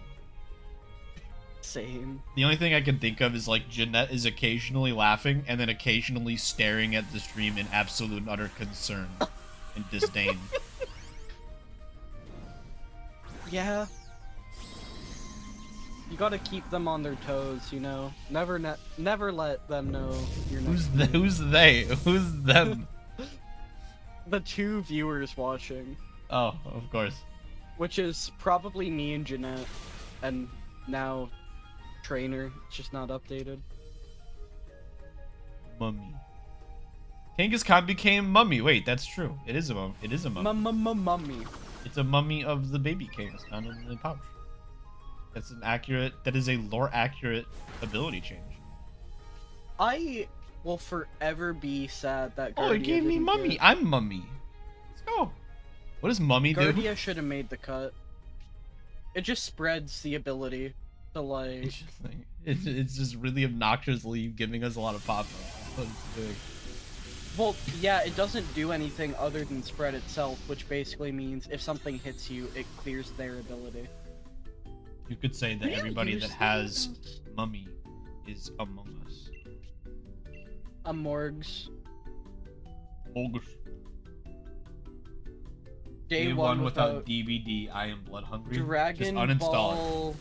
Same. The only thing I can think of is like Jeanette is occasionally laughing and then occasionally staring at the stream in absolute and utter concern and disdain. Yeah. You gotta keep them on their toes, you know. Never let them know you're Who's next to them. who's they? Who's them? The 2 viewers watching, Oh, of course. which is probably me and Jeanette, and now Trainer. It's just not updated. Mummy. Genghis Khan became mummy. Wait, that's true. It is a mummy. It is a mummy. Mummy. It's a mummy of the baby Genghis Khan in the pouch. That's an accurate. That is a lore accurate ability change. I will forever be sad that Oh, it Guardia gave me didn't mummy. get- I'm mummy. Let's go. What does mummy do? Guardia should have made the cut. It just spreads the ability to like. It's just, like, it's just really obnoxiously giving us a lot of pop-up. That's what it's doing. Well, yeah, it doesn't do anything other than spread itself, which basically means if something hits you, it clears their ability. You could say that Yeah, everybody use that has mummy is Among Us. Morgs. Bogus. Day one without DVD. I am blood hungry. Dragon Just uninstall it. Ball.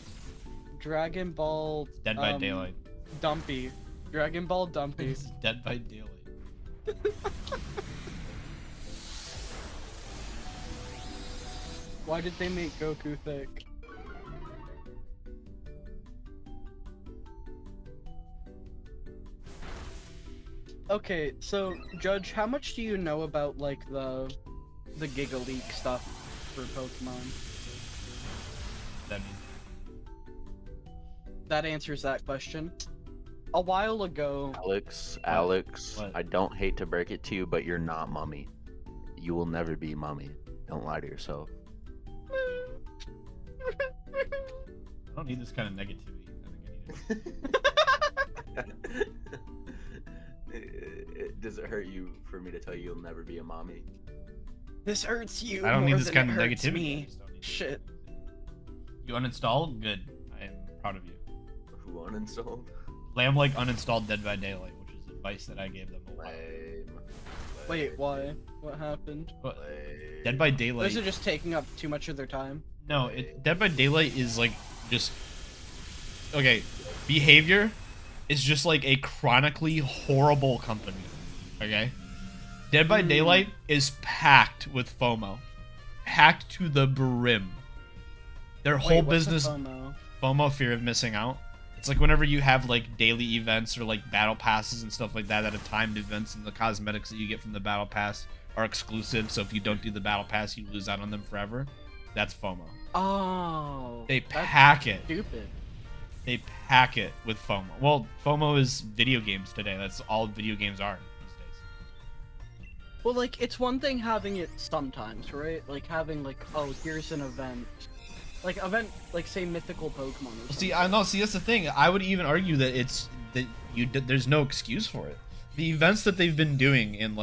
Dragon Ball. It's Dead by Daylight. Dumpy. Dragon Ball Dumpy. It's Dead by Daylight. Why did they make Goku thick? Okay, so Judge, how much do you know about like the Giga League stuff for Pokemon? That means That answers that question. A while ago, Alex, What? I don't hate to break it to you, but you're not Mummy. You will never be Mummy. Don't lie to yourself. I don't need this kind of negativity. I think I need it. Does it hurt you for me to tell you you'll never be a mommy? this hurts you. I don't need more this than kind it of hurts negativity. I Me. just don't need it. Shit. You uninstalled? Good. I am proud of you. Who uninstalled? Lamb like uninstalled Dead by Daylight, which is advice that I gave them a while ago. Lame. Wait, why? What happened? But Lame. Dead by Daylight. Those are just taking up too much of their time. No, Dead by Daylight is like just okay. Behavior is just like a chronically horrible company. Okay, Dead by Daylight is packed with FOMO, packed to the brim. Their whole Wait, what's the business FOMO, fear of missing out. It's like whenever you have like daily events or like battle passes and stuff like that are timed events, and the cosmetics that you get from the battle pass are exclusive. So if you don't do the battle pass, you lose out on them forever. That's FOMO. Oh. They that's pack it. Stupid. They pack it with FOMO. Well, FOMO is video games today. That's all video games are these days. Well, like, it's one thing having it sometimes, right? Like, having, like, oh, here's an event. Like, like, say, mythical Pokemon or something. See, I know. See, that's the thing. I would even argue that there's no excuse for it. The events that they've been doing in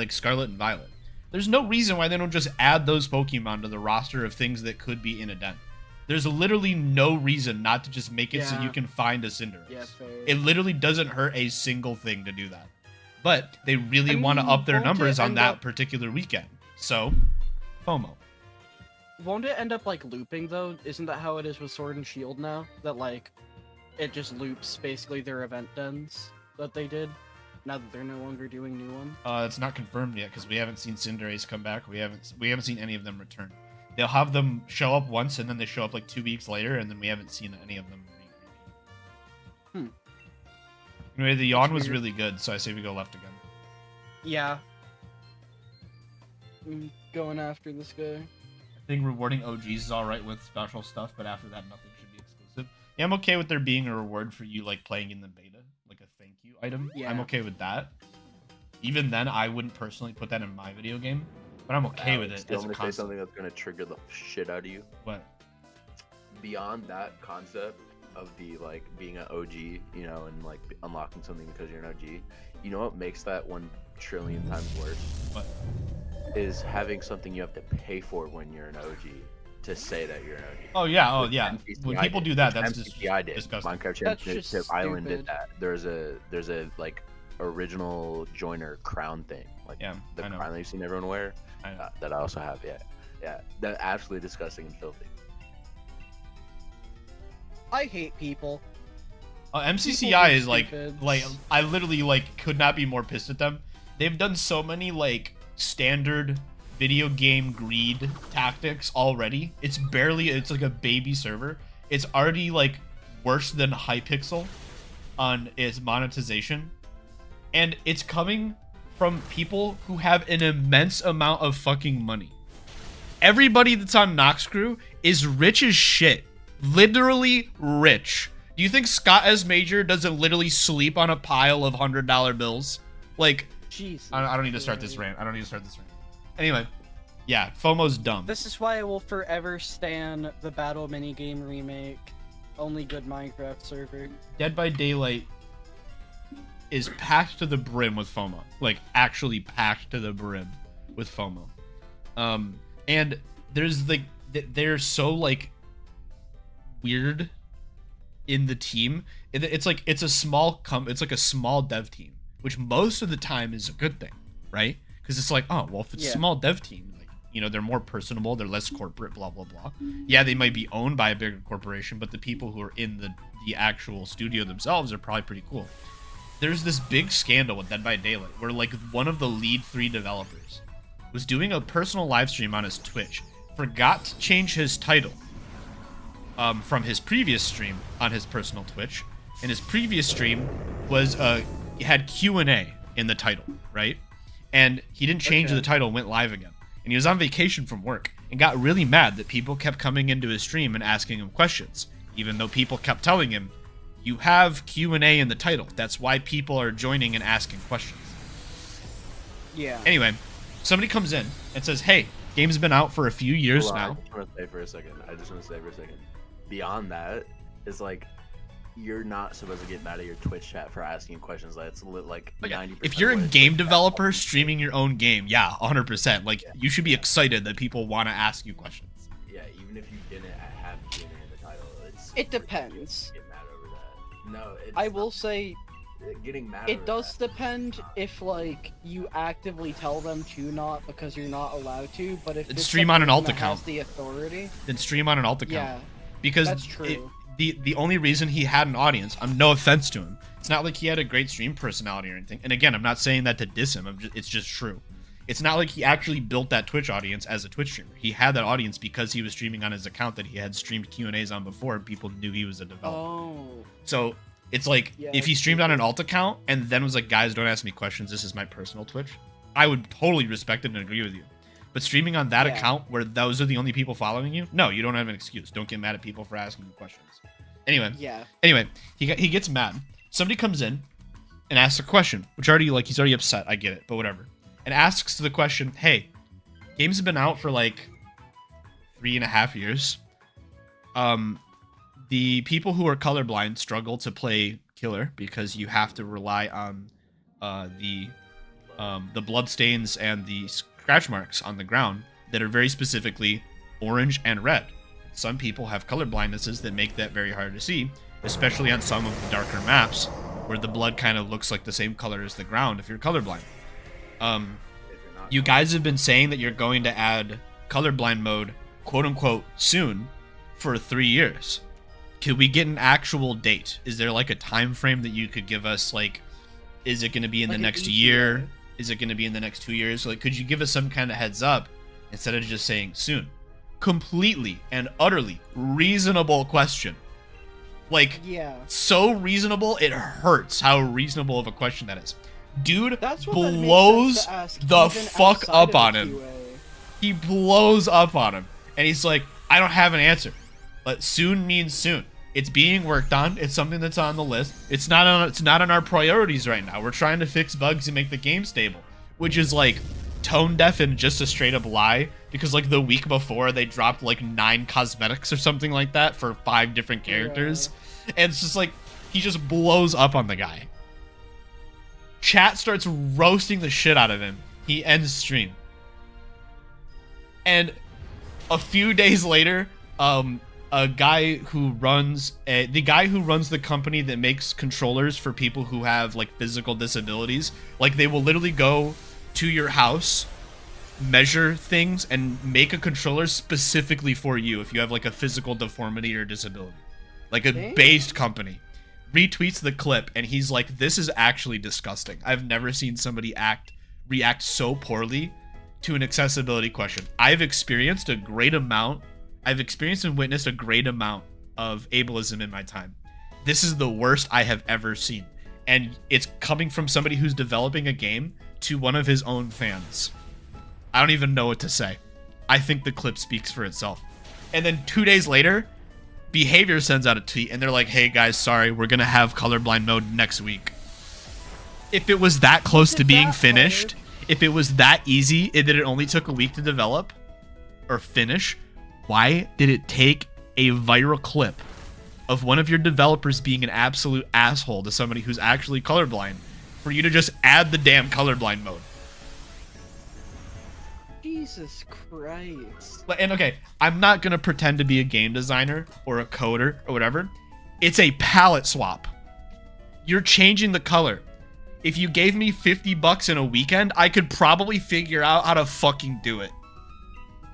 Scarlet and Violet, there's no reason why they don't just add those Pokemon to the roster of things that could be in a den. There's literally no reason not to just make it so you can find a Cinderace. Yeah, fair. It literally doesn't hurt a single thing to do that. But they really I want to mean, up their won't it numbers on end that up- particular weekend. So, FOMO. Won't it end up, like, looping, though? Isn't that how it is with Sword and Shield now? That, like, it just loops, basically, their event dens that they did, now that they're no longer doing new ones? It's not confirmed yet because we haven't seen Cinderace come back. We haven't seen any of them return. They'll have them show up once and then they show up like 2 weeks later, and then we haven't seen any of them. Anyway, the yawn was weird. really good, so I say we go left again. Yeah. I'm going after this guy. I think rewarding OGs is alright with special stuff, but after that, nothing should be exclusive. Yeah, I'm okay with there being a reward for you like playing in the beta, like a thank you item. Yeah. I'm okay with that. Even then, I wouldn't personally put that in my video game, but I'm okay with it Do you as a want me to say concept. something that's gonna trigger the shit out of you? What? Beyond that concept of the like being an OG, you know, and like unlocking something because you're an OG, you know what makes that 1 trillion times worse? What? Is having something you have to pay for when you're an OG to say that you're an OG. Oh yeah, Which When MCCI people did. do that, Which that's just MCCI did. disgusting. Minecraft That's just Championship Island did stupid. that. There's a like original joiner crown thing, like Yeah, the I know. crown that you've seen everyone wear. I know. That I also have. Yeah, that's absolutely disgusting and filthy. I hate people. MCCI do is like stupid. I literally like could not be more pissed at them. They've done so many like standard video game greed tactics already. It's like a baby server. It's already like worse than Hypixel on its monetization, and it's coming from people who have an immense amount of fucking money. Everybody that's on Nox Crew is rich as shit. Literally rich. Do you think Scott S. Major doesn't literally sleep on a pile of $100 bills? Like, Jesus. I don't need to start this rant. Anyway, yeah, FOMO's dumb. This is why I will forever stan the Battle minigame remake. Only good Minecraft server. Dead by Daylight is packed to the brim with FOMO. Like, actually packed to the brim with FOMO. And there's like, they're so like weird in the team. It's like it's a small dev team, which most of the time is a good thing, right? Because it's like, oh well, if it's a Yeah. small dev team, like, you know, they're more personable, they're less corporate, blah blah blah. Yeah, they might be owned by a bigger corporation, but the people who are in the actual studio themselves are probably pretty cool. There's this big scandal with Dead by Daylight where like one of the lead 3 developers was doing a personal live stream on his Twitch, forgot to change his title from his previous stream on his personal Twitch, and his previous stream was had Q&A in the title, right? And he didn't change Okay. the title, went live again. And he was on vacation from work and got really mad that people kept coming into his stream and asking him questions, even though people kept telling him, you have Q&A in the title. That's why people are joining and asking questions. Yeah. Anyway, somebody comes in and says, hey, game's been out for a few years Hold on, now. I just want to say for a second. Beyond that, it's like you're not supposed to get mad at your Twitch chat for asking questions. Like it's like But yeah, 90%. if you're a of what game Twitch chat developer wants. streaming your own game, yeah, 100%. Like, you should be excited that people want to ask you questions. Yeah, even if you didn't have Q&A in the title, It depends. Get mad over that. No, it's I will say getting mad. it over does that. depend if like you actively tell them to not because you're not allowed to, but if Then it's stream the on an person alt that has account. the authority, Then stream on an alt account. yeah, Because that's true. the only reason he had an audience, no offense to him, it's not like he had a great stream personality or anything. And again, I'm not saying that to diss him. It's just true. It's not like he actually built that Twitch audience as a Twitch streamer. He had that audience because he was streaming on his account that he had streamed Q&As on before, and people knew he was a developer. Oh, So it's like, Yeah, if he that's streamed true. on an alt account and then was like, guys, don't ask me questions, this is my personal Twitch, I would totally respect it and agree with you. But streaming on that Yeah. account where those are the only people following you, no, you don't have an excuse. Don't get mad at people for asking you questions. Anyway, yeah. he gets mad. Somebody comes in and asks a question, which already, like, he's already upset. I get it, but whatever. And asks the question, hey, games have been out for like 3.5 years. The people who are colorblind struggle to play killer because you have to rely on the blood stains and the scratch marks on the ground that are very specifically orange and red. Some people have color blindnesses that make that very hard to see, especially on some of the darker maps where the blood kind of looks like the same color as the ground if you're colorblind. If you're not You guys have been saying that you're going to add colorblind mode, quote unquote, soon for 3 years. Could we get an actual date? Is there like a time frame that you could give us? Like, is it going to be in Like the an next ETA? year? Is it going to be in the next 2 years? Like, could you give us some kind of heads up instead of just saying soon? Completely and utterly reasonable question. Like, Yeah. so reasonable, it hurts how reasonable of a question that is. Dude That's what that makes blows sense to ask, the even fuck outside up of a on him. QA. He blows up on him. And he's like, I don't have an answer. But soon means soon. It's being worked on. It's something that's on the list. It's not on our priorities right now. We're trying to fix bugs and make the game stable. Which is like tone deaf and just a straight up lie. Because like the week before they dropped like 9 cosmetics or something like that for 5 different characters. And it's just like he just blows up on the guy. Chat starts roasting the shit out of him. He ends stream. And a few days later, the guy who runs the company that makes controllers for people who have like physical disabilities, like they will literally go to your house, measure things, and make a controller specifically for you if you have like a physical deformity or disability. Like a Damn. based company. Retweets the clip and he's like, this is actually disgusting. I've never seen somebody react so poorly to an accessibility question. I've experienced and witnessed a great amount of ableism in my time. This is the worst I have ever seen. And it's coming from somebody who's developing a game to one of his own fans. I don't even know what to say. I think the clip speaks for itself. And then 2 days later, Behavior sends out a tweet and they're like, hey guys, sorry, we're gonna have colorblind mode next week. If it was that close to being finished, if it was that easy, that it only took a week to develop or finish, why did it take a viral clip of one of your developers being an absolute asshole to somebody who's actually colorblind for you to just add the damn colorblind mode? Jesus Christ. And okay, I'm not gonna pretend to be a game designer or a coder or whatever. It's a palette swap. You're changing the color. If you gave me $50 in a weekend, I could probably figure out how to fucking do it.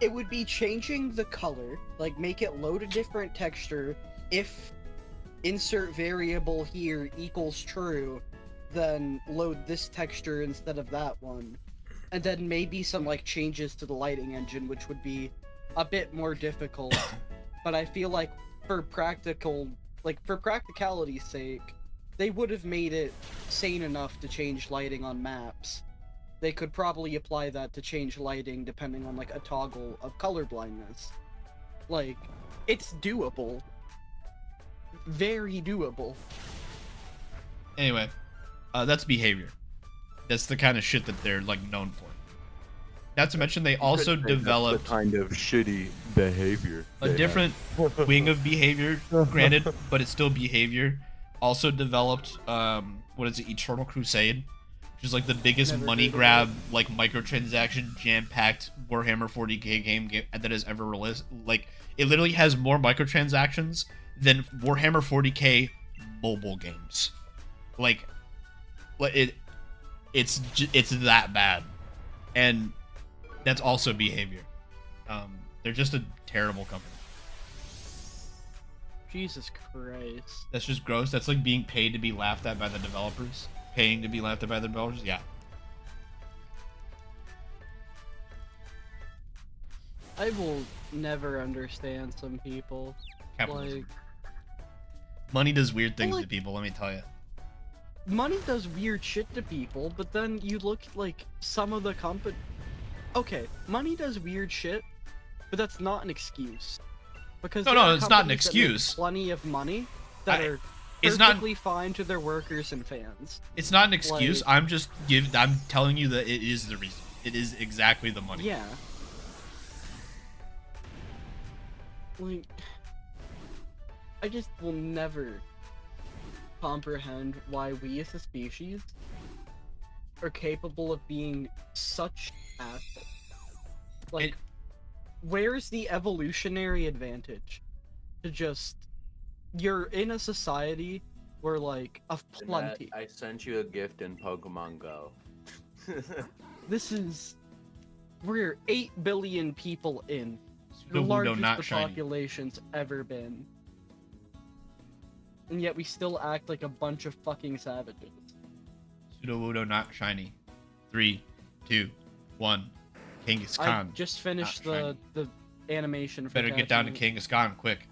It would be changing the color, like make it load a different texture. If insert variable here equals true, then load this texture instead of that one. And then maybe some like changes to the lighting engine, which would be a bit more difficult. But I feel like for practicality's sake, they would have made it sane enough to change lighting on maps. They could probably apply that to change lighting depending on like a toggle of color blindness. Like, it's doable. Very doable. Anyway, that's behavior. That's the kind of shit that they're like known for. Not to mention they also developed the kind of shitty behavior. a different wing of behavior, granted, but it's still behavior. Also developed what is it, Eternal Crusade, which is like the biggest Never money heard of grab, like microtransaction jam-packed Warhammer 40k game that has ever released. Like, it literally has more microtransactions than Warhammer 40k mobile games. Like it's that bad, and that's also behavior. They're just a terrible company. Jesus Christ. That's just gross. That's like being paid to be laughed at by the developers. Paying to be laughed at by the developers. Yeah. I will never understand some people. Capitalism. Like, Money does weird things like- to people. Let me tell you. money does weird shit to people, but then you look like some of the company. Okay, money does weird shit, but that's not an excuse. Because No, there are it's not an companies that make excuse. Plenty of money that are It's not. perfectly fine to their workers and fans. It's not an excuse. like- I'm telling you that it is the reason. It is exactly the money. Yeah. Like, I just will never comprehend why we as a species are capable of being such assholes. Like, It- where's the evolutionary advantage to just you're in a society where like of Matt, plenty. I sent you a gift in Pokemon Go. This is we're 8 billion people in. The Pseudo-Wudo largest not the shiny. population's ever been. And yet we still act like a bunch of fucking savages. Pseudo-Wudo not shiny. 3, 2, 1. Genghis I Khan. just finished not the animation for Better get down to catching it. Genghis Khan quick.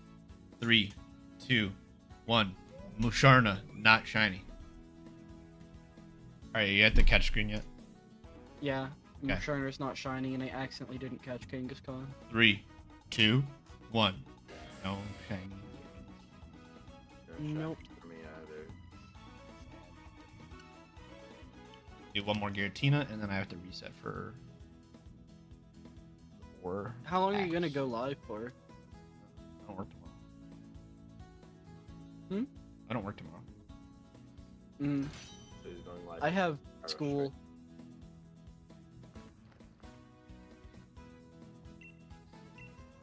3, 2, 1. Musharna not shiny. Alright, you at the catch screen yet? Yeah, Okay. Musharna's not shiny and I accidentally didn't catch Genghis Khan. 3, 2, 1. No shiny. Nope. For me either. Do one more Giratina, and then I have to reset for 4. How long are you gonna go live for? I don't work tomorrow. Hmm? I don't work tomorrow. Mm, So he's going live. I have Oh, school.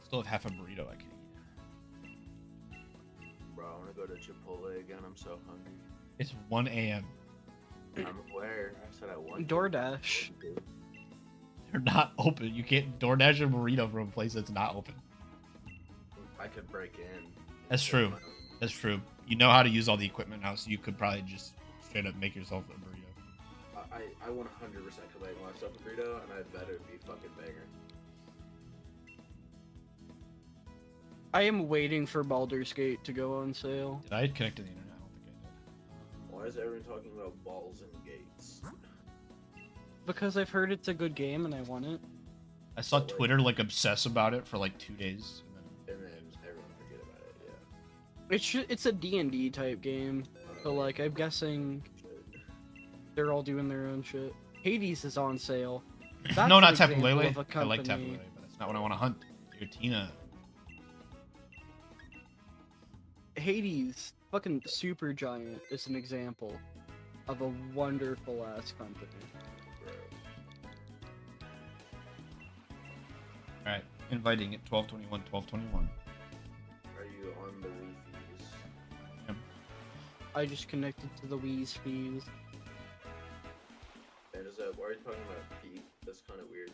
Still have half a burrito I can eat. Bro, I want to go to Chipotle again. I'm so hungry. It's 1 a.m. I'm aware. I said I want. DoorDash. They're not open. You can't DoorDash a burrito from a place that's not open. I could break in. That's true. That's true. You know how to use all the equipment now, so you could probably just straight up make yourself a burrito. I 100% could make myself a burrito, and I better be fucking banger. I am waiting for Baldur's Gate to go on sale. Did I connect to the internet? I don't think I did. Why is everyone talking about balls and gates? Because I've heard it's a good game and I want it. I saw Twitter like obsess about it for like 2 days. And then everyone forget about it. Yeah. It's a D&D type game. So like I'm guessing Shit. they're all doing their own shit. Hades is on sale. That's No, an not Tapu example Lele. of a I like Tapu company- Lele, but that's not what I want to hunt. Giratina. Hades, fucking Super Giant, is an example of a wonderful ass company. Bro. Alright, inviting at 12:21, 12:21. Are you on the Wi-Fi's? I just connected to the Wii's fees. And is that why are you talking about feet? That's kind of weird.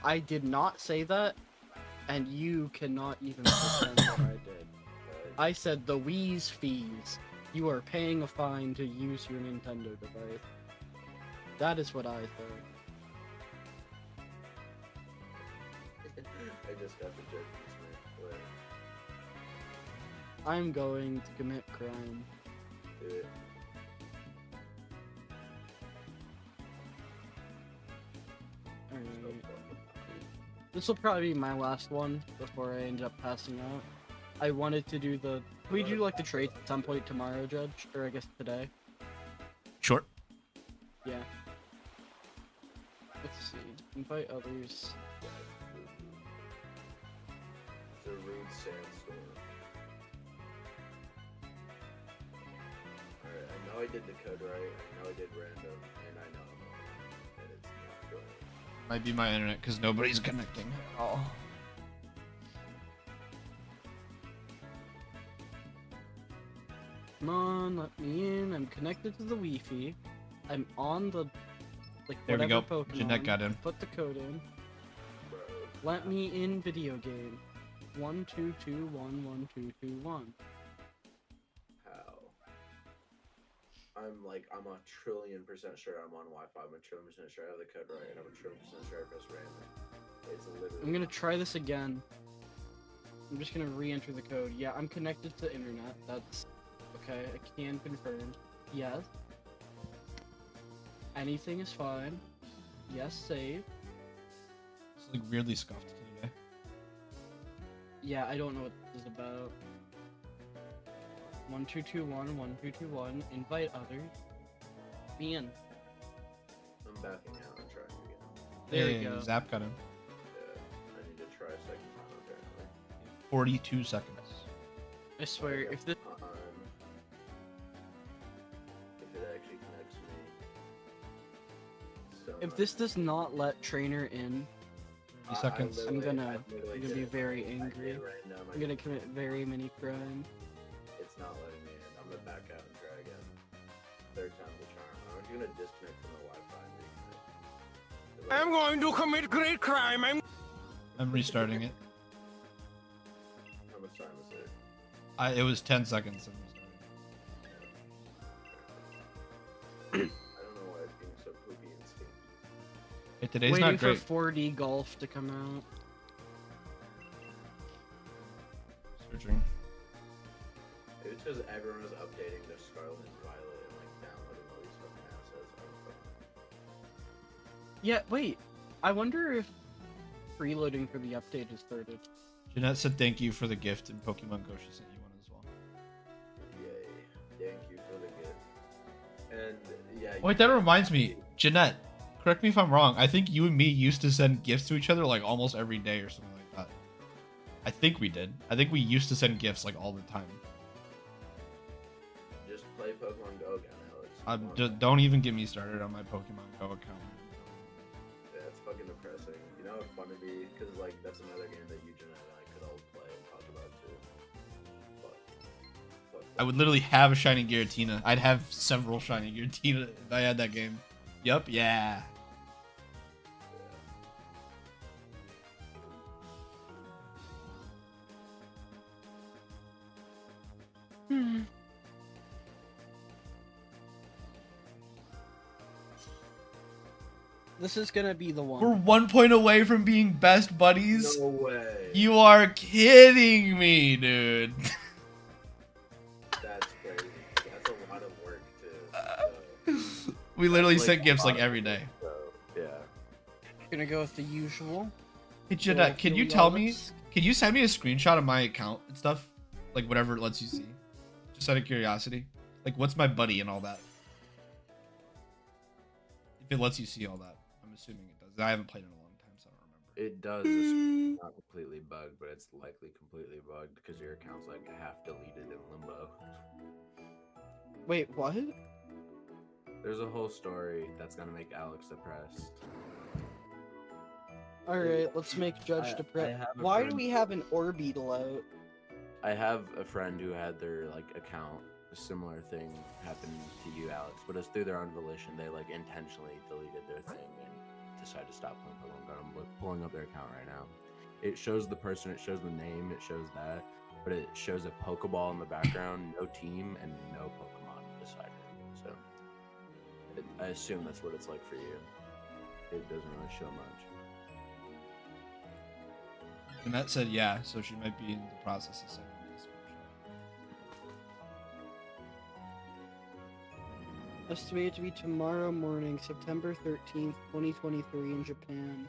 I did not say that, and you cannot even pretend that I did. I said the Wii's fees. You are paying a fine to use your Nintendo device. That is what I thought. I just got the joke. Whatever. I'm going to commit crime. Do it. This will probably be my last one before I end up passing out. I wanted to do the. Can we do like the trade at some point tomorrow, Judge? Or I guess today? Sure. Yeah. Let's see. Invite others. The rude sandstorm. Alright, I know I did the code right, I know I did random, and I know that it's not going. Might be my internet because nobody's connecting at all. Come on, let me in. I'm connected to the Wi-Fi. I'm on the like There we whatever go. Pokemon. Jeanette got in. Put the code in. Bro, Let me in video game. 1221121. how? I'm a trillion% sure I'm on Wi-Fi, I'm a trillion% sure I have the code right, and I'm a trillion% sure I pressed random. It's literally. I'm gonna try this again. I'm just gonna re-enter the code. Yeah, I'm connected to internet. That's okay. I can confirm. Yes. Anything is fine. Yes, save. It's like weirdly scuffed today. Yeah, I don't know what this is about. 1221. Invite others. Me in. I'm backing out and trying again. There Hey, we go. Zap got in. Yeah, I need to try a second time apparently. 42 seconds. I swear, if this If it actually connects me. So if much. this does not let trainer in, 30 seconds. I'm gonna I literally be did it. very I angry. did random, I'm gonna commit very many crimes. It's not letting me in. I'm gonna back out and try again. Third time's the charm. I'm just gonna disconnect from the Wi-Fi and reconnect. I'm going to commit great crime. I'm restarting it. How much time is it? It was 10 seconds. I'm restarting. I don't know why it's being so poopy and stinky. Hey, today's Waiting not great. for 4D golf to come out. Switching. Maybe it's because everyone was updating their Scarlet and Violet and like downloading all these fucking assets. I don't fucking know. Yeah, wait. I wonder if preloading for the update is started. Jeanette said thank you for the gift, and Pokemon Go, she sent you one as well. Yay. Thank you for the gift. And yeah. Wait, that reminds me. Jeanette, correct me if I'm wrong. I think you and me used to send gifts to each other like almost every day or something like that. I think we did. I think we used to send gifts like all the time. Just play Pokemon Go again, Alex. Come on. Don't even get me started on my Pokemon Go account. Yeah, it's fucking depressing. You know how fun it'd be? Because, like, that's another game that you, Jeanette, and I could all play and talk about, too. Fuck I would literally have a shiny Giratina. I'd have several shiny Giratina if I had that game. Yup, yeah. This is gonna be the one. We're 1 point away from being best buddies. No way. You are kidding me, dude. That's crazy. That's a lot of work, too. So, We literally like, sent gifts a lot like of every day. so, yeah. Gonna go with the usual. Hey, Jeanette, can you Phil tell me? Yellis. Can you send me a screenshot of my account and stuff? Like whatever it lets you see. Just out of curiosity. Like what's my buddy and all that? If it lets you see all that. I'm assuming it does. I haven't played in a long time, so I don't remember. It does. It's not completely bugged, but it's likely completely bugged because your account's like half deleted in limbo. Wait, what? There's a whole story that's gonna make Alex depressed. Alright, let's make Judge I depressed. have a Why do friend- we have an Orbeetle out? I have a friend who had their like account, a similar thing happened to you, Alex, but it's through their own volition. They like intentionally deleted their thing and decided to stop playing Pokemon Go. I'm pulling up their account right now. It shows the person, it shows the name, it shows that, but it shows a Pokeball in the background, no team, and no Pokemon beside it. So I assume that's what it's like for you. It doesn't really show much. Jeanette said yeah, so she might be in the process of sending me a screenshot. Estimated to be tomorrow morning, September 13th, 2023 in Japan.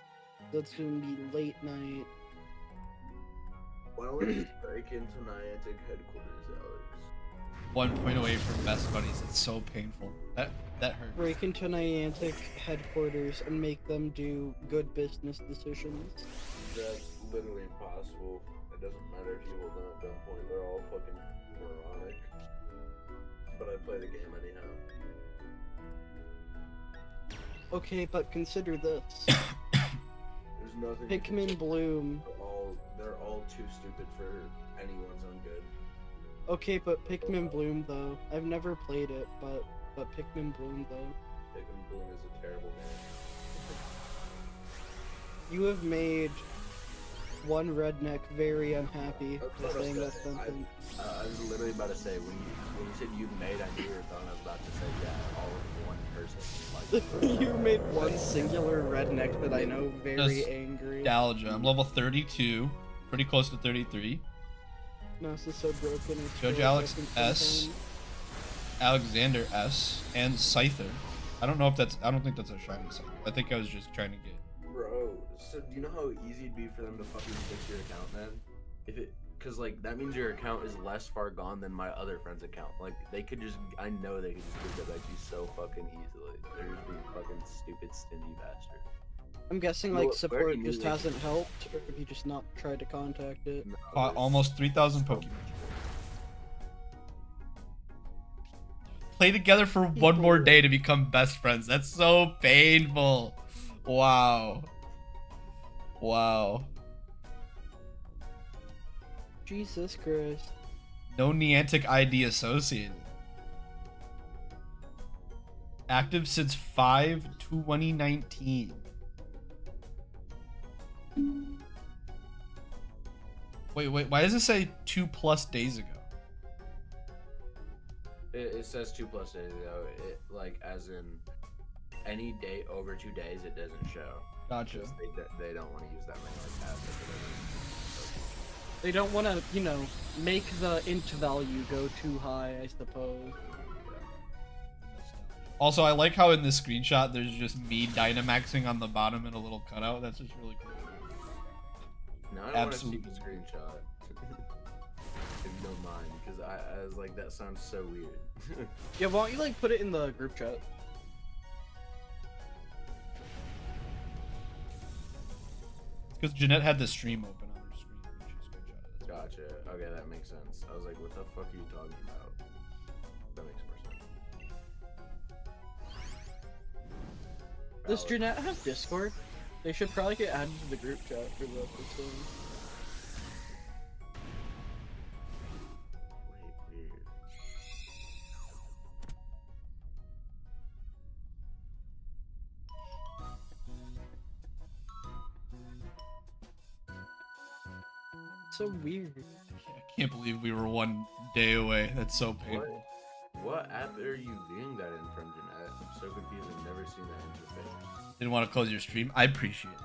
That's gonna be late night. Why don't we just break into Niantic headquarters, Alex? 1 point away from best buddies. It's so painful. That hurt. Break into Niantic headquarters and make them do good business decisions. That's literally impossible. It doesn't matter if you hold them at gunpoint. They're all fucking moronic. But I play the game anyhow. Okay, but consider this. There's nothing. you can Pikmin do. Bloom. They're all too stupid for anyone's own good. Okay, but Pikmin Bloom though. I've never played it, but Pikmin Bloom though. Pikmin Bloom is a terrible game. You have made one redneck very unhappy That's by what I saying was that gonna say. sentence. I was literally about to say when you said you made, I knew you were going. I was about to say yeah, all in one person. Like, You made one singular redneck that I know very Just angry. Nostalgia. I'm level 32, pretty close to 33. No, this is so broken. It's Judge so Alex broken S. sometimes. Alexander S. and Scyther. I don't know if that's. I don't think that's a shiny Scyther. I think I was just trying to get. bro, so do you know how easy it'd be for them to fucking fix your account then? If it, cause like that means your account is less far gone than my other friend's account. Like they could just, I know they could just give that back to you so fucking easily. They're just being fucking stupid, stingy bastard. I'm guessing No, like where do support you just like- hasn't helped, or have you just not tried to contact it? No, Caught there's- almost 3,000 Pokemon. Play together for one more day to become best friends. That's so painful. Wow. Wow. Jesus Christ. No Niantic ID associated. Active since 5/2019. Wait, why does it say 2+ days ago? It says 2+ days ago. It like as in any date over 2 days, it doesn't show. Gotcha. Just they don't want to use that many like assets or whatever. They don't want to, you know, make the int value go too high, I suppose. Also, I like how in this screenshot there's just me Dynamaxing on the bottom and a little cutout. That's just really cool. No, I don't want to see Absolutely. the screenshot. If you don't mind, because I was like, that sounds so weird. Yeah, why don't you like put it in the group chat? Because Jeanette had the stream open on her screen when she screenshotted it. Gotcha. Okay, that makes sense. I was like, what the fuck are you talking about? That makes more sense. Does Valid. Jeanette have Discord? They should probably get added to the group chat for this thing. Wait, weird. So weird. I can't believe we were 1 day away. That's so painful. What app are you viewing that in from, Jeanette? I'm so confused. I've never seen that interface. Didn't want to close your stream. I appreciate it. Jeanette.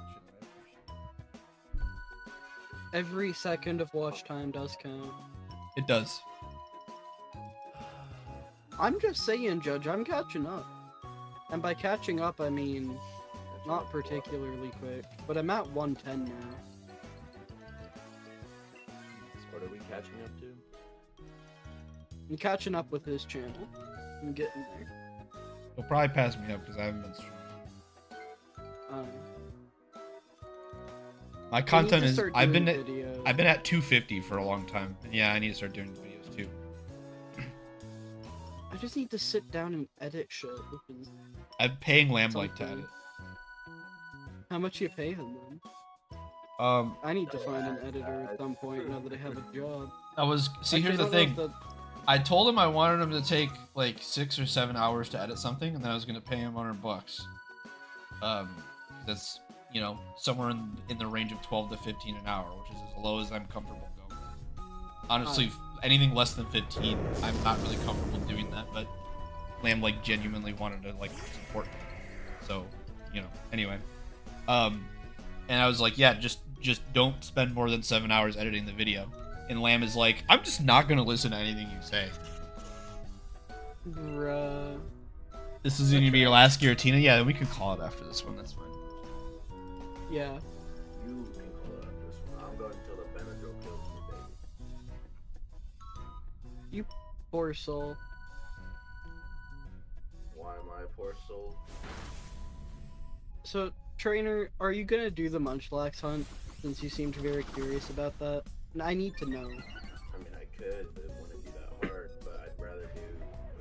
I appreciate Every second of watch time does count. it. It does. I'm just saying, Judge, I'm catching up. And by catching up, I mean not particularly quick, but I'm at 110 now. What are we catching up to? I'm catching up with his channel. I'm getting there. He'll probably pass me up because I haven't been streaming. My I need content to is start I've been doing at, videos. I've been at 250 for a long time. And yeah, I need to start doing videos too. I just need to sit down and edit shit, which is I'm paying Lamblight to edit. how much you pay him then. Um, I need to find an editor at some point now that I have a job. I was see. Actually, Here's the I don't know if thing. that- I told him I wanted him to take like 6 or 7 hours to edit something, and then I was gonna pay him $100. That's somewhere in the range of 12 to 15 an hour, which is as low as I'm comfortable going. Honestly, anything less than 15, I'm not really comfortable doing that. But Lamb like genuinely wanted to like support me, so anyway. And I was like, yeah, just don't spend more than 7 hours editing the video. And Lamb is like, I'm just not gonna listen to anything you say. Bruh. This is gonna be your last Giratina? Yeah, we could call it after this one, that's fine. Yeah. You can call it this one. I'm going until the Benadryl kills me, baby. Poor soul. Why am I a poor soul? So, Trainer, are you gonna do the Munchlax hunt? Since you seemed very curious about that. And I need to know. I mean, I could, but it wouldn't be that hard. But I'd rather do.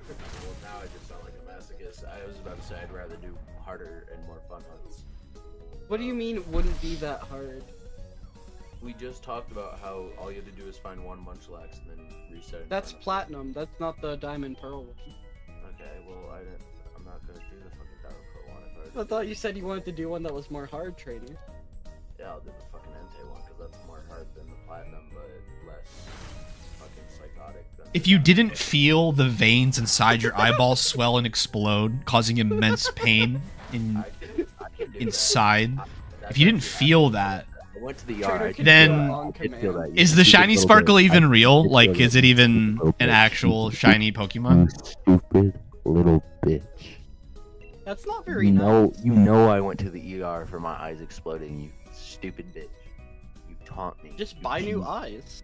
Well, now I just sound like a masochist. I was about to say I'd rather do harder and more fun hunts. What do you mean it wouldn't be that hard? We just talked about how all you have to do is find one Munchlax and then reset. That's platinum. That's not the diamond pearl one. Okay, well I'm not gonna do the fucking diamond pearl one. I thought you said you wanted to do one that was more hard, Trainer. Yeah, I'll do the fucking Entei one because that's more hard than the platinum, but less fucking psychotic. If you didn't feel the veins inside your eyeball swell and explode, causing immense pain inside, if you didn't feel that, I went to the ER. then is the shiny sparkle even real? Like, is it even an actual shiny Pokemon? You stupid little bitch. That's not very nice. You know I went to the ER for my eyes exploding, you stupid bitch. You taunt me. Just buy new eyes.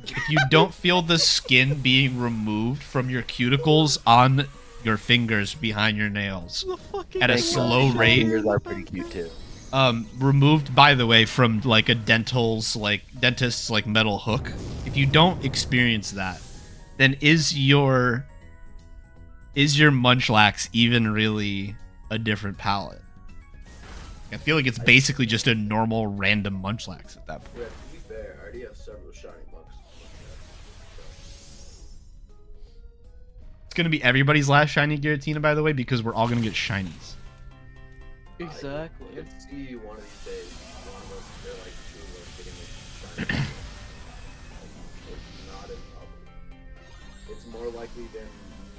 If you don't feel the skin being removed from your cuticles on your fingers behind your nails at a slow rate, Fingers are pretty cute too. removed, by the way, from like a dentist's metal hook. If you don't experience that, then is your Munchlax even really a different palette? I feel like it's basically just a normal random Munchlax at that point. Yeah, to be fair, I already have several shiny monks. It's gonna be everybody's last shiny Giratina, by the way, because we're all gonna get shinies. Exactly. I could see one of these days, one of us, they're like two of us getting a shiny. It's not improbable. It's more likely than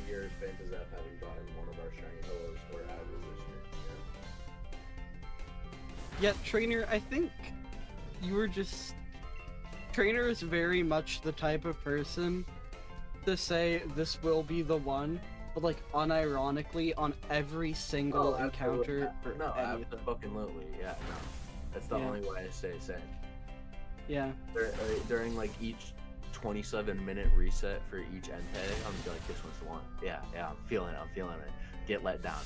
your Phantasap having gotten one of our shiny pillows or Adler's this year. Yeah, Trainer, I think you were just... Trainer is very much the type of person to say this will be the one, but like unironically on every single encounter for anything. Absolutely, yeah, no. That's the only way I stay sane. Yeah. During like each 27-minute reset for each Entei, I'm gonna be like, this one's the one. Yeah, I'm feeling it. Get let down.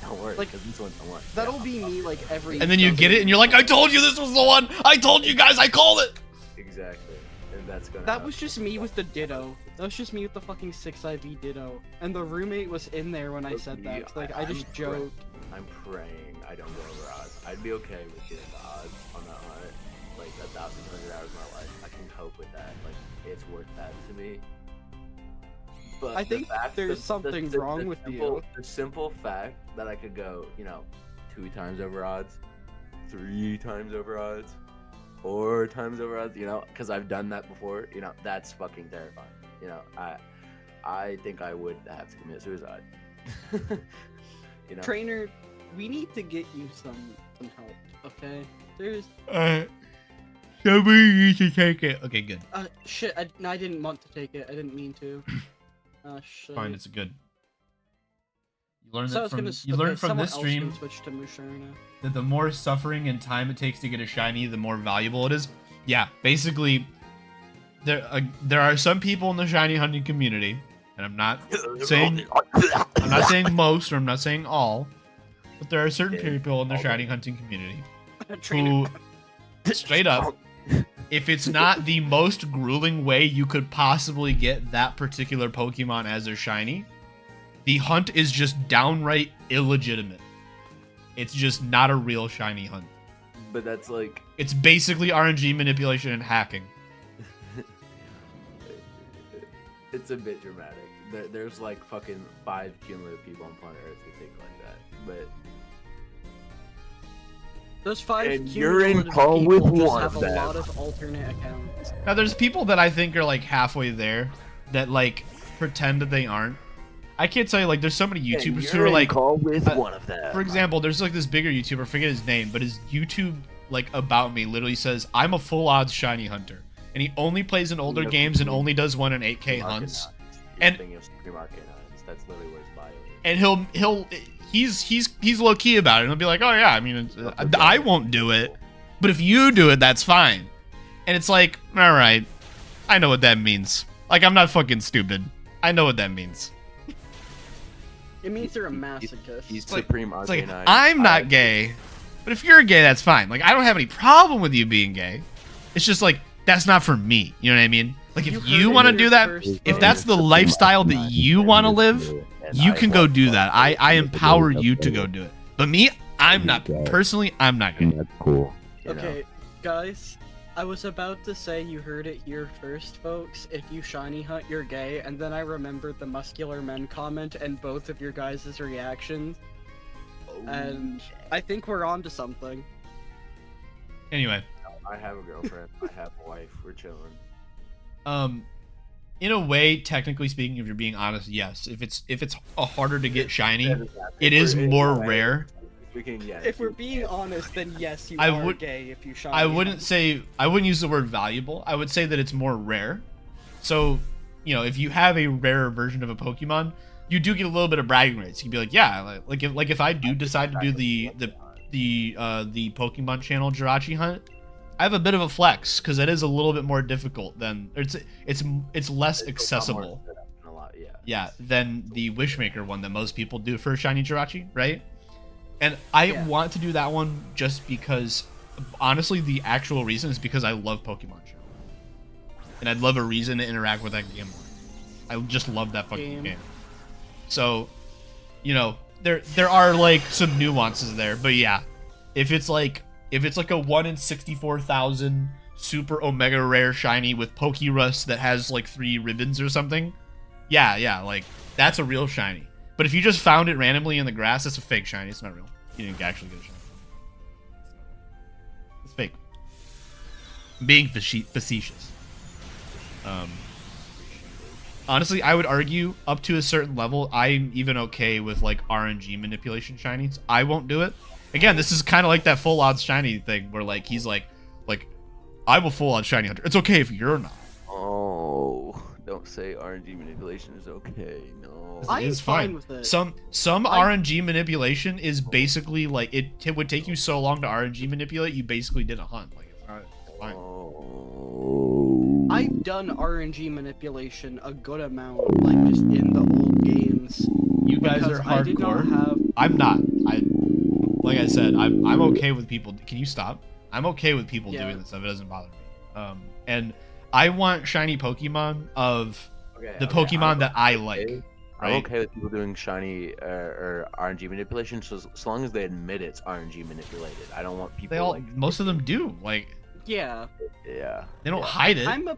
Don't worry, Like, because this one's the one. That'll be me like every... And then you get it, and you're like, I told you this was the one! I told you guys, I called it! Exactly. And that's gonna That was just me with the Ditto. That was just me with the fucking 6IV Ditto. And the roommate was in there when I said that. 'Cause, like, I just joked. I'm praying I don't go over odds. I'd be okay with getting the odds on that hunt. Like 1,200 hours of my life. I can cope with that. Like, it's worth that to me. But I think there's something wrong with you. The simple fact that I could go, 2 times over odds, 3 times over odds, 4 times over odds, because I've done that before, that's fucking terrifying. I think I would have to commit suicide. Trainer, we need to get you some help, okay? There's... Somebody needs to take it. Okay, good. Shit, I didn't want to take it. I didn't mean to. Shit. Fine, it's good. You learn So I that was from gonna, you learn from someone this else stream can switch to Musharna. that the more suffering and time it takes to get a shiny, the more valuable it is. Yeah, basically, there are some people in the shiny hunting community, and I'm not saying most, or I'm not saying all, but there are certain people in the shiny hunting community who, straight up, if it's not the most grueling way you could possibly get that particular Pokemon as a shiny, the hunt is just downright illegitimate. It's just not a real shiny hunt. But that's like... It's basically RNG manipulation and hacking. It's a bit dramatic. There's like fucking 5 cumulative people on planet Earth who think like that. But... Those 5 And you're in cumulative call people with just one have of a them. lot of alternate accounts. Now, there's people that I think are like halfway there that like pretend that they aren't. I can't tell you, like, there's so many YouTubers who are like, call with one of them. for example, there's like this bigger YouTuber, I forget his name, but his YouTube like about me literally says, I'm a full odds shiny hunter, and he only plays in older games and only does 1 in 8K hunts. And That's literally where his bio is. and he's low key about it. And he'll be like, oh yeah, I mean, I won't do it, but if you do it, that's fine. And it's like, all right, I know what that means. Like, I'm not fucking stupid. I know what that means. It means you're a masochist. He's like- supreme It's like, RK9. I'm not gay, but if you're gay, that's fine. Like, I don't have any problem with you being gay. It's just like, that's not for me. You know what I mean? Like, if you want to do that, if that's the lifestyle that you want to live, you can go do that. I empower you to go do it. But me, I'm not. Personally, I'm not gay. That's cool. You know? Okay, guys, I was about to say you heard it here first, folks. If you shiny hunt, you're gay, and then I remembered the muscular men comment and both of your guys' reactions, and I think we're on to something. Anyway, I have a girlfriend. I have a wife. We're chilling. in a way, technically speaking, if you're being honest, yes. If it's harder to get shiny, it is more rare. If we're being honest, then yes, you I are would- gay if you shiny I wouldn't hunt. say I wouldn't use the word valuable. I would say that it's more rare. So, you know, if you have a rarer version of a Pokemon, you do get a little bit of bragging rights. You can be like, yeah, if I do decide to do the Pokemon channel Jirachi hunt, I have a bit of a flex because it is a little bit more difficult than it's less accessible. Yeah, than the Wishmaker one that most people do for shiny Jirachi, right? And I want to do that one just because, honestly, the actual reason is because I love Pokemon Channel. And I'd love a reason to interact with that game more. I just love that fucking game. So, you know, there are like some nuances there, but yeah, if it's like a 1 in 64,000 super omega rare shiny with Pokerus that has like 3 ribbons or something, yeah, like that's a real shiny. But if you just found it randomly in the grass, it's a fake shiny. It's not real. You didn't actually get a shiny. It's fake. I'm being facetious. Honestly, I would argue up to a certain level, I'm even okay with like RNG manipulation shinies. I won't do it. Again, this is kind of like that full odds shiny thing where like he's like I will full odds shiny hunter. It's okay if you're not. Oh, don't say RNG manipulation is okay. No. I'm It's fine fine with it. Some RNG manipulation is basically like it would take you so long to RNG manipulate, you basically did a hunt. Like it's fine. Oh. I've done RNG manipulation a good amount, like just in the old games. You guys because are I did not hardcore. have. I'm not. Like I said, I'm okay with people. Can you stop? I'm okay with people doing this stuff. It doesn't bother me. And I want shiny Pokemon of the Pokemon that I like. I'm Right? okay with people doing shiny or RNG manipulation, so long as they admit it's RNG manipulated. I don't want people They all, like. most of them do. Like Yeah, Yeah. they don't hide it. I'm a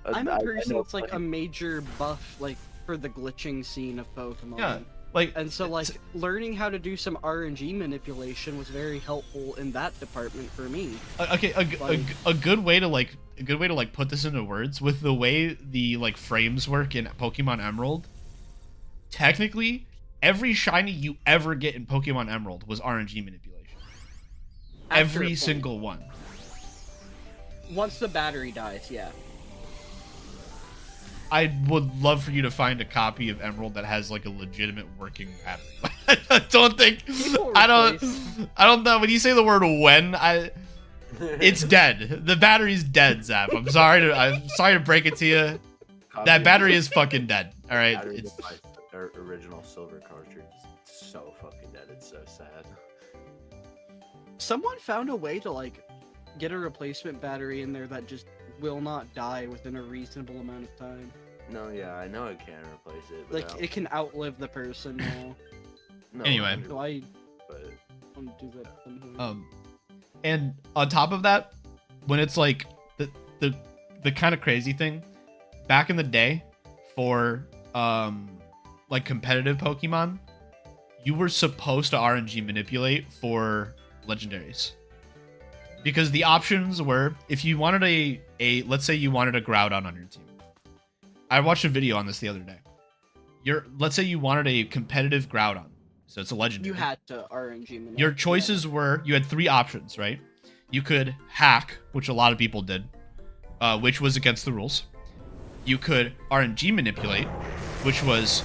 I person know that's like a major buff, like for the glitching scene of Pokemon. Yeah, like And so, like, it's- learning how to do some RNG manipulation was very helpful in that department for me. okay, a good way to like put this into words with the way the like frames work in Pokemon Emerald. Technically, every shiny you ever get in Pokemon Emerald was RNG manipulation. After a Every point. single one. Once the battery dies, yeah. I would love for you to find a copy of Emerald that has like a legitimate working battery. I don't think People I don't replace- know when you say the word when it's dead. The battery's dead, Zap. I'm sorry to break it to you. That battery is fucking dead. All right. Battery It's, device, their original silver cartridge is so fucking dead. It's so sad. Someone found a way to, like, get a replacement battery in there that just will not die within a reasonable amount of time. No, yeah, I know it can replace it. But Like, it can outlive the person now. no, Anyway. So I but want to do that. at some point. and on top of that, when it's like the kind of crazy thing, back in the day, for like competitive Pokemon, you were supposed to RNG manipulate for legendaries. Because the options were, if you wanted a let's say you wanted a Groudon on your team. I watched a video on this the other day. Let's say you wanted a competitive Groudon, so it's a legendary. You had to RNG manipulate. Your choices were, you had 3 options, right? You could hack, which a lot of people did, which was against the rules. You could RNG manipulate, which was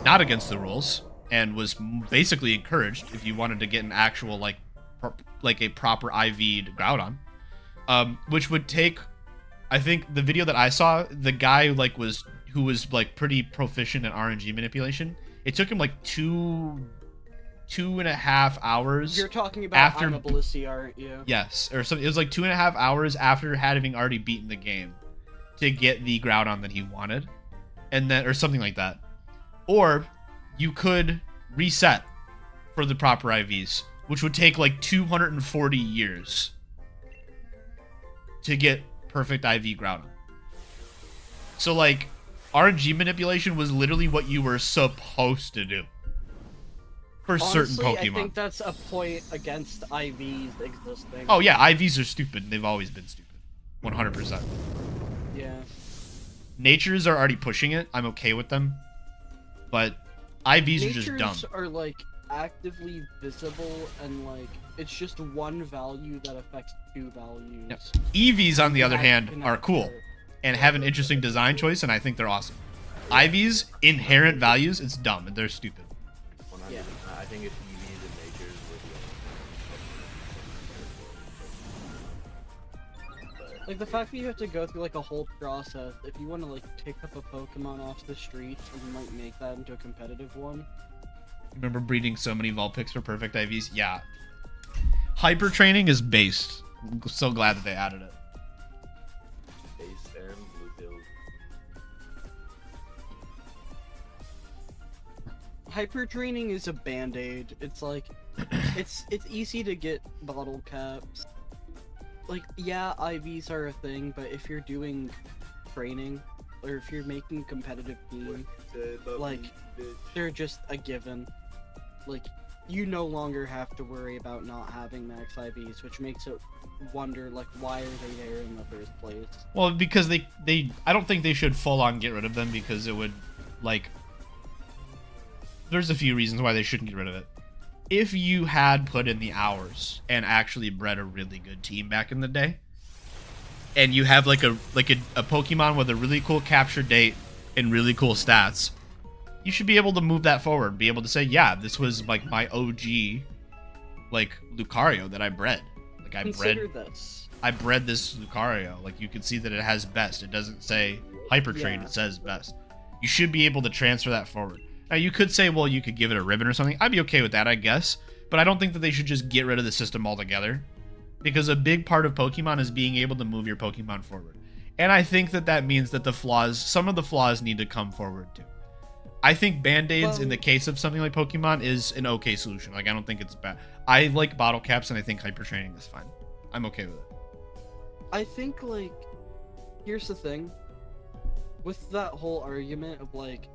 not against the rules, and was basically encouraged if you wanted to get an actual like a proper IV'd Groudon, which would take, I think the video that I saw, the guy like who was like pretty proficient in RNG manipulation. It took him like 2.5 hours. You're talking about after Anablissi, aren't you? Yes, or something. It was like 2.5 hours after having already beaten the game to get the Groudon that he wanted, and then or something like that. Or you could reset for the proper IVs, which would take like 240 years to get perfect IV Groudon. So like RNG manipulation was literally what you were supposed to do for certain Honestly, Pokemon. I think that's a point against IVs existing. Oh yeah, IVs are stupid. They've always been stupid. 100%. Yeah. Natures are already pushing it. I'm okay with them. But IVs are just dumb. Natures are like actively visible, and like it's just one value that affects two values. Yep. EVs, on the other That hand, can are cool occur. and have an interesting design choice, and I think they're awesome. IVs, inherent values, it's dumb and they're stupid. Yeah. I think it's EVs and natures with Like the fact that you have to go through like a whole process, if you want to like pick up a Pokemon off the street, and you might make that into a competitive one. Remember breeding so many Vulpix for perfect IVs? Yeah. Hyper training is based. I'm so glad that they added it. base and blue pills. Hyper training is a band-aid. It's like it's easy to get bottle caps. Like yeah, IVs are a thing, but if you're doing training or if you're making competitive team, like they're just a given. Like you no longer have to worry about not having max IVs, which makes it wonder like why are they there in the first place? Well, because they I don't think they should full on get rid of them, because it would like there's a few reasons why they shouldn't get rid of it. If you had put in the hours and actually bred a really good team back in the day, and you have like a Pokemon with a really cool capture date and really cool stats, you should be able to move that forward, be able to say, yeah, this was like my OG like Lucario that I bred. Like Consider this. I bred this Lucario. Like you can see that it has best. It doesn't say hyper train, Yeah. it says best. You should be able to transfer that forward. Now you could say, well, you could give it a ribbon or something. I'd be okay with that, I guess. But I don't think that they should just get rid of the system altogether, because a big part of Pokemon is being able to move your Pokemon forward. And I think that that means that some of the flaws need to come forward too. I think Band-Aids in the case of something like Pokemon is an okay solution. Like I don't think it's bad. I like bottle caps, and I think hyper training is fine. I'm okay with it. I think like here's the thing. With that whole argument of like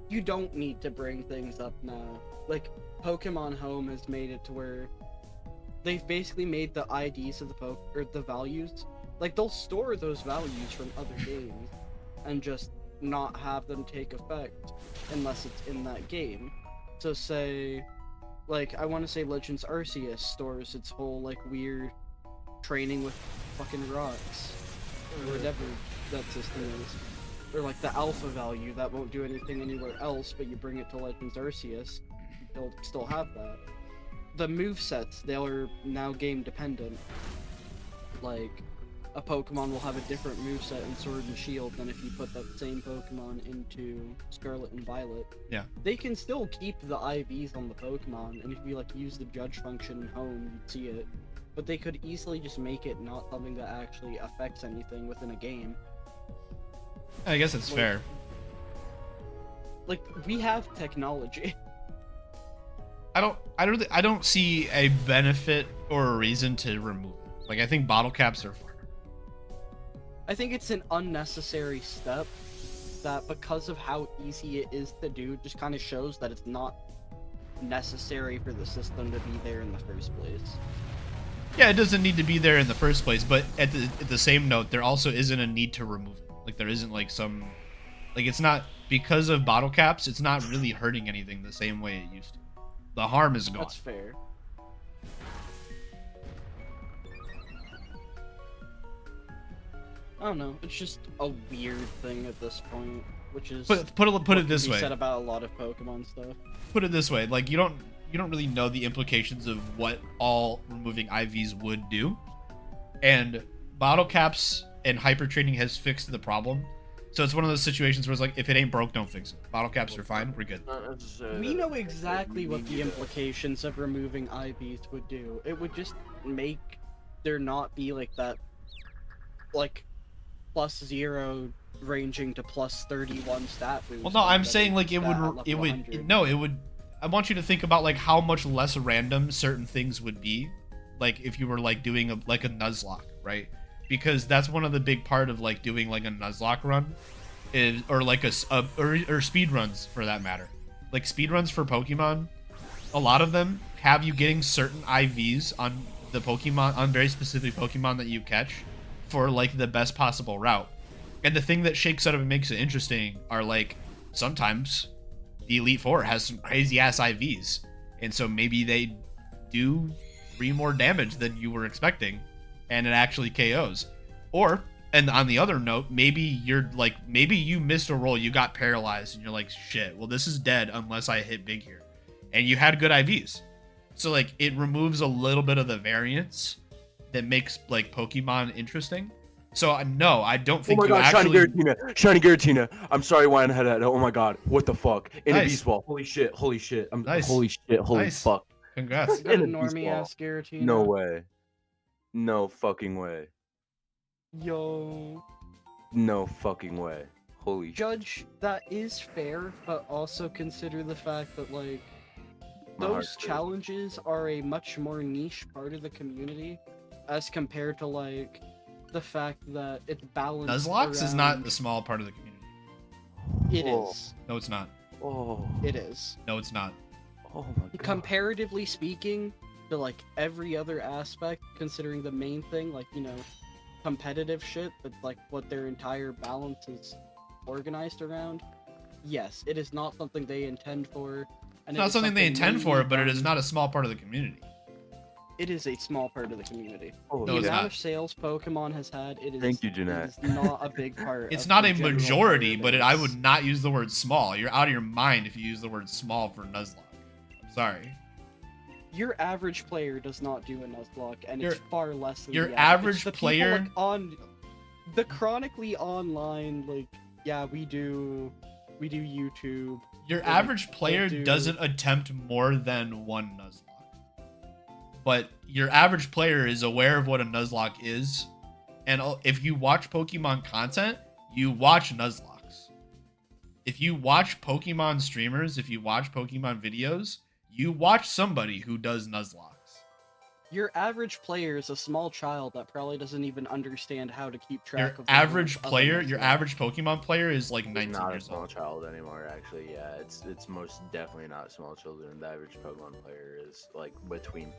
you don't need to bring things up now. Like Pokemon Home has made it to where they've basically made the IDs of the values. Like they'll store those values from other games and just not have them take effect unless it's in that game. So say like I want to say Legends Arceus stores its whole like weird training with fucking rocks or whatever that system is. Or like the alpha value that won't do anything anywhere else, but you bring it to Legends Arceus, they'll still have that. The movesets, they are now game dependent. Like, a Pokemon will have a different moveset in Sword and Shield than if you put that same Pokemon into Scarlet and Violet. Yeah. They can still keep the IVs on the Pokemon, and if you like use the judge function in Home, you'd see it. But they could easily just make it not something that actually affects anything within a game. I guess it's fair. Like we have technology. I don't see a benefit or a reason to remove it. Like I think bottle caps are fine. I think it's an unnecessary step that, because of how easy it is to do, just kind of shows that it's not necessary for the system to be there in the first place. Yeah, it doesn't need to be there in the first place, but at the same note, there also isn't a need to remove it. Like there isn't like some, like it's not, because of bottle caps, it's not really hurting anything the same way it used to. The harm is gone. That's fair. I don't know, it's just a weird thing at this point. which is put what it can this be way. said about a lot of Pokemon stuff. Put it this way, like you don't really know the implications of what all removing IVs would do, and bottle caps and hyper training has fixed the problem. So it's one of those situations where it's like, if it ain't broke, don't fix it. Bottle caps are fine, we're good. Not necessarily We that know it- exactly what the need to- implications of removing IVs would do. It would just make there not be like that, like, +0 ranging to +31 stat boost. Well, no, I'm that saying like it stat at would level 100. no, it would. I want you to think about like how much less random certain things would be, like if you were like doing a Nuzlocke, right? Because that's one of the big part of like doing like a Nuzlocke run, is or like or speed runs for that matter. Like speed runs for Pokemon, a lot of them have you getting certain IVs on the Pokemon, on very specific Pokemon that you catch, for like the best possible route. And the thing that shakes it up and makes it interesting are like sometimes the Elite Four has some crazy ass IVs, and so maybe they do 3 more damage than you were expecting, and it actually KOs. Or, and on the other note, maybe you missed a roll, you got paralyzed, and you're like, shit, well this is dead unless I hit big here, and you had good IVs. So like it removes a little bit of the variance that makes like Pokemon interesting. So no, I don't think Oh my you god, actually. Shiny Giratina. I'm sorry why I had that. Oh my god, what the fuck? In a Nice. beast ball. Holy shit, holy shit. Nice. Holy shit, holy Nice. fuck. Congrats. Got a in a beast normie ball. ass Giratina. No way. No fucking way. Yo. No fucking way. Holy shit. Judge, that is fair, but also consider the fact that, like, My those heart's good. challenges are a much more niche part of the community as compared to, like, the fact that it's balanced. Nuzlocke is not around- a small part of the community. It Oh. is. No, it's not. Oh. It is. No, it's not. Oh my god. Comparatively speaking to, like, every other aspect, considering the main thing, like, you know, competitive shit, that's, like, what their entire balance is organized around, yes, it is not something they intend for. And It's not something they intend for, mainly but it is done- not a small part of the community. It is a small part of the community. Oh, No, The it's amount not. of sales Pokemon has had, it is. Thank you, it Jeanette. is not a big part. It's of not the a general majority, player but I base. would not use the word small. You're out of your mind if you use the word small for Nuzlocke. I'm sorry. Your average player does not do a Nuzlocke, and Your- it's far less than your the average. average It's the people, player- like, on the chronically online, like, yeah, we do YouTube. Your Like, average player do- doesn't attempt more than one Nuzlocke. But your average player is aware of what a Nuzlocke is. And if you watch Pokemon content, you watch Nuzlocks. If you watch Pokemon streamers, if you watch Pokemon videos, you watch somebody who does Nuzlocks. Your average player is a small child that probably doesn't even understand how to keep track Your of the average rules of a player, your Nuzlocke. average Pokemon player is like 19 not a years small old. child anymore, actually. Yeah, it's most definitely not small children. The average Pokemon player is like between,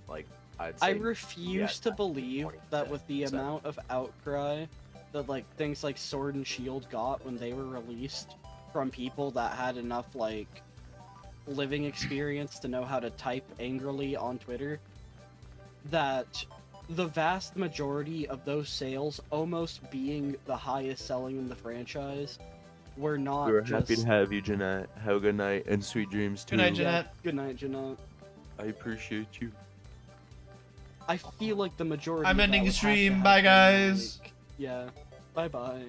like I'd say. I refuse to believe that with the 20%. amount of outcry that, like, things like Sword and Shield got when they were released from people that had enough, like, living experience to know how to type angrily on Twitter, that the vast majority of those sales, almost being the highest selling in the franchise, were not We're just... happy to have you, Jeanette. Have a good night and sweet dreams too. Good night, Yeah, Jeanette. good night, Jeanette. I appreciate you. I feel like the majority I'm of that ending the would have to stream. have Bye, been, guys. like, yeah. Bye-bye.